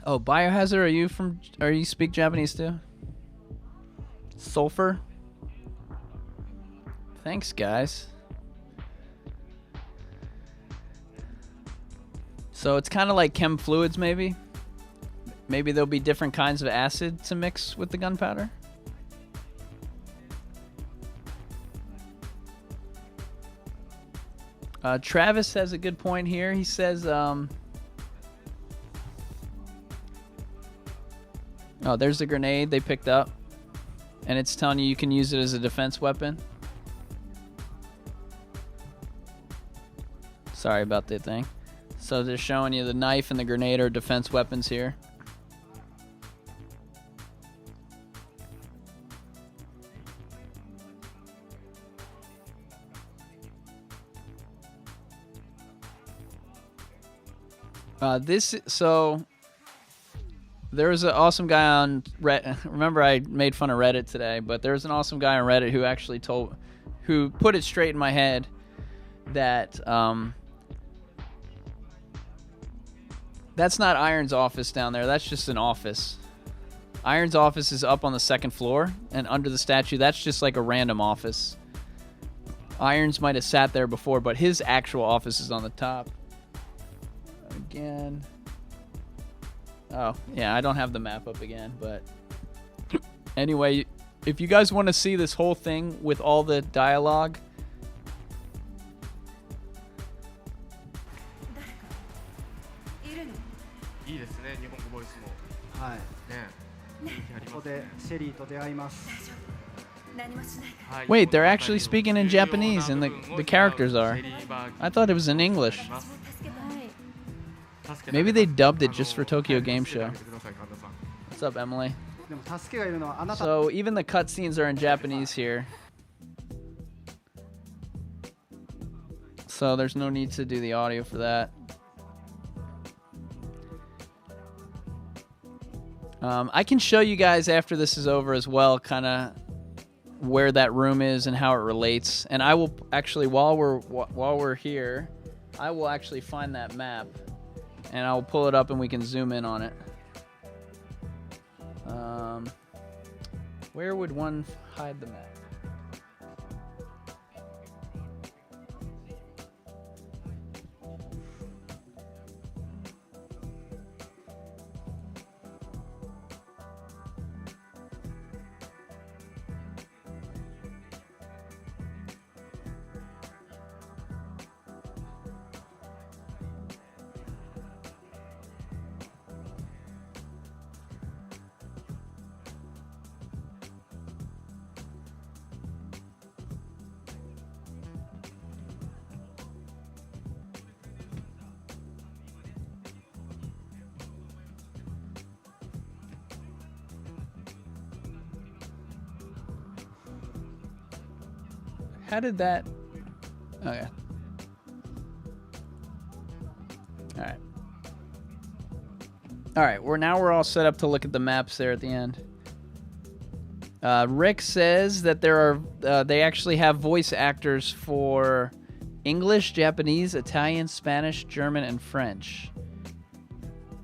Oh, Biohazard, are you speak Japanese too? Sulfur? Thanks, guys. So it's kind of like chem fluids, maybe. Maybe there'll be different kinds of acid to mix with the gunpowder. Travis has a good point here. He says, oh, there's the grenade they picked up. And it's telling you can use it as a defense weapon. Sorry about that thing. So they're showing you the knife and the grenade are defense weapons here. So there was an awesome guy on Reddit. Remember, I made fun of Reddit today, but there was an awesome guy on Reddit who actually who put it straight in my head that that's not Iron's office down there. That's just an office. Iron's office is up on the second floor, and under the statue, that's just like a random office. Irons might have sat there before, but his actual office is on the top. Again. Oh, yeah, I don't have the map up again, but anyway, if you guys want to see this whole thing with all the dialogue, wait, they're actually speaking in Japanese, and the characters are. I thought it was in English. Maybe they dubbed it just for Tokyo Game Show. What's up, Emily? So even the cutscenes are in Japanese here. So there's no need to do the audio for that. I can show you guys after this is over as well, kind of where that room is and how it relates. And I will actually, while we're here, I will actually find that map, and I'll pull it up and we can zoom in on it. Where would one hide the map? How did that... Okay. Alright. Alright, we're all set up to look at the maps there at the end. Rick says that there are... they actually have voice actors for English, Japanese, Italian, Spanish, German, and French.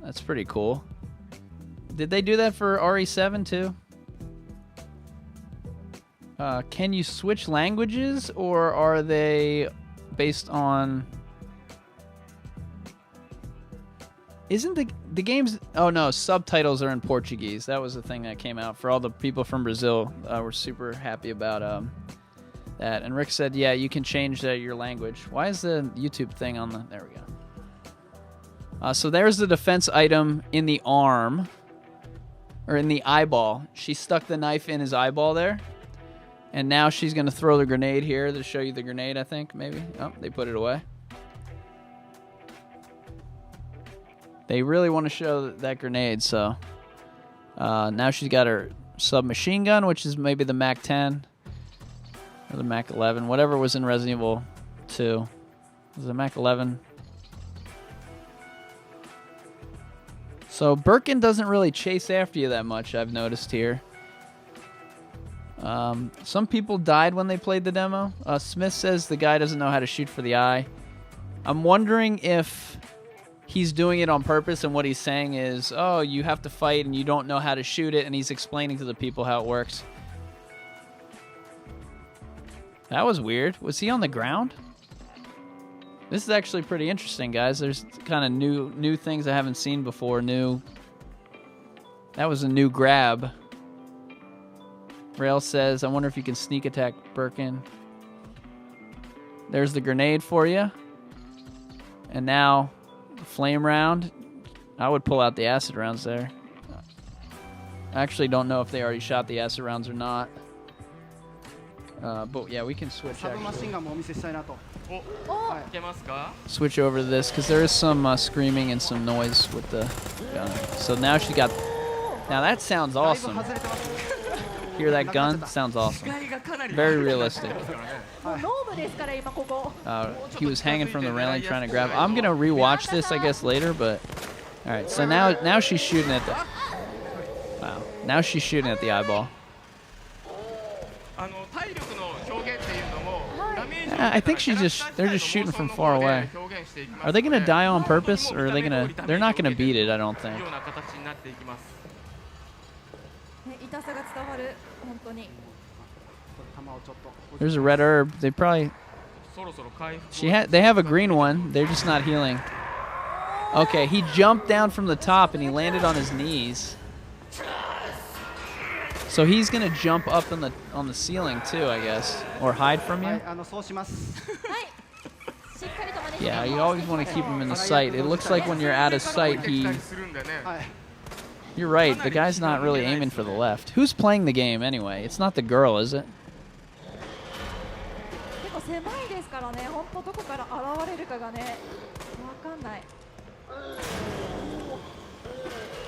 That's pretty cool. Did they do that for RE7 too? Can you switch languages, or are they based on... Isn't the games... Oh no, subtitles are in Portuguese. That was the thing that came out for all the people from Brazil. We're super happy about that. And Rick said, yeah, you can change your language. Why is the YouTube thing on the... There we go. So there's the defense item in the arm. Or in the eyeball. She stuck the knife in his eyeball there. And now she's going to throw the grenade here to show you the grenade, I think, maybe. Oh, they put it away. They really want to show that grenade, so... now she's got her submachine gun, which is maybe the MAC-10. Or the MAC-11. Whatever was in Resident Evil 2. Was it MAC-11? So Birkin doesn't really chase after you that much, I've noticed here. Some people died when they played the demo. Smith says the guy doesn't know how to shoot for the eye. I'm wondering if he's doing it on purpose, and what he's saying is, oh, you have to fight and you don't know how to shoot it, and he's explaining to the people how it works. That was weird. Was he on the ground? This is actually pretty interesting, guys. There's kind of new things I haven't seen before. That was a new grab. Rail says, I wonder if you can sneak attack Birkin. There's the grenade for you. And now, the flame round. I would pull out the acid rounds there. I actually don't know if they already shot the acid rounds or not. But yeah, we can switch actually. Switch over to this, because there is some screaming and some noise with the gun. So now she got... Now that sounds awesome. Hear that gun? Sounds awesome. Very realistic. He was hanging from the railing trying to grab. I'm gonna rewatch this, I guess, later. But all right. So now she's shooting at the. Wow. Now she's shooting at the eyeball. I think they're just shooting from far away. Are they gonna die on purpose, or are they gonna? They're not gonna beat it, I don't think. There's a red herb. They probably... They have a green one. They're just not healing. Okay, he jumped down from the top and he landed on his knees. So he's gonna jump up on the ceiling too, I guess, or hide from you. Yeah, you always want to keep him in the sight. It looks like when you're out of sight, You're right. The guy's not really aiming for the left. Who's playing the game anyway? It's not the girl, is it?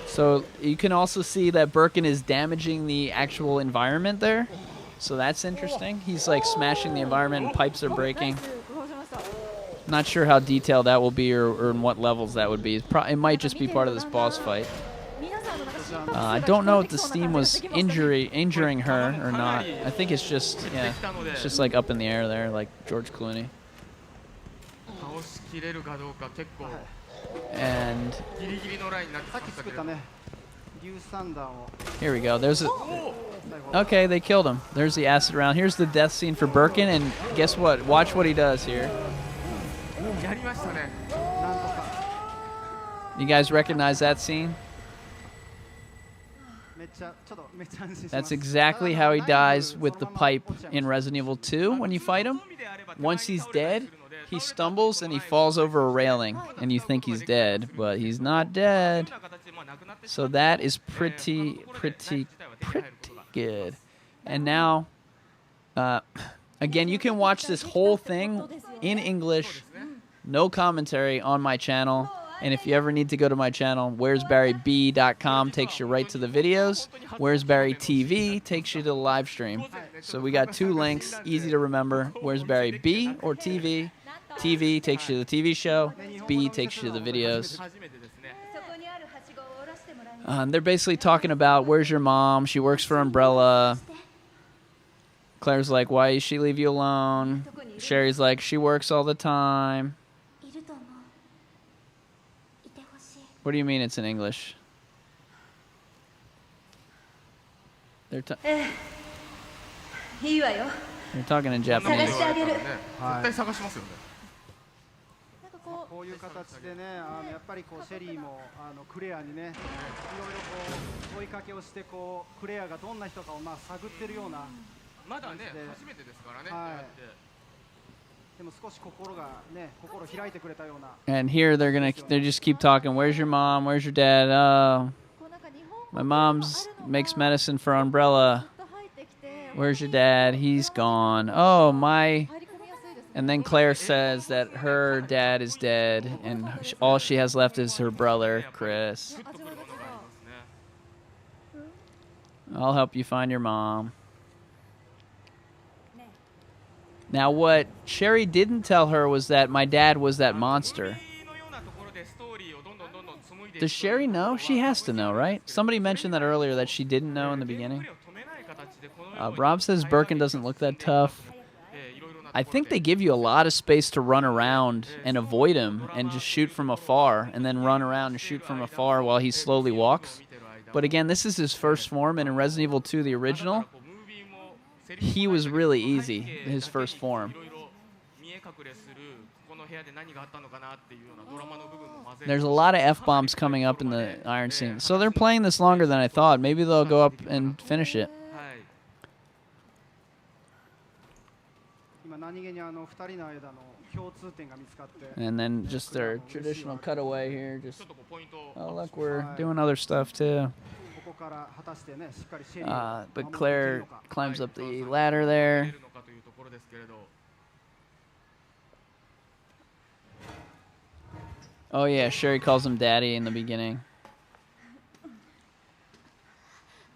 So you can also see that Birkin is damaging the actual environment there. So that's interesting. He's like smashing the environment and pipes are breaking. Not sure how detailed that will be or in what levels that would be. It might just be part of this boss fight. I don't know if the steam was injuring her or not. I think it's just it's just like up in the air there, like George Clooney. 倒しきれるかどうか結構 And ギリギリのラインになってさっきましたけど作ったね硫酸弾を here we go. There's a 最後 okay. They killed him. There's the acid round. Here's the death scene for Birkin, and guess what? Watch what he does here. やりましたね。なんとか You guys recognize that scene? めっちゃちょっとめっちゃ安心します That's exactly how he dies with the pipe in Resident Evil 2 when you fight him. Once he's dead, he stumbles and he falls over a railing, and you think he's dead, but he's not dead. So that is pretty good. And now, again, you can watch this whole thing in English, no commentary on my channel. And if you ever need to go to my channel, where'sbarryb.com takes you right to the videos. Where's Barry TV takes you to the live stream. So we got two links, easy to remember. Where's Barry B or TV? TV takes you to the TV show. B takes you to the videos. They're basically talking about where's your mom? She works for Umbrella. Claire's like, why does she leave you alone? Sherry's like, she works all the time. What do you mean it's in English? They're talking in Japanese. 絶対探しますよね。なんかここういう形でねやっぱりこうシェリーもクレアにねいろいろこう追いかけをしてこうクレアがどんな人かをまあ探ってるようなまだね初めてですからね。はいこうやってでも少し心開いてくれたような And here they just keep talking. Where's your mom? Where's your dad? Oh, うなんか日本語 my mom's makes medicine for Umbrella. と入ってきて Where's your dad? He's gone. Oh, my. 入り込みやすいですね And then Claire says that her dad is dead, and all she has left is her brother, Chris. 味わいが違う I'll help you find your mom. Now, what Sherry didn't tell her was that my dad was that monster. Does Sherry know? She has to know, right? Somebody mentioned that earlier that she didn't know in the beginning. Rob says Birkin doesn't look that tough. I think they give you a lot of space to run around and avoid him and just shoot from afar and then run around and shoot from afar while he slowly walks. But again, this is his first form, and in Resident Evil 2, the original, he was really easy, his first form. There's a lot of F-bombs coming up in the Iron scene. So they're playing this longer than I thought. Maybe they'll go up and finish it. 今何気に2人の間の共通点が見つかって And then just their traditional cutaway here. Just, oh, look, we're doing other stuff too. ここから果たしてねしっかりシェリーを But 守っていける Claire のか climbs up the ladder there. Oh yeah, Sherry calls him daddy in the beginning.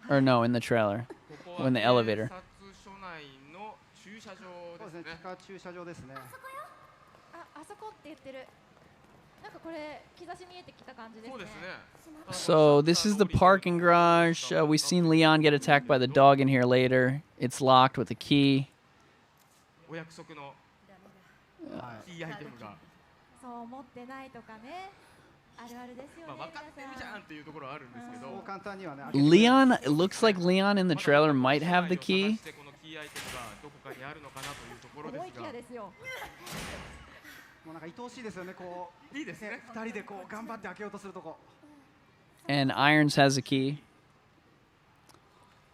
Or no, in the trailer. Or in the elevator. そうですね地下駐車場ですねあそこって言ってるなんかこれ兆し見えてきた感じですね So this is the parking garage. We've seen Leon get attacked by the dog in here later. It's locked with a key. お約束のキーアイテムがそう持ってないとかねあるあるですよね分かってるじゃんっていうところはあるんですけど そう簡単にはね Leon, it looks like Leon in the trailer might have the key. このキーアイテムがどこかにあるのかなというところで思いすがきやですよもうなんか愛おしいですよねこういいですね2人でこう頑張って開けようとするとこ And Irons has a key.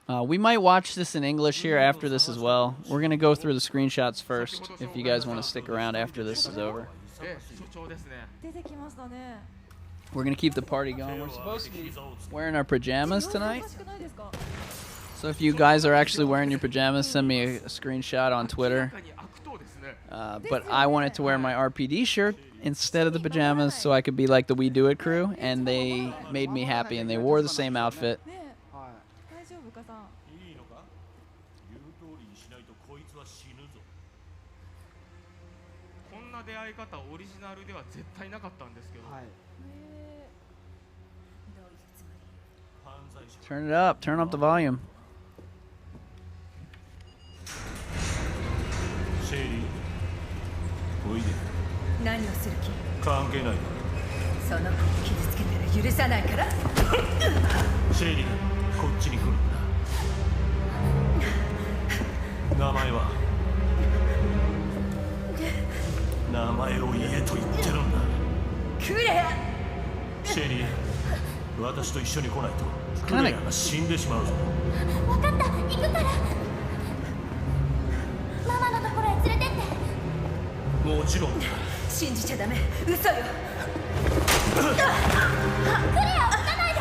We might watch this in English here after this as well. We're going to go through the screenshots first if you guys want to stick around after this is over. 所長ですね出てきましたね We're going to keep the party going. We're supposed to be wearing our pajamas tonight. おかしくないですか So if you guys are actually wearing your pajamas, send me a screenshot on Twitter. 中に悪党ですね But I wanted to wear my RPD shirt instead of the pajamas so I could be like the We Do It crew, and they made me happy, and they wore the same outfit. ねえは大丈夫かさんいいのか言う通りにしないとこいつは死ぬぞこんな出会い方オリジナルでは絶対なかったんですけど、いはいへパ Turn it up. Turn up the volume. シェリーおいで何をする気？関係ないその子を傷つけたら許さないから。シェリーこっちに来るんだ名前は名前を言えと言ってるんだクレア。シェリー私と一緒に来ないとクレアが死んでしまうぞ分かった、行くから。ママのところへ連れてって。もちろんだ信じちゃダメ、嘘よ。クレアを撃たないで。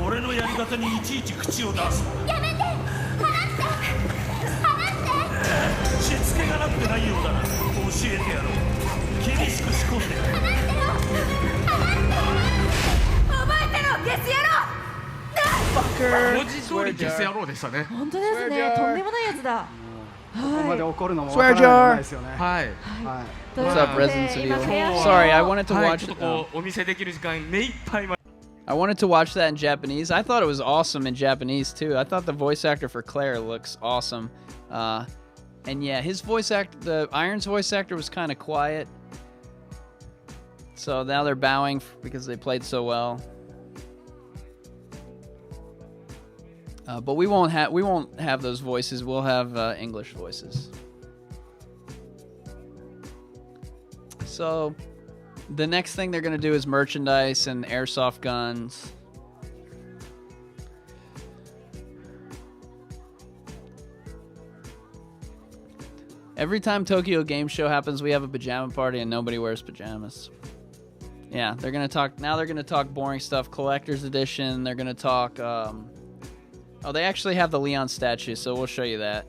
俺のやり方にいちいち口を出すやめて、離して離して。しつけがなくてないようだな教えてやろう厳しく仕込んでやる覚えてろ、ゲス野郎。文字通りゲス野郎でしたね。本当ですね。とんでもないやつだ。ここまで怒るのも Swear わからないjar ですよね。はい。はい What's up, Residents of 今 Evil? 悔しい Sorry, I wanted to はい、 watch ちょっ it. とこうお見せできる時間目いっぱい I wanted to watch that in Japanese. I thought it was awesome in Japanese too. I thought the voice actor for Claire looks awesome. And yeah, his voice act, the Iron's voice actor was kind of quiet. So now they're bowing because they played so well. But we won't have those voices. We'll have English voices. So the next thing they're going to do is merchandise and airsoft guns. Every time Tokyo Game Show happens, we have a pajama party and nobody wears pajamas. Yeah, they're going to talk, now they're going to talk boring stuff, collector's edition. They're going to talk, oh, they actually have the Leon statue, so we'll show you that.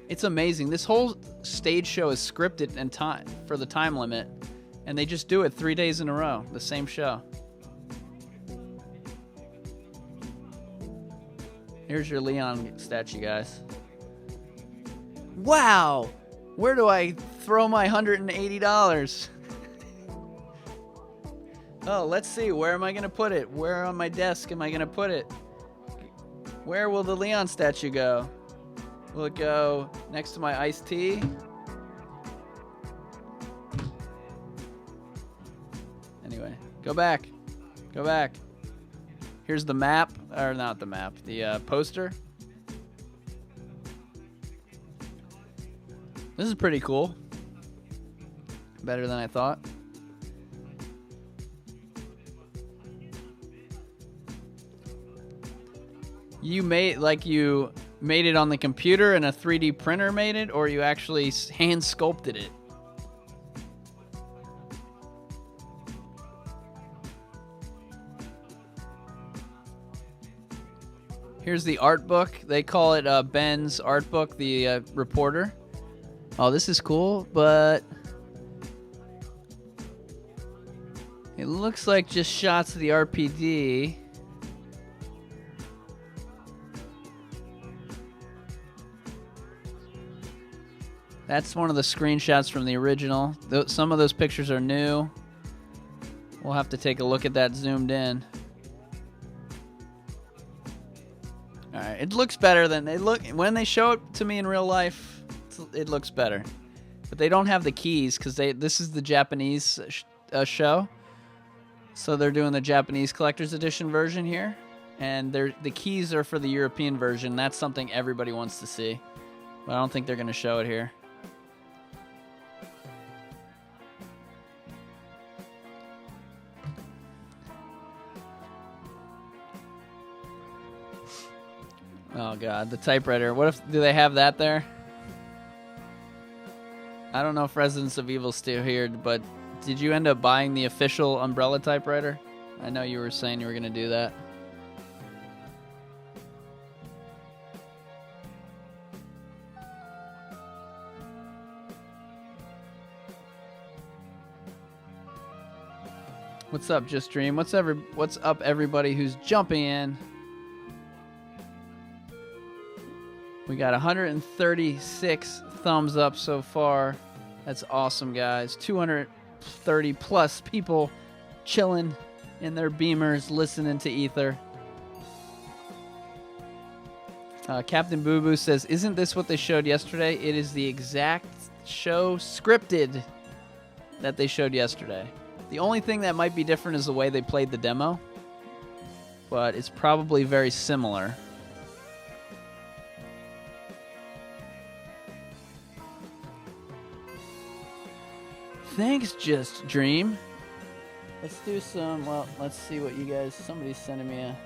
It's amazing. This whole stage show is scripted and time for the time limit, and they just do it 3 days in a row, the same show. Here's your Leon statue, guys. Wow! Where do I throw my $180? Oh, let's see. Where am I going to put it? Where on my desk am I going to put it? Where will the Leon statue go? Will it go next to my iced tea? Anyway, go back. Go back. Here's the map. Or not the map. The poster. This is pretty cool. Better than I thought. You made it on the computer and a 3D printer made it, or you actually hand sculpted it? Here's the art book. They call it Ben's art book, the reporter. Oh, this is cool, but it looks like just shots of the RPD. That's one of the screenshots from the original. Some of those pictures are new. We'll have to take a look at that zoomed in. All right, it looks better than they look when they show it to me in real life. It looks better, but they don't have the keys because this is the Japanese show, so they're doing the Japanese collector's edition version here, and the keys are for the European version. That's something everybody wants to see, but I don't think they're going to show it here. Oh god, the typewriter. What if do they have that there? I don't know if Residents of Evil's still here, but did you end up buying the official Umbrella typewriter? I know you were saying you were going to do that. What's up, Just Dream? What's up, everybody who's jumping in? We got 136 thumbs up so far. That's awesome, guys. 230 plus people chilling. in their Beamers listening to Ether. Captain Boo Boo says, isn't this what they showed yesterday? It is the exact show scripted that they showed yesterday. The only thing that might be different is the way they played the demo, but it's probably very similar. Thanks, Just Dream. Let's do some, well, let's see what you guys, somebody's sending me a...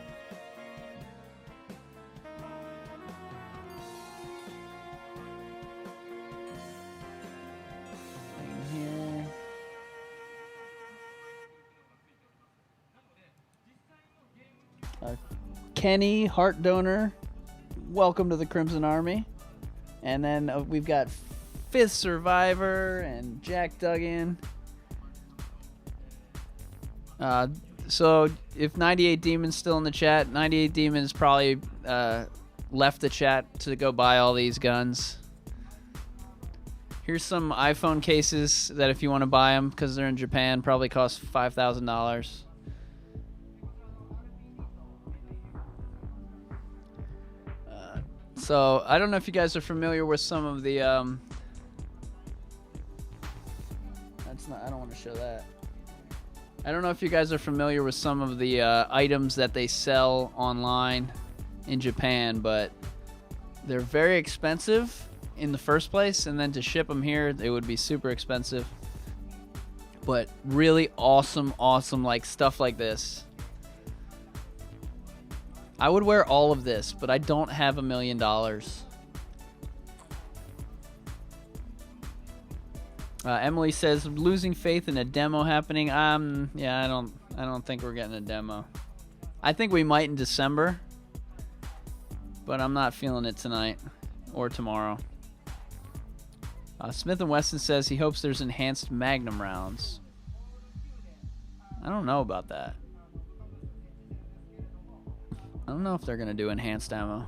thing here. Kenny, heart donor, welcome to the Crimson Army. And then we've got Fifth Survivor and Jack Duggan. So if 98 Demon's still in the chat, 98 Demon's probably left the chat to go buy all these guns. Here's some iPhone cases that if you want to buy them because they're in Japan, probably cost $5,000. So I don't know if you guys are familiar with some of the that's not, I don't want to show that. I don't know if you guys are familiar with some of the items that they sell online in Japan, but they're very expensive in the first place, and then to ship them here, they would be super expensive. But really awesome like stuff like this. I would wear all of this, but I don't have $1 million. Emily says losing faith in a demo happening. Yeah, I don't think we're getting a demo. I think we might in December, but I'm not feeling it tonight or tomorrow. Smith & Wesson says he hopes there's enhanced Magnum rounds. I don't know about that. I don't know if they're going to do enhanced ammo.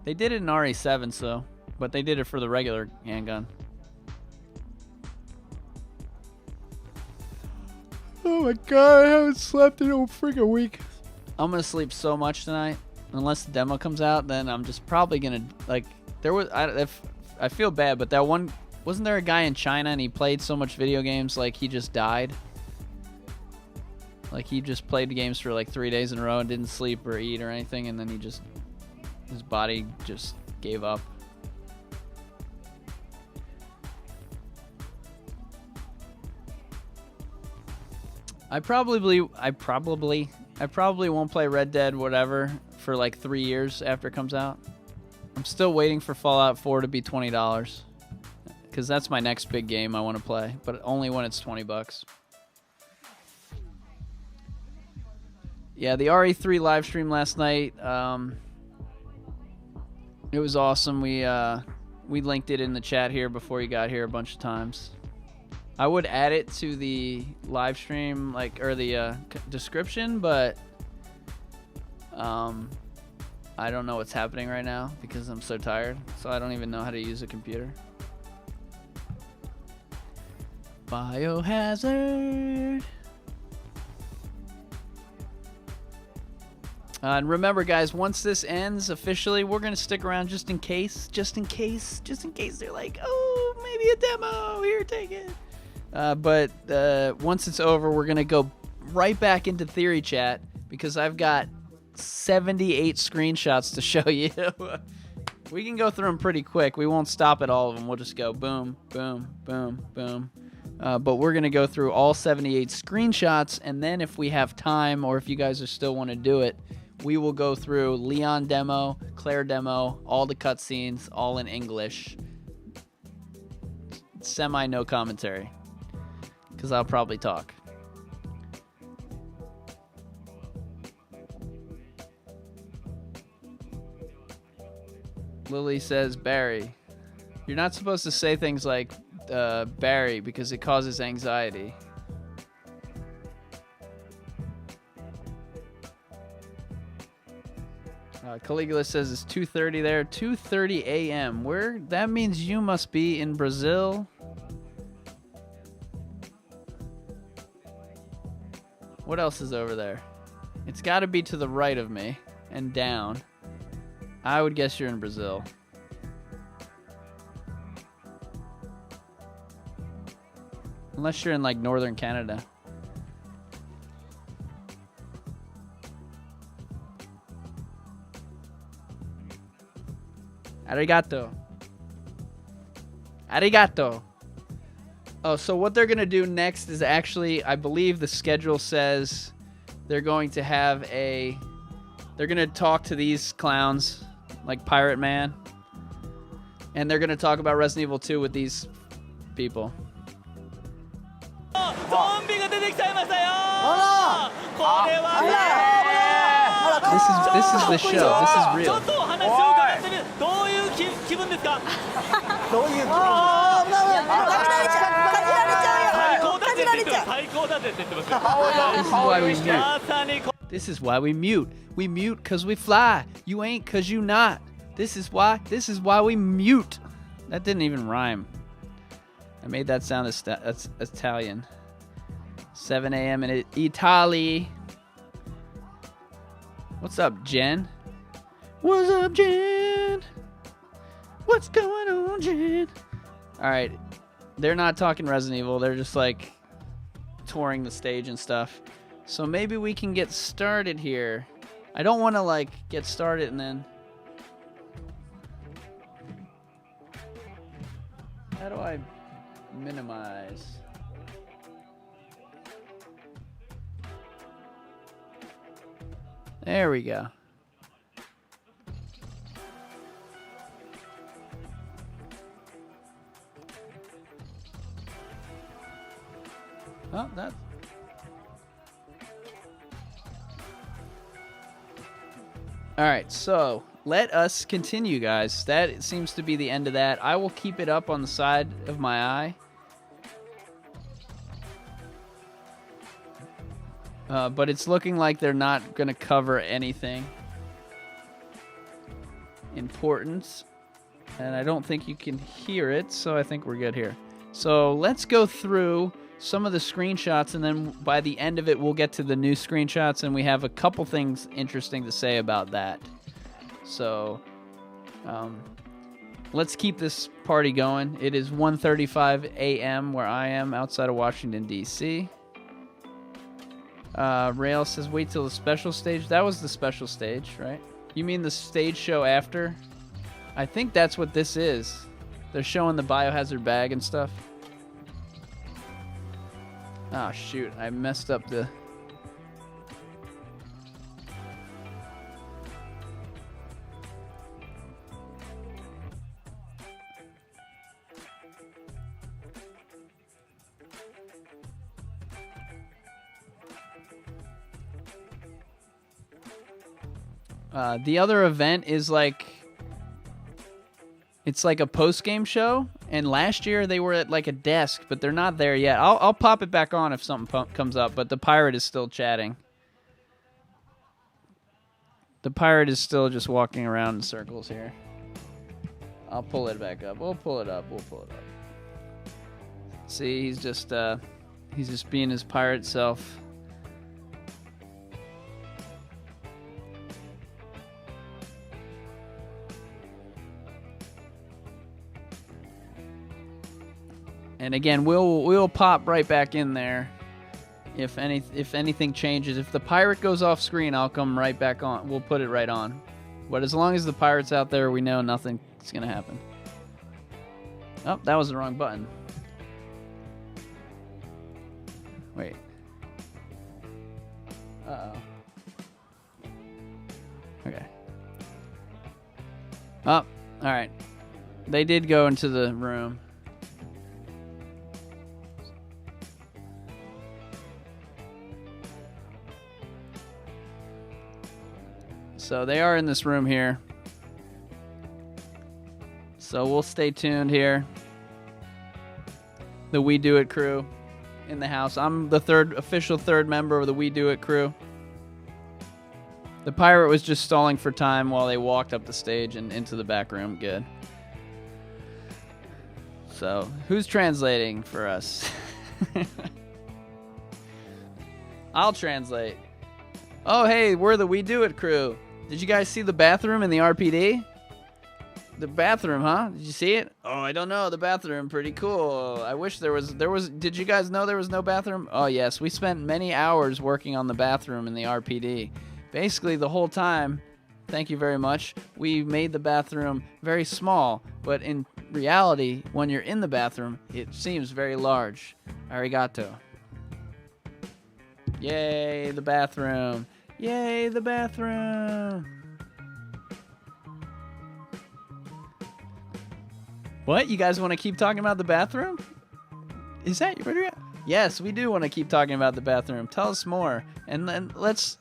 They did it in RE7, so, but they did it for the regular handgun. Oh my god, I haven't slept in a freaking week. I'm going to sleep so much tonight. Unless the demo comes out, then I'm just probably going to, like, there was, I feel bad, but that one, wasn't there a guy in China and he played so much video games, like he just died? Like he just played the games for like 3 days in a row and didn't sleep or eat or anything, and then he just, his body just gave up. I probably won't play Red Dead whatever for like 3 years after it comes out. I'm still waiting for Fallout 4 to be $20 because that's my next big game I want to play, but only when it's $20. Yeah, the RE3 live stream last night, it was awesome. We linked it in the chat here before you got here a bunch of times. I would add it to the live stream, like, or the description, but I don't know what's happening right now because I'm so tired, so I don't even know how to use a computer. Biohazard. And remember, guys, once this ends officially, we're gonna stick around just in case they're like, oh, maybe a demo. Here, take it. But once it's over, we're gonna go right back into Theory Chat because I've got 78 screenshots to show you. We can go through them pretty quick. We won't stop at all of them. We'll just go boom, boom, boom, boom. But we're gonna go through all 78 screenshots, and then if we have time, or if you guys still want to do it, we will go through Leon demo, Claire demo, all the cutscenes, all in English. Semi no commentary, because I'll probably talk. Lily says, Barry. You're not supposed to say things like Barry because it causes anxiety. Caligula says it's 2:30 there. 2:30 a.m. Where? That means you must be in Brazil. What else is over there? It's got to be to the right of me and down. I would guess you're in Brazil. Unless you're in like northern Canada. Arigato. Arigato. Oh, so what they're going to do next is actually, I believe the schedule says they're going to have a... They're going to talk to these clowns, like Pirate Man. And they're going to talk about Resident Evil 2 with these people. This is the show. This is real. This is why we mute. We mute because we fly. You ain't because you not. This is why we mute. That didn't even rhyme. I made that sound that's Italian. 7 a.m. in Italy. What's up, Jen? What's up, Jen? What's going on, Jen? All right. They're not talking Resident Evil. They're just like touring the stage and stuff. So maybe we can get started here. I don't want to like get started and then... How do I minimize? There we go. Oh, that. All right, so let us continue, guys. That seems to be the end of that. I will keep it up on the side of my eye. But it's looking like they're not going to cover anything important. And I don't think you can hear it, so I think we're good here. So let's go through some of the screenshots, and then by the end of it, we'll get to the new screenshots, and we have a couple things interesting to say about that. So let's keep this party going. It is 1:35 a.m. where I am outside of Washington, D.C. Rail says, wait till the special stage. That was the special stage, right? You mean the stage show after? I think that's what this is. They're showing the biohazard bag and stuff. Oh, shoot. I messed up the... The other event is like... It's like a post-game show, and last year they were at like a desk, but they're not there yet. I'll pop it back on if something comes up, but the pirate is still chatting. The pirate is still just walking around in circles here. I'll pull it back up. We'll pull it up. See, he's just being his pirate self. And again, we'll pop right back in there if anything changes. If the pirate goes off screen, I'll come right back on. We'll put it right on. But as long as the pirate's out there, we know nothing's gonna happen. Oh, that was the wrong button. Wait. Uh-oh. Okay. Oh, all right. They did go into the room. So they are in this room here. So we'll stay tuned here. The We Do It crew in the house. I'm the official third member of the We Do It crew. The pirate was just stalling for time while they walked up the stage and into the back room. Good. So who's translating for us? I'll translate. Oh, hey, we're the We Do It crew. Did you guys see the bathroom in the RPD? The bathroom, huh? Did you see it? Oh, I don't know. The bathroom, pretty cool. I wish there was. Did you guys know there was no bathroom? Oh, yes. We spent many hours working on the bathroom in the RPD. Basically, the whole time, thank you very much, we made the bathroom very small. But in reality, when you're in the bathroom, it seems very large. Arigato. Yay, the bathroom. Yay, the bathroom. What? You guys want to keep talking about the bathroom? Is that where you're at? Yes, we do want to keep talking about the bathroom. Tell us more. And then let's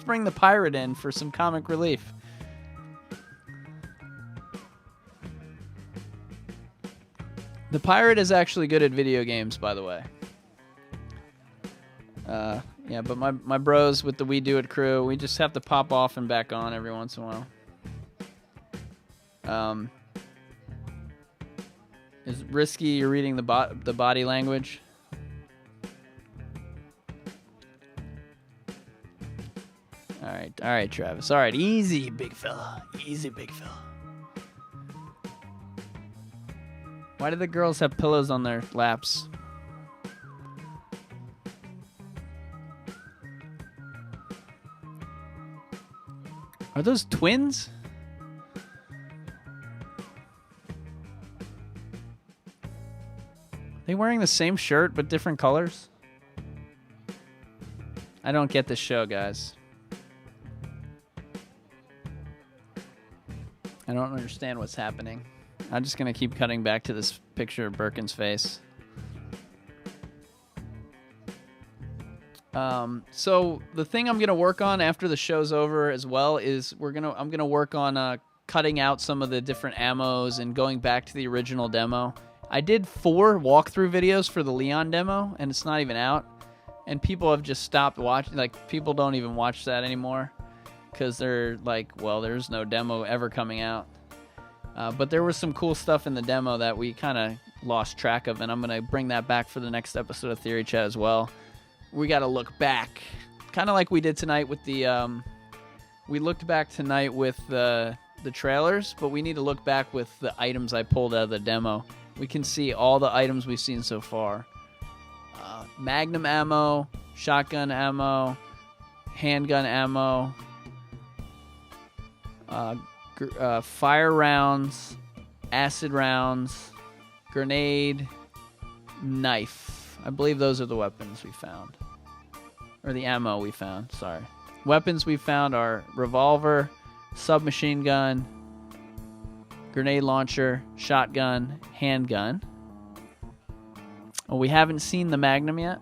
bring the pirate in for some comic relief. The pirate is actually good at video games, by the way. Yeah, but my bros with the We Do It crew, we just have to pop off and back on every once in a while. Is risky you're reading the body language? All right, Travis. All right, easy, big fella. Easy, big fella. Why do the girls have pillows on their laps? Are those twins? They wearing the same shirt but different colors? I don't get this show, guys. I don't understand what's happening. I'm just gonna keep cutting back to this picture of Birkin's face. So the thing I'm gonna work on after the show's over as well is I'm gonna work on cutting out some of the different ammos and going back to the original demo. I did 4 walkthrough videos for the Leon demo, and it's not even out. And people have just stopped watching. Like, people don't even watch that anymore because they're like, well, there's no demo ever coming out. But there was some cool stuff in the demo that we kind of lost track of, and I'm going to bring that back for the next episode of Theory Chat as well. We got to look back, kind of like we did tonight with the... we looked back tonight with the trailers, but we need to look back with the items I pulled out of the demo. We can see all the items we've seen so far. Magnum ammo, shotgun ammo, handgun ammo, fire rounds, acid rounds, grenade, knife. I believe those are the weapons we found. Or the ammo we found, sorry. Weapons we found are revolver, submachine gun, grenade launcher, shotgun, handgun. Oh, we haven't seen the Magnum yet.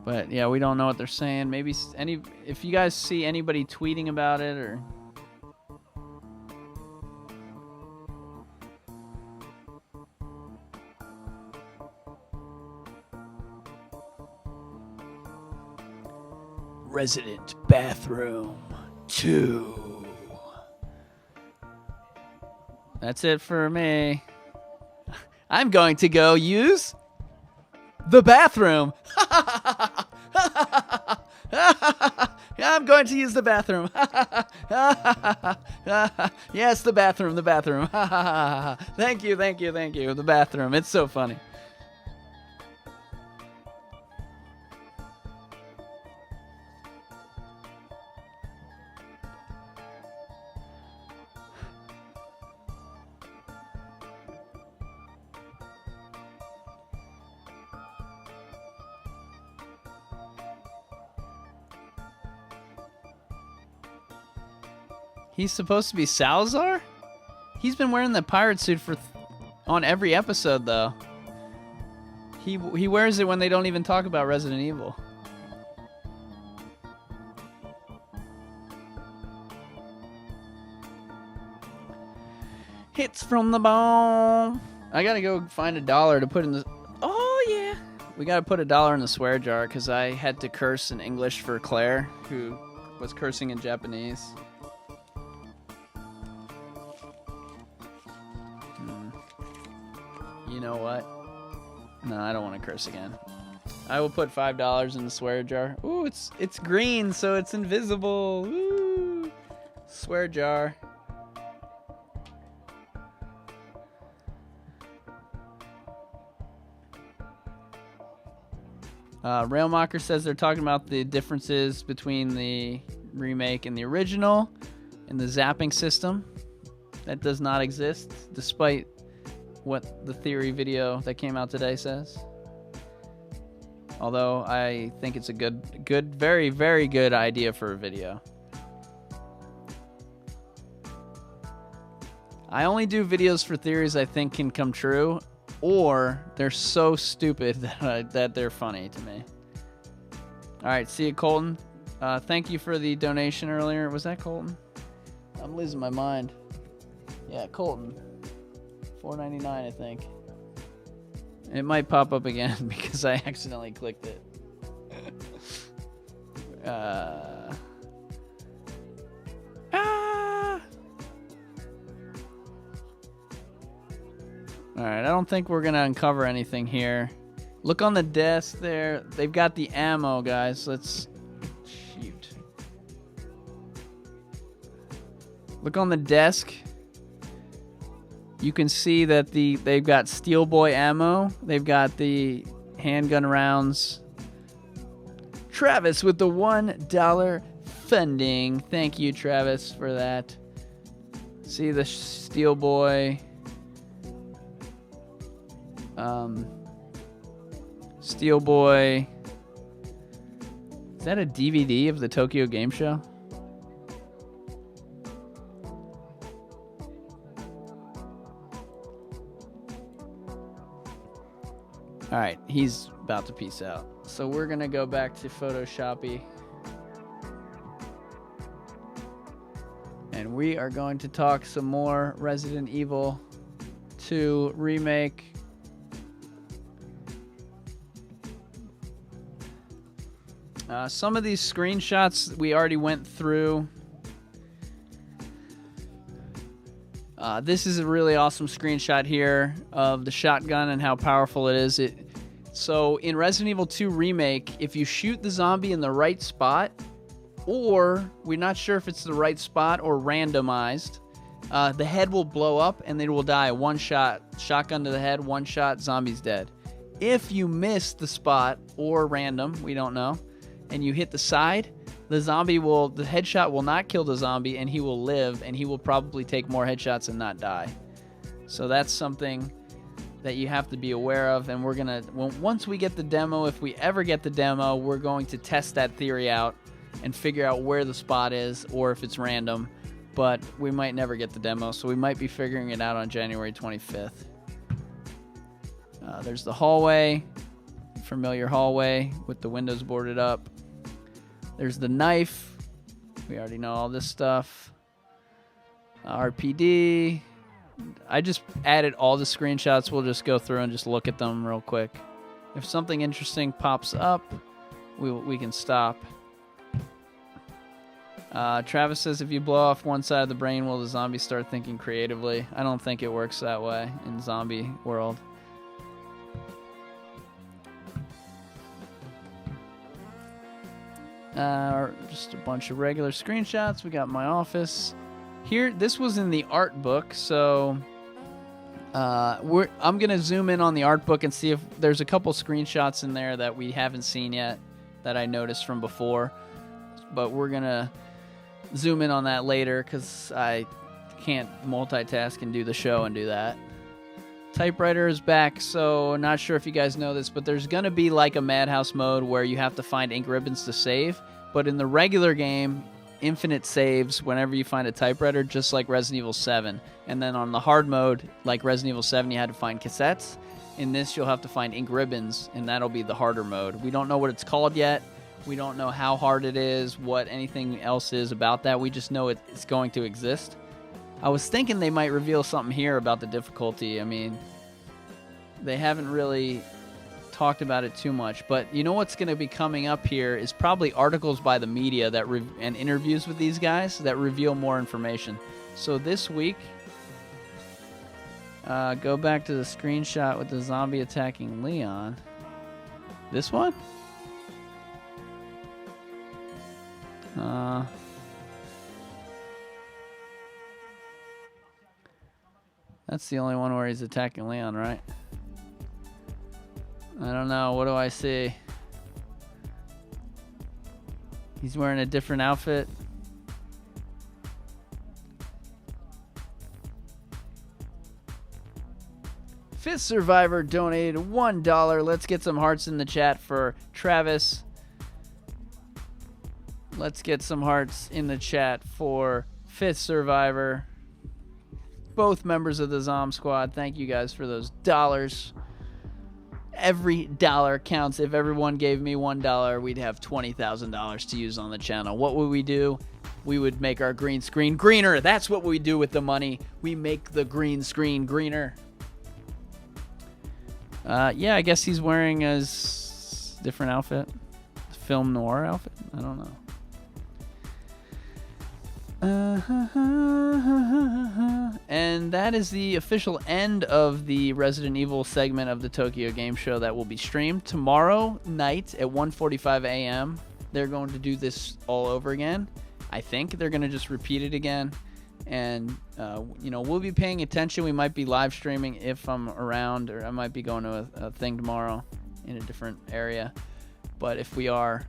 But yeah, we don't know what they're saying. Maybe if you guys see anybody tweeting about it or... Resident Bathroom 2. That's it for me. I'm going to go use the bathroom. I'm going to use the bathroom. Yes, the bathroom, the bathroom. Thank you, thank you, thank you. The bathroom. It's so funny. He's supposed to be Salazar? He's been wearing the pirate suit on every episode, though. He wears it when they don't even talk about Resident Evil. Hits from the bone. I gotta go find $1 to put in the... Oh, yeah. We gotta put $1 in the swear jar because I had to curse in English for Claire, who was cursing in Japanese. You know what? No, I don't want to curse again. I will put $5 in the swear jar. Ooh, it's green, so it's invisible. Ooh. Swear jar. Railmocker says they're talking about the differences between the remake and the original in the zapping system. That does not exist, despite what the theory video that came out today says. Although I think it's a good, very, very good idea for a video. I only do videos for theories I think can come true, or they're so stupid that they're funny to me. All right, see you, Colton. Thank you for the donation earlier. Was that Colton? I'm losing my mind. Yeah, Colton. $4.99, I think. It might pop up again because I accidentally clicked it. Alright, I don't think we're going to uncover anything here. Look on the desk there. They've got the ammo, guys. Let's... Shoot. Look on the desk. You can see that they've got Steel Boy ammo. They've got the handgun rounds. Travis with the $1 funding. Thank you, Travis, for that. See the Steel Boy. Steel Boy. Is that a DVD of the Tokyo Game Show? All right, he's about to peace out. So we're going to go back to Photoshoppy. And we are going to talk some more Resident Evil 2 Remake. Some of these screenshots we already went through. This is a really awesome screenshot here of the shotgun and how powerful it is. So in Resident Evil 2 Remake, if you shoot the zombie in the right spot, or we're not sure if it's the right spot or randomized, the head will blow up and they will die. One shot, shotgun to the head, one shot, zombie's dead. If you miss the spot or random, we don't know, and you hit the side, the headshot will not kill the zombie and he will live, and he will probably take more headshots and not die. So that's something that you have to be aware of, and we're gonna, once we get the demo, if we ever get the demo, we're going to test that theory out and figure out where the spot is or if it's random, but we might never get the demo, so we might be figuring it out on January 25th. There's the hallway, familiar hallway with the windows boarded up. There's the knife. We already know all this stuff. RPD. I just added all the screenshots. We'll just go through and just look at them real quick. If something interesting pops up, we can stop. Travis says, if you blow off one side of the brain, will the zombie start thinking creatively? I don't think it works that way in zombie world. Just a bunch of regular screenshots. We got my office here. This was in the art book, so I'm gonna zoom in on the art book and see if there's a couple screenshots in there that we haven't seen yet that I noticed from before, but we're gonna zoom in on that later because I can't multitask and do the show and do that. Typewriter is back, so not sure if you guys know this, but there's gonna be like a Madhouse mode where you have to find ink ribbons to save, but in the regular game, infinite saves whenever you find a typewriter, just like Resident Evil 7. And then on the hard mode, like Resident Evil 7, you had to find cassettes. In this, you'll have to find ink ribbons, and that'll be the harder mode. We don't know what it's called yet. We don't know how hard it is, what anything else is about that. We just know it's going to exist. I was thinking they might reveal something here about the difficulty. I mean, they haven't really talked about it too much, but you know what's going to be coming up here is probably articles by the media that and interviews with these guys that reveal more information. So this week, Go back to the screenshot with the zombie attacking Leon. This one? That's the only one where he's attacking Leon, right? I don't know. What do I see? He's wearing a different outfit. Fifth Survivor donated $1. Let's get some hearts in the chat for Travis. Let's get some hearts in the chat for Fifth Survivor. Both members of the Zom Squad. Thank you guys for those dollars. Every dollar counts. If everyone gave me $1, we'd have $20,000 to use on the channel. What would we do? We would make our green screen greener. That's what we do with the money. We make the green screen greener. Yeah, I guess he's wearing a different outfit. Film noir outfit? I don't know. And that is the official end of the Resident Evil segment of the Tokyo Game Show that will be streamed tomorrow night at 1:45 a.m. They're going to do this all over again. I think they're going to just repeat it again. And, we'll be paying attention. We might be live streaming if I'm around, or I might be going to a thing tomorrow in a different area. But if we are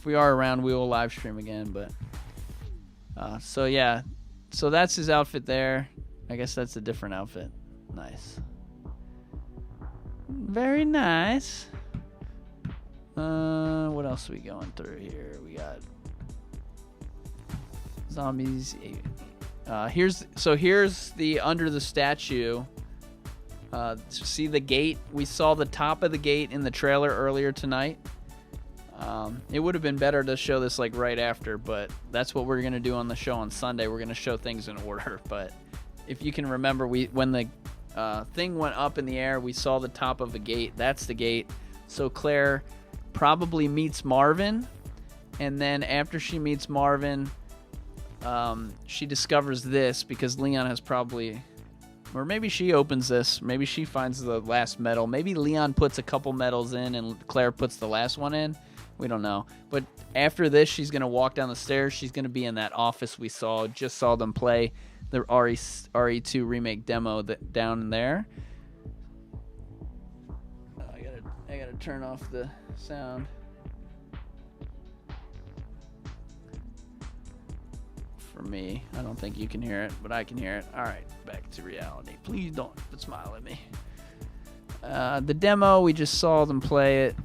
around, we will live stream again. But so yeah, so that's his outfit there. I guess that's a different outfit. Nice, very nice. What else are we going through here? We got zombies. Here's the under the statue. See the gate? We saw the top of the gate in the trailer earlier tonight. It would have been better to show this like right after, but that's what we're gonna do on the show on Sunday. We're gonna show things in order. But if you can remember, when the thing went up in the air, we saw the top of the gate. That's the gate. So Claire probably meets Marvin, and then after she meets Marvin, she discovers this because Leon has probably, or maybe she opens this. Maybe she finds the last medal. Maybe Leon puts a couple medals in and Claire puts the last one in. We don't know. But after this, she's going to walk down the stairs. She's going to be in that office we just saw them play the RE2 remake demo down there. I gotta turn off the sound. For me, I don't think you can hear it, but I can hear it. All right, back to reality. Please don't smile at me. The demo, we just saw them play it.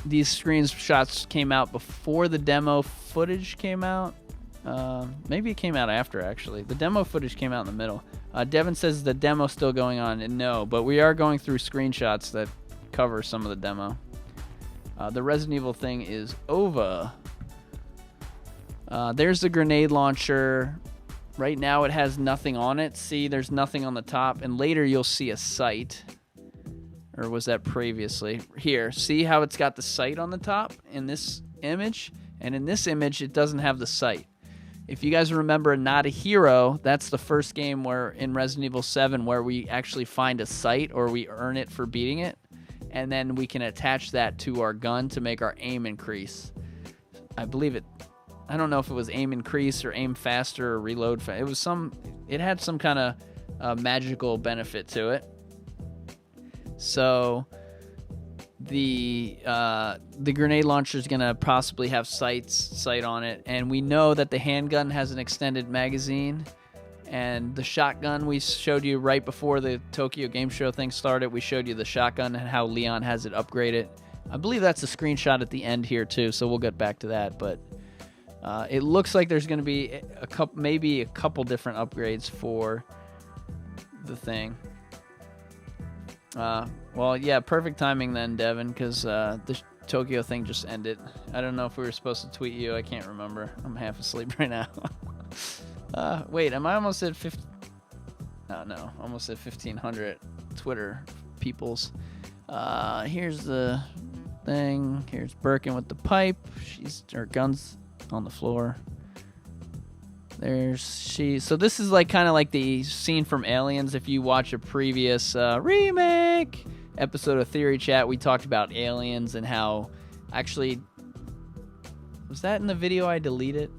These screenshots came out before the demo footage came out. Maybe it came out after, actually. The demo footage came out in the middle. Devin says the demo's still going on, and no, but we are going through screenshots that cover some of the demo. The Resident Evil thing is over. There's the grenade launcher. Right now it has nothing on it. See, there's nothing on the top, and later you'll see a sight. Or was that previously? Here, see how it's got the sight on the top in this image? And in this image, it doesn't have the sight. If you guys remember Not a Hero, that's the first game where in Resident Evil 7 where we actually find a sight or we earn it for beating it. And then we can attach that to our gun to make our aim increase. I believe it. I don't know if it was aim increase or aim faster or reload. It had some kind of magical benefit to it. So the grenade launcher is gonna possibly have sight on it, and we know that the handgun has an extended magazine, and the shotgun we showed you right before the Tokyo Game Show thing started. We showed you the shotgun and how Leon has it upgraded. I believe that's a screenshot at the end here too, so we'll get back to that. But it looks like there's gonna be maybe a couple different upgrades for the thing. Well, yeah, perfect timing then, Devin, because the Tokyo thing just ended. I don't know if we were supposed to tweet you. I can't remember. I'm half asleep right now. Wait, am I almost at 50? Oh, no, almost at 1,500 Twitter peoples. Here's the thing. Here's Birkin with the pipe. Her gun's on the floor. There's she. So this is like kind of like the scene from Aliens. If you watch a previous remake episode of Theory Chat, we talked about aliens and how actually was that in the video I deleted?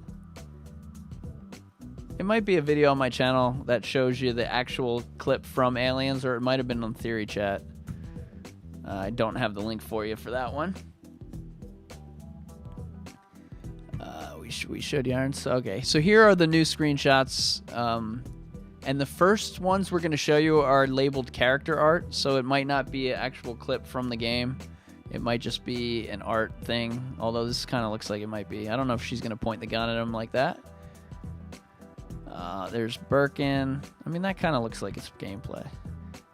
It might be a video on my channel that shows you the actual clip from Aliens, or it might have been on Theory Chat. I don't have the link for you for that one. We should, Yarns. Okay, so here are the new screenshots. And the first ones we're going to show you are labeled character art, so it might not be an actual clip from the game. It might just be an art thing, although this kind of looks like it might be. I don't know if she's going to point the gun at him like that. There's Birkin. I mean, that kind of looks like it's gameplay.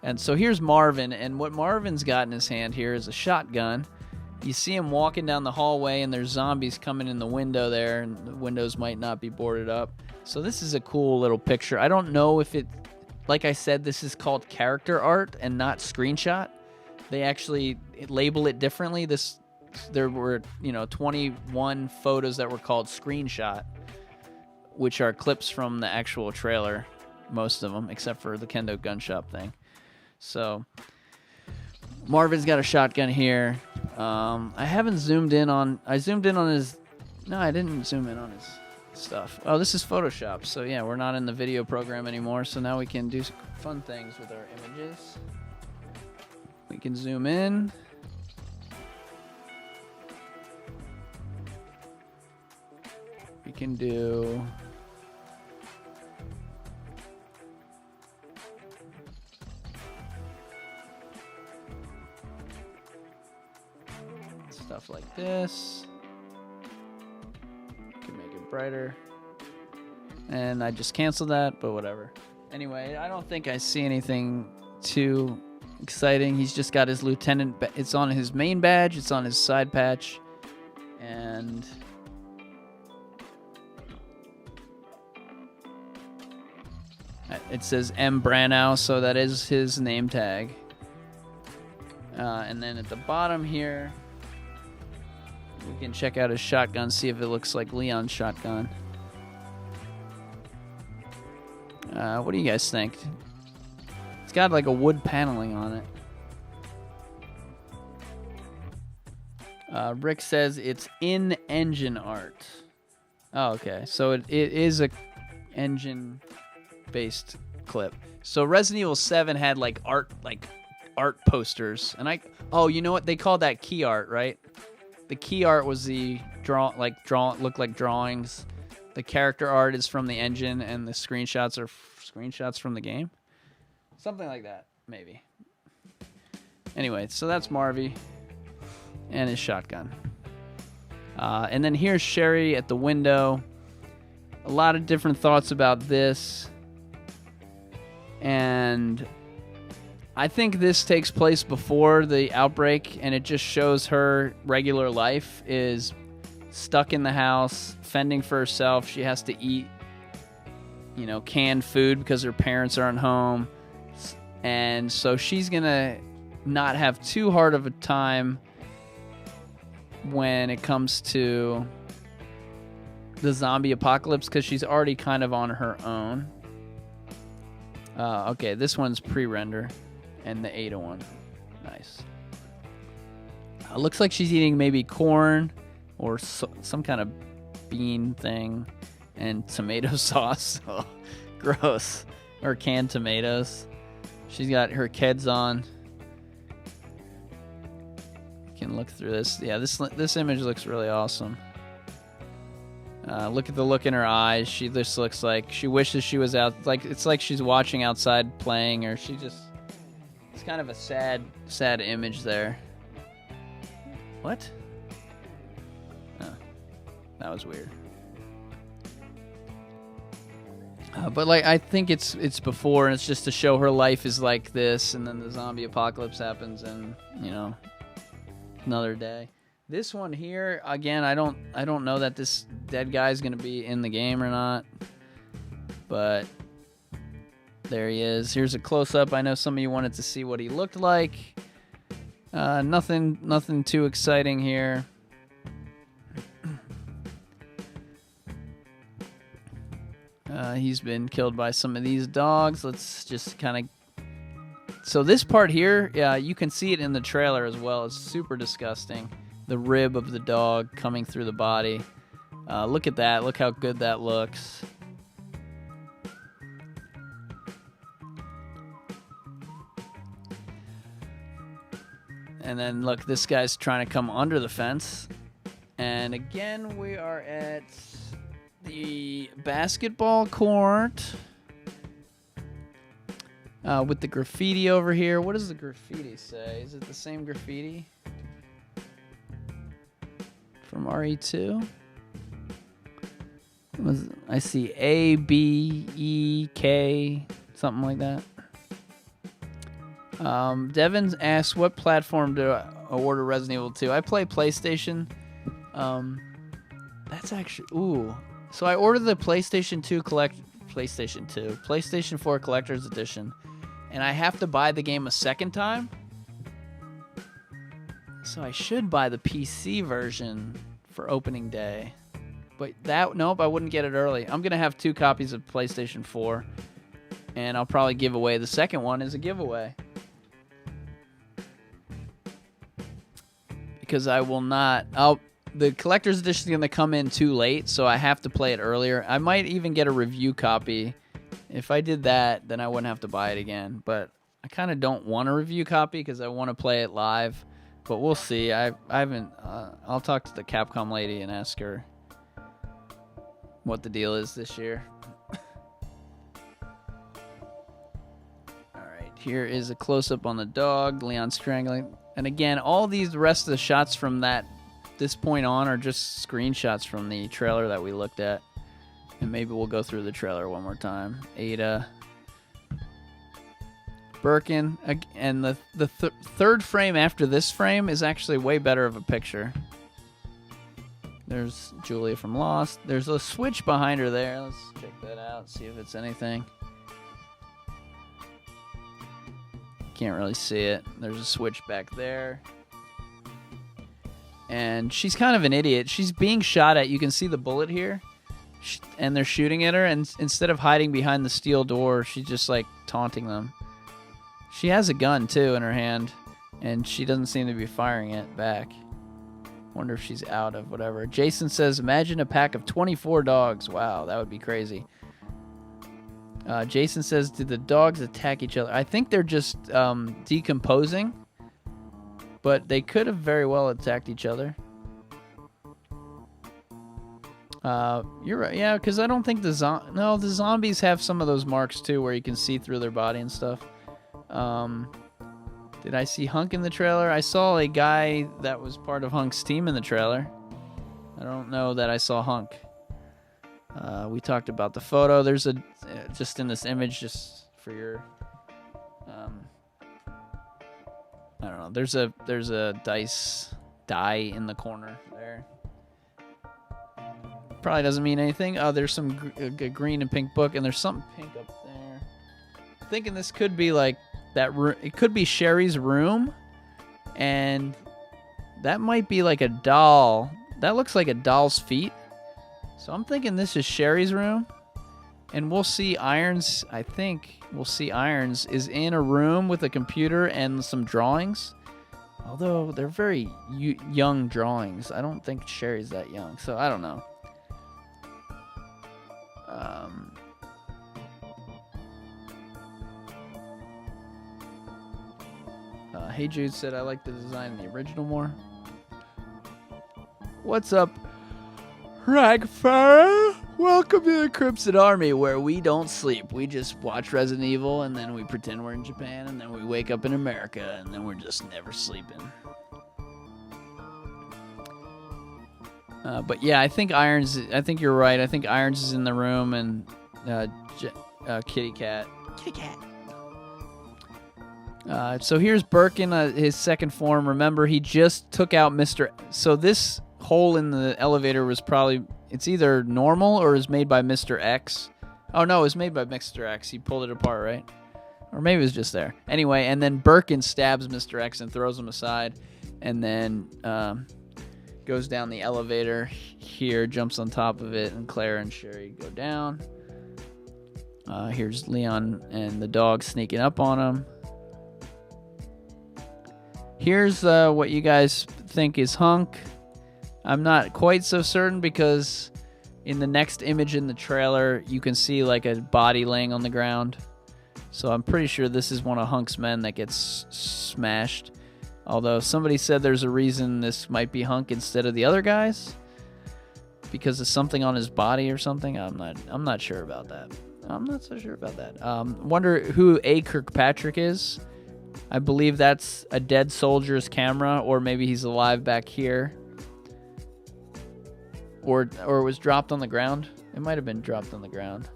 And so here's Marvin, and what Marvin's got in his hand here is a shotgun. You see him walking down the hallway, and there's zombies coming in the window there, and the windows might not be boarded up. So this is a cool little picture. I don't know if it, like I said, this is called character art and not screenshot. They actually label it differently. There were, 21 photos that were called screenshot, which are clips from the actual trailer, most of them, except for the Kendo gun shop thing. So Marvin's got a shotgun here. I haven't zoomed in on... I zoomed in on his... No, I didn't zoom in on his stuff. Oh, this is Photoshop. So, yeah, we're not in the video program anymore. So now we can do fun things with our images. We can zoom in. We can do... stuff like this. Can make it brighter. And I just canceled that, but whatever. Anyway, I don't think I see anything too exciting. He's just got his lieutenant. It's on his main badge. It's on his side patch. And it says M. Branau, so that is his name tag. And then at the bottom here, we can check out his shotgun, see if it looks like Leon's shotgun. What do you guys think? It's got like a wood paneling on it. Rick says it's in-engine art. Oh, okay. So it is a engine-based clip. So Resident Evil 7 had like art posters, and you know what they call that key art, right? The key art was the look like drawings. The character art is from the engine, and the screenshots are screenshots from the game. Something like that, maybe. Anyway, so that's Marvy and his shotgun. And then here's Sherry at the window. A lot of different thoughts about this. And I think this takes place before the outbreak, and it just shows her regular life is stuck in the house, fending for herself. She has to eat, canned food because her parents aren't home. And so she's going to not have too hard of a time when it comes to the zombie apocalypse because she's already kind of on her own. Okay, this one's pre-render. And the Ada one. Nice. Looks like she's eating maybe corn or some kind of bean thing and tomato sauce. Oh, gross. Or canned tomatoes. She's got her kids on. You can look through this. Yeah, this image looks really awesome. Look at the look in her eyes. She just looks like she wishes she was out. It's like she's watching outside playing, or she just... It's kind of a sad image there. What? Oh, that was weird. But I think it's before, and it's just to show her life is like this, and then the zombie apocalypse happens, and another day. This one here, again, I don't know that this dead guy is gonna be in the game or not, but. There he is. Here's a close-up. I know some of you wanted to see what he looked like. Nothing too exciting here. He's been killed by some of these dogs. Let's just kind of... So this part here, yeah, you can see it in the trailer as well. It's super disgusting. The rib of the dog coming through the body. Look at that. Look how good that looks. And then, look, this guy's trying to come under the fence. And again, we are at the basketball court with the graffiti over here. What does the graffiti say? Is it the same graffiti from RE2? I see A, B, E, K, something like that. Devin asks, what platform do I order Resident Evil 2? I play PlayStation. That's actually... Ooh. So I ordered the PlayStation 4 Collector's Edition. And I have to buy the game a second time. So I should buy the PC version for opening day. But nope, I wouldn't get it early. I'm going to have 2 copies of PlayStation 4. And I'll probably give away the second one as a giveaway. Because I will not... The collector's edition is going to come in too late, so I have to play it earlier. I might even get a review copy. If I did that, then I wouldn't have to buy it again. But I kind of don't want a review copy because I want to play it live. But we'll see. I haven't... I'll talk to the Capcom lady and ask her what the deal is this year. Alright, here is a close-up on the dog. Leon strangling. And again, all these rest of the shots from this point on are just screenshots from the trailer that we looked at. And maybe we'll go through the trailer one more time. Ada. Birkin. And the third frame after this frame is actually way better of a picture. There's Julia from Lost. There's a switch behind her there. Let's check that out, see if it's anything. Can't really see it. There's a switch back there. And she's kind of an idiot. She's being shot at. You can see the bullet here. And they're shooting at her. And instead of hiding behind the steel door, she's just like taunting them. She has a gun too in her hand. And she doesn't seem to be firing it back. Wonder if she's out of whatever. Jason says, imagine a pack of 24 dogs. Wow, that would be crazy. Jason says, did the dogs attack each other? I think they're just decomposing. But they could have very well attacked each other. You're right. Yeah, because I don't think the zombies have some of those marks too where you can see through their body and stuff. Did I see Hunk in the trailer? I saw a guy that was part of Hunk's team in the trailer. I don't know that I saw Hunk. We talked about the photo. There's a just in this image, just for your I don't know. There's a die in the corner there. Probably doesn't mean anything. Oh, there's some green and pink book, and there's something pink up there. I'm thinking this could be like that. It could be Sherry's room, and that might be like a doll. That looks like a doll's feet. So I'm thinking this is Sherry's room. And we'll see Irons, I think we'll see Irons is in a room with a computer and some drawings. Although they're very young drawings. I don't think Sherry's that young, so I don't know. Hey Jude said, I like the design in the original more. What's up, Ragfire? Welcome to the Crimson Army, where we don't sleep. We just watch Resident Evil, and then we pretend we're in Japan, and then we wake up in America, and then we're just never sleeping. But yeah, I think you're right. I think Irons is in the room, and Kitty Cat. Kitty Cat. So here's Birkin, his second form. Remember, he just took out Mr. So this hole in the elevator was probably... It's either normal or is made by Mr. X. Oh, no, it was made by Mr. X. He pulled it apart, right? Or maybe it was just there. Anyway, and then Birkin stabs Mr. X and throws him aside. And then goes down the elevator here, jumps on top of it, and Claire and Sherry go down. Here's Leon and the dog sneaking up on him. Here's what you guys think is Hunk. I'm not quite so certain because in the next image in the trailer, you can see like a body laying on the ground. So I'm pretty sure this is one of Hunk's men that gets smashed. Although somebody said there's a reason this might be Hunk instead of the other guys, because of something on his body or something. I'm not sure about that. I'm not so sure about that. Wonder who A. Kirkpatrick is. I believe that's a dead soldier's camera, or maybe he's alive back here. Or it was dropped on the ground. It might have been dropped on the ground.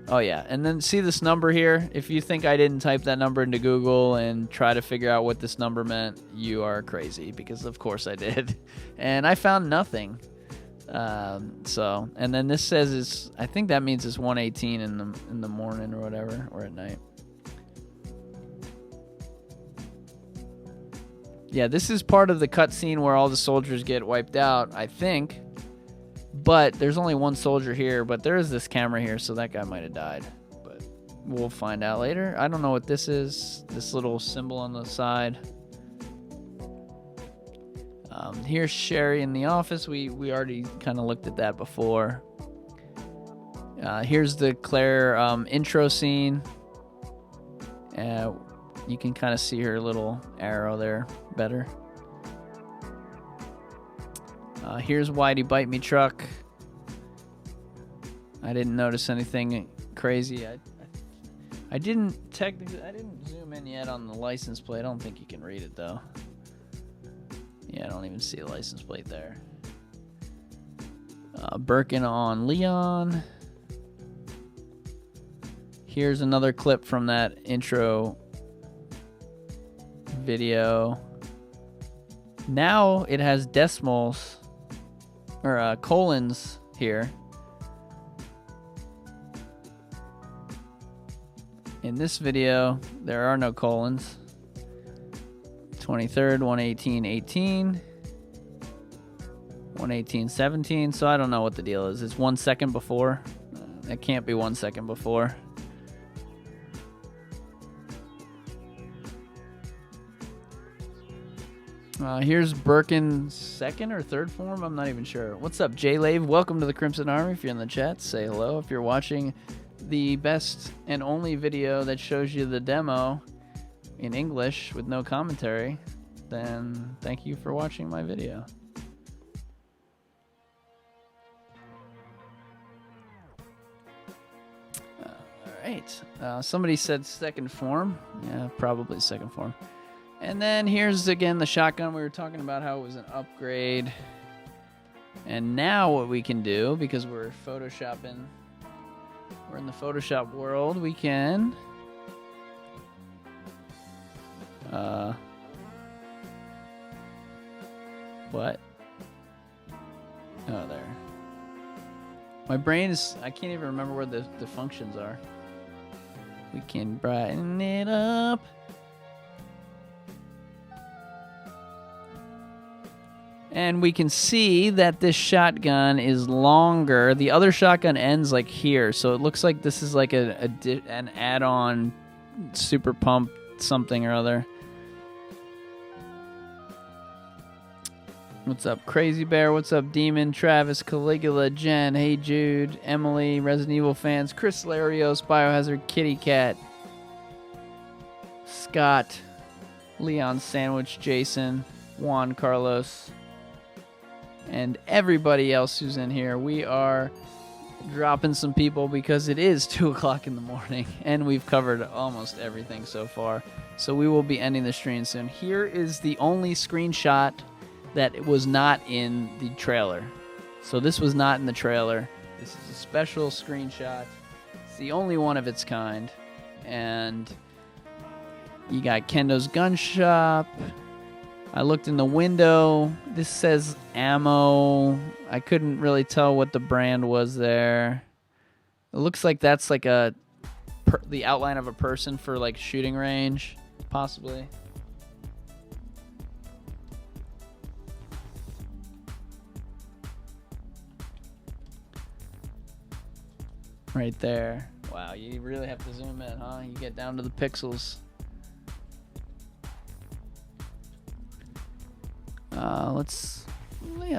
Oh yeah, and then see this number here? If you think I didn't type that number into Google and try to figure out what this number meant, you are crazy, because of course I did. And I found nothing. And then this says I think that means it's 1:18 in the morning or whatever, or at night. Yeah, this is part of the cutscene where all the soldiers get wiped out, I think. But there's only one soldier here, but there is this camera here, so that guy might have died. But we'll find out later. I don't know what this is, this little symbol on the side. Here's Sherry in the office. We already kind of looked at that before. Here's the Claire intro scene. You can kind of see her little arrow there better. Here's Whitey Bite Me Truck. I didn't notice anything crazy. I didn't zoom in yet on the license plate. I don't think you can read it though. Yeah, I don't even see a license plate there. Birkin on Leon. Here's another clip from that intro video. Now it has decimals or colons here. In this video, there are no colons. 23rd, 118:18, 118:17. So I don't know what the deal is. It's 1 second before. It can't be 1 second before. Here's Birkin's second or third form. I'm not even sure. What's up, J-Lave? Welcome to the Crimson Army. If you're in the chat, say hello. If you're watching the best and only video that shows you the demo in English with no commentary, then thank you for watching my video. Alright. Somebody said second form. Yeah, probably second form. And then here's again the shotgun. We were talking about how it was an upgrade. And now what we can do, because we're photoshopping, we're in the Photoshop world, we can what? Oh, there. My brain is, I can't even remember where the functions are. We can brighten it up. And we can see that this shotgun is longer. The other shotgun ends like here, so it looks like this is like an add-on super pump something or other. What's up, Crazy Bear? What's up, Demon? Travis, Caligula, Jen, Hey Jude, Emily, Resident Evil fans, Chris Larios, Biohazard, Kitty Cat, Scott, Leon Sandwich, Jason, Juan Carlos, and everybody else who's in here. We are dropping some people because it is 2 o'clock in the morning and we've covered almost everything so far. So we will be ending the stream soon. Here is the only screenshot that was not in the trailer. So this was not in the trailer. This is a special screenshot. It's the only one of its kind. And you got Kendo's Gun Shop. I looked in the window. This says ammo. I couldn't really tell what the brand was there. It looks like that's like the outline of a person for like shooting range, possibly. right there. Wow, you really have to zoom in, huh? You get down to the pixels.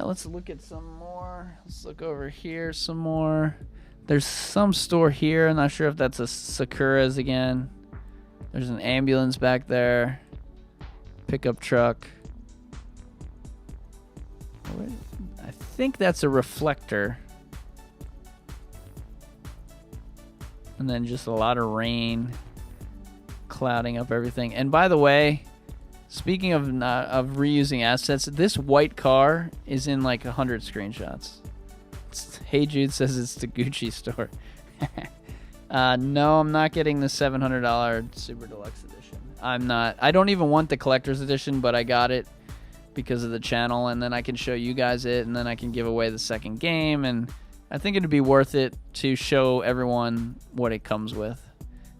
Let's look at some more. Let's look over here some more. There's some store here. I'm not sure if that's a Sakura's again. There's an ambulance back there. Pickup truck. I think that's a reflector. And then just a lot of rain clouding up everything. And by the way, speaking of reusing assets, this white car is in like 100 screenshots. Hey Jude says it's the Gucci store. No, I'm not getting the $700 Super Deluxe Edition. I'm not. I don't even want the Collector's Edition, but I got it because of the channel, and then I can show you guys it, and then I can give away the second game, and I think it'd be worth it to show everyone what it comes with.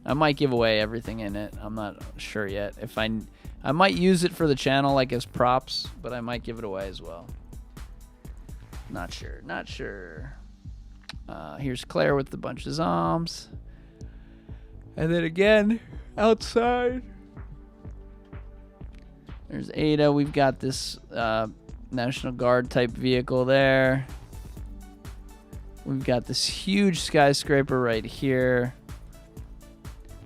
I might give away everything in it. I'm not sure yet. If I might use it for the channel, like as props, but I might give it away as well. Not sure. Here's Claire with a bunch of zombs. And then again, outside, there's Ada. We've got this National Guard type vehicle there. We've got this huge skyscraper right here.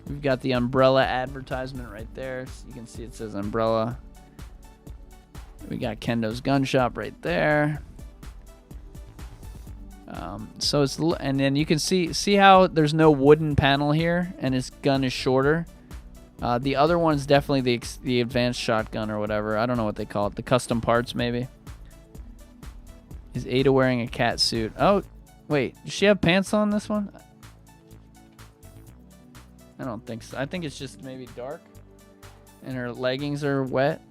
We've got the umbrella advertisement right there. So you can see it says umbrella. We got Kendo's gun shop right there. So it's, and then you can see how there's no wooden panel here, and his gun is shorter. The other one's definitely the advanced shotgun or whatever. I don't know what they call it. The custom parts maybe. Is Ada wearing a cat suit? Oh, wait. Does she have pants on this one? I don't think so. I think it's just maybe dark, and her leggings are wet.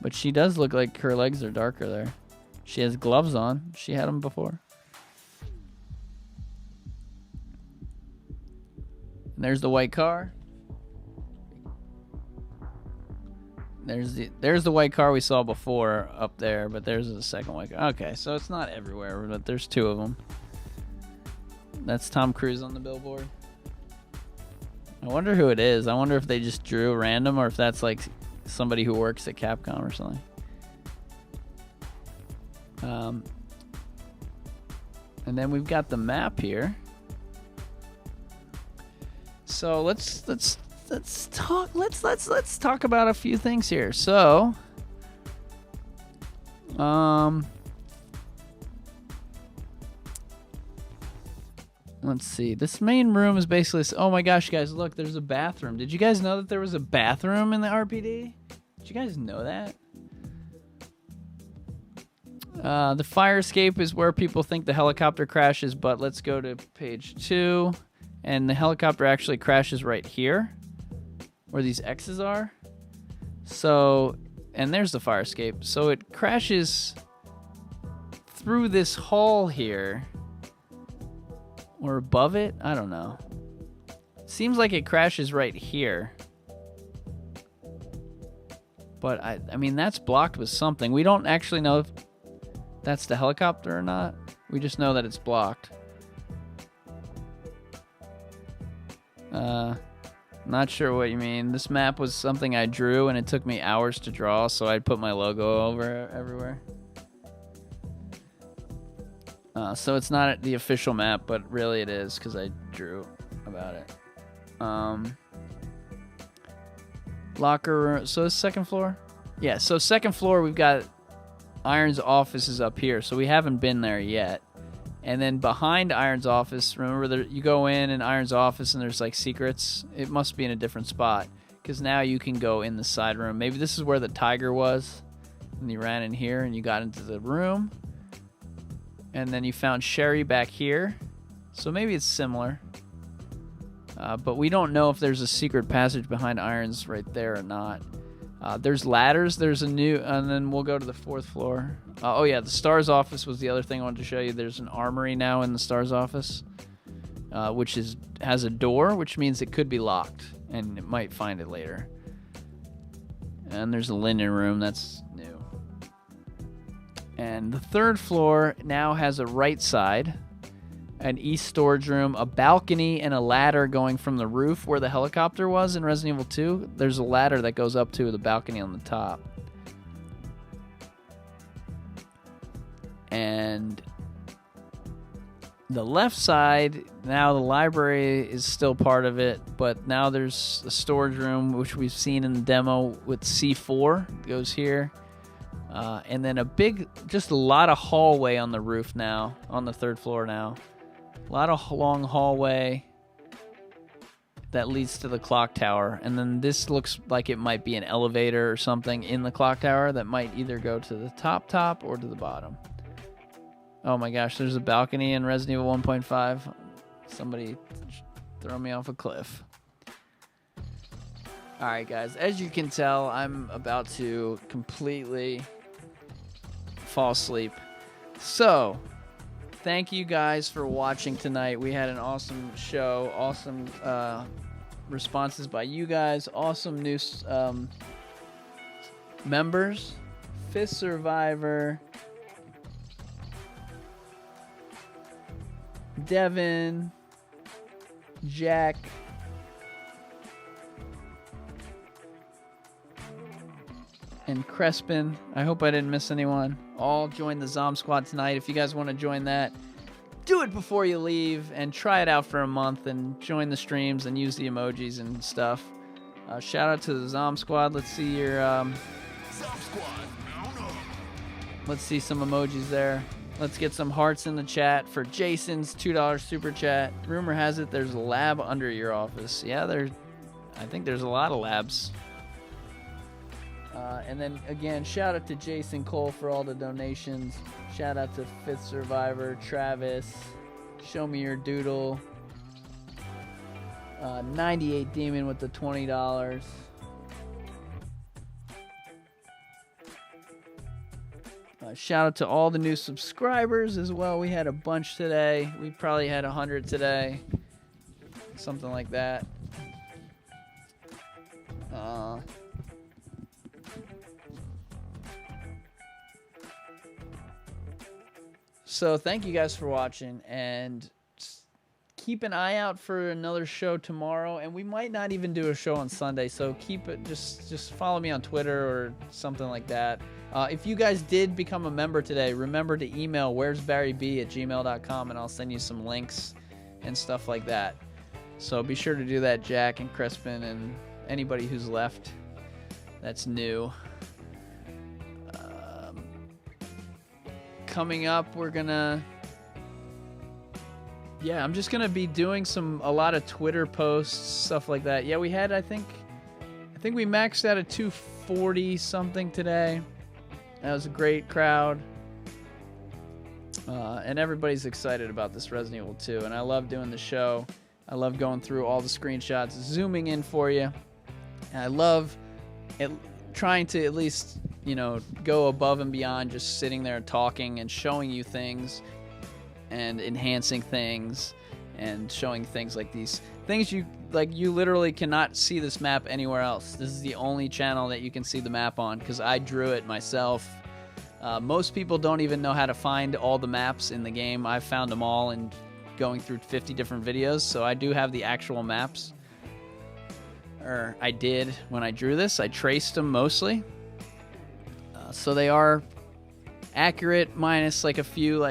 But she does look like her legs are darker there. She has gloves on. She had them before. And there's the white car. There's the white car we saw before up there, but there's a second white car. Okay, so it's not everywhere, but there's two of them. That's Tom Cruise on the billboard. I wonder who it is. I wonder if they just drew random or if that's like somebody who works at Capcom or something. And then we've got the map here. So let's talk about a few things here. So, let's see. This main room is basically. Oh my gosh, guys! Look, there's a bathroom. Did you guys know that there was a bathroom in the RPD? Did you guys know that? The fire escape is where people think the helicopter crashes, but let's go to page 2. And the helicopter actually crashes right here, where these X's are. So, and there's the fire escape. So it crashes through this hall here, or above it. I don't know. Seems like it crashes right here. But I mean, that's blocked with something. We don't actually know if that's the helicopter or not. We just know that it's blocked. Not sure what you mean. This map was something I drew, and it took me hours to draw, so I'd put my logo over everywhere. So it's not the official map, but really it is, because I drew about it. Locker room. So the second floor? Yeah, so second floor, we've got Iron's office is up here, so we haven't been there yet. And then behind Iron's office, remember you go in Iron's office and there's like secrets. It must be in a different spot, because now you can go in the side room. Maybe this is where the tiger was, and you ran in here and you got into the room. And then you found Sherry back here. So maybe it's similar. But we don't know if there's a secret passage behind Iron's right there or not. There's ladders. There's a new, and then we'll go to the 4th floor. Oh yeah, the STARS office was the other thing I wanted to show you. There's an armory now in the STARS office, which has a door, which means it could be locked, and it might find it later. And there's a linen room that's new. And the 3rd floor now has a right side, an east storage room, a balcony, and a ladder going from the roof where the helicopter was in Resident Evil 2. There's a ladder that goes up to the balcony on the top. And the left side, now the library is still part of it, but now there's a storage room, which we've seen in the demo with C4, goes here. And then just a lot of hallway on the roof now, on the 3rd floor now. A lot of long hallway that leads to the clock tower. And then this looks like it might be an elevator or something in the clock tower that might either go to the top or to the bottom. Oh my gosh, there's a balcony in Resident Evil 1.5. Somebody throw me off a cliff. Alright guys, as you can tell, I'm about to completely fall asleep. So, thank you guys for watching tonight. We had an awesome show, awesome responses by you guys, awesome new members. Fifth Survivor, Devin, Jack, and Crespin. I hope I didn't miss anyone. All join the Zom Squad tonight. If you guys want to join that, do it before you leave and try it out for a month and join the streams and use the emojis and stuff. Shout out to the Zom Squad. Let's see your let's see some emojis there. Let's get some hearts in the chat for Jason's $2 super chat. Rumor has it there's a lab under your office. Yeah, I think there's a lot of labs. And then again, shout out to Jason Cole for all the donations. Shout out to Fifth Survivor, Travis, Show Me Your Doodle, 98 Demon with the $20. Shout out to all the new subscribers as well. We had a bunch today. We probably had 100 today. Something like that. So thank you guys for watching, and keep an eye out for another show tomorrow, and we might not even do a show on Sunday, so keep it, just follow me on Twitter or something like that. If you guys did become a member today, remember to email where'sbarryb@gmail.com, and I'll send you some links and stuff like that. So be sure to do that, Jack and Crespin and anybody who's left that's new. Coming up, we're gonna... Yeah, I'm just gonna be doing a lot of Twitter posts, stuff like that. Yeah, we had, I think we maxed out at 240 something today. That was a great crowd. And everybody's excited about this Resident Evil 2. And I love doing the show. I love going through all the screenshots, zooming in for you. And I love trying to at least, go above and beyond just sitting there talking and showing you things and enhancing things and showing things like these things you literally cannot see this map anywhere else. This is the only channel that you can see the map on because I drew it myself. Most people don't even know how to find all the maps in the game. I've found them all in going through 50 different videos, so I do have the actual maps. Or I did when I drew this. I traced them mostly. So they are accurate minus a few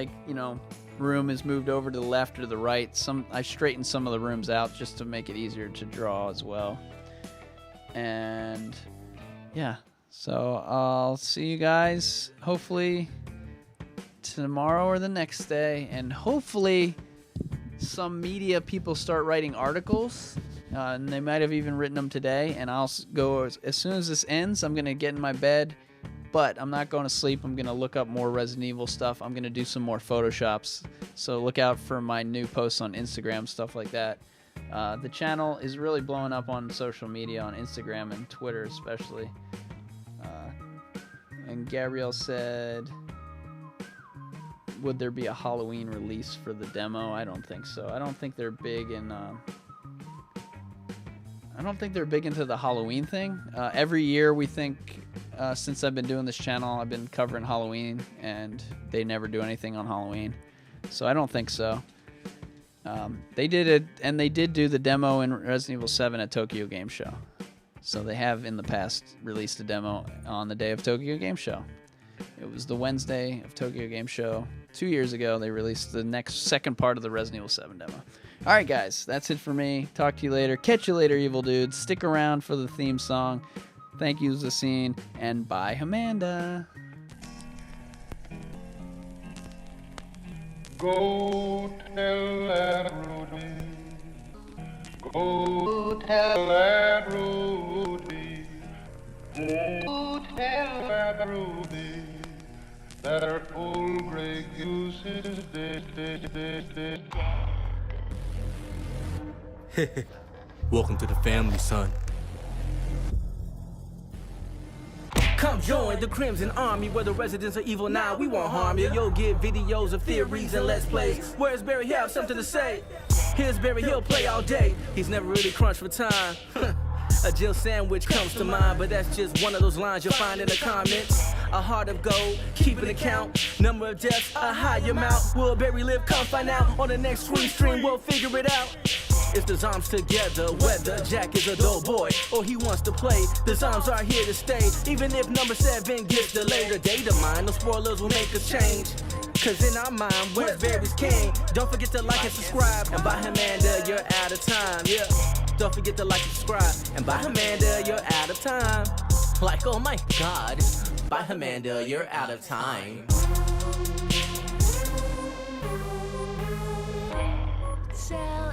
room is moved over to the left or to the right. I straightened some of the rooms out just to make it easier to draw as well. And yeah, so I'll see you guys hopefully tomorrow or the next day, and hopefully some media people start writing articles, and they might have even written them today, and I'll go as soon as this ends. I'm gonna get in my bed, but I'm not going to sleep. I'm going to look up more Resident Evil stuff. I'm going to do some more Photoshops. So look out for my new posts on Instagram, stuff like that. The channel is really blowing up on social media, on Instagram and Twitter especially. And Gabrielle said, would there be a Halloween release for the demo? I don't think so. I don't think they're big in... I don't think they're big into the Halloween thing. Every year we think... since I've been doing this channel, I've been covering Halloween, and they never do anything on Halloween. So I don't think so. They did it, and they did do the demo in Resident Evil 7 at Tokyo Game Show. So they have in the past released a demo on the day of Tokyo Game Show. It was the Wednesday of Tokyo Game Show. 2 years ago, they released the second part of the Resident Evil 7 demo. All right, guys, that's it for me. Talk to you later. Catch you later, evil dudes. Stick around for the theme song. Thank you, Zassine, and bye, Amanda. Go tell that Rudy. Go tell that Rudy. Go tell that Rudy. That her old gray goose is dead. Welcome to the family, son. Come join the Crimson Army where the residents are evil now. We won't harm you. You'll get videos of theories and let's plays. Where's Barry? He have something to say. Here's Barry, he'll play all day. He's never really crunched for time. A Jill sandwich comes to mind, but that's just one of those lines you'll find in the comments. A heart of gold, keep an account. Number of deaths, a high amount. Will Barry live? Come find out. On the next stream, we'll figure it out. It's the Zoms together, whether Jack is a dull boy or he wants to play. The Zoms are here to stay, even if number 7 gets delayed. A data mine, no spoilers will make us change. Cause in our mind, where's Barry's king? Don't forget to like and subscribe. And by Amanda, you're out of time, yeah. Don't forget to like and subscribe. And by Amanda, you're out of time. Like, oh my God. By Amanda, you're out of time. Shall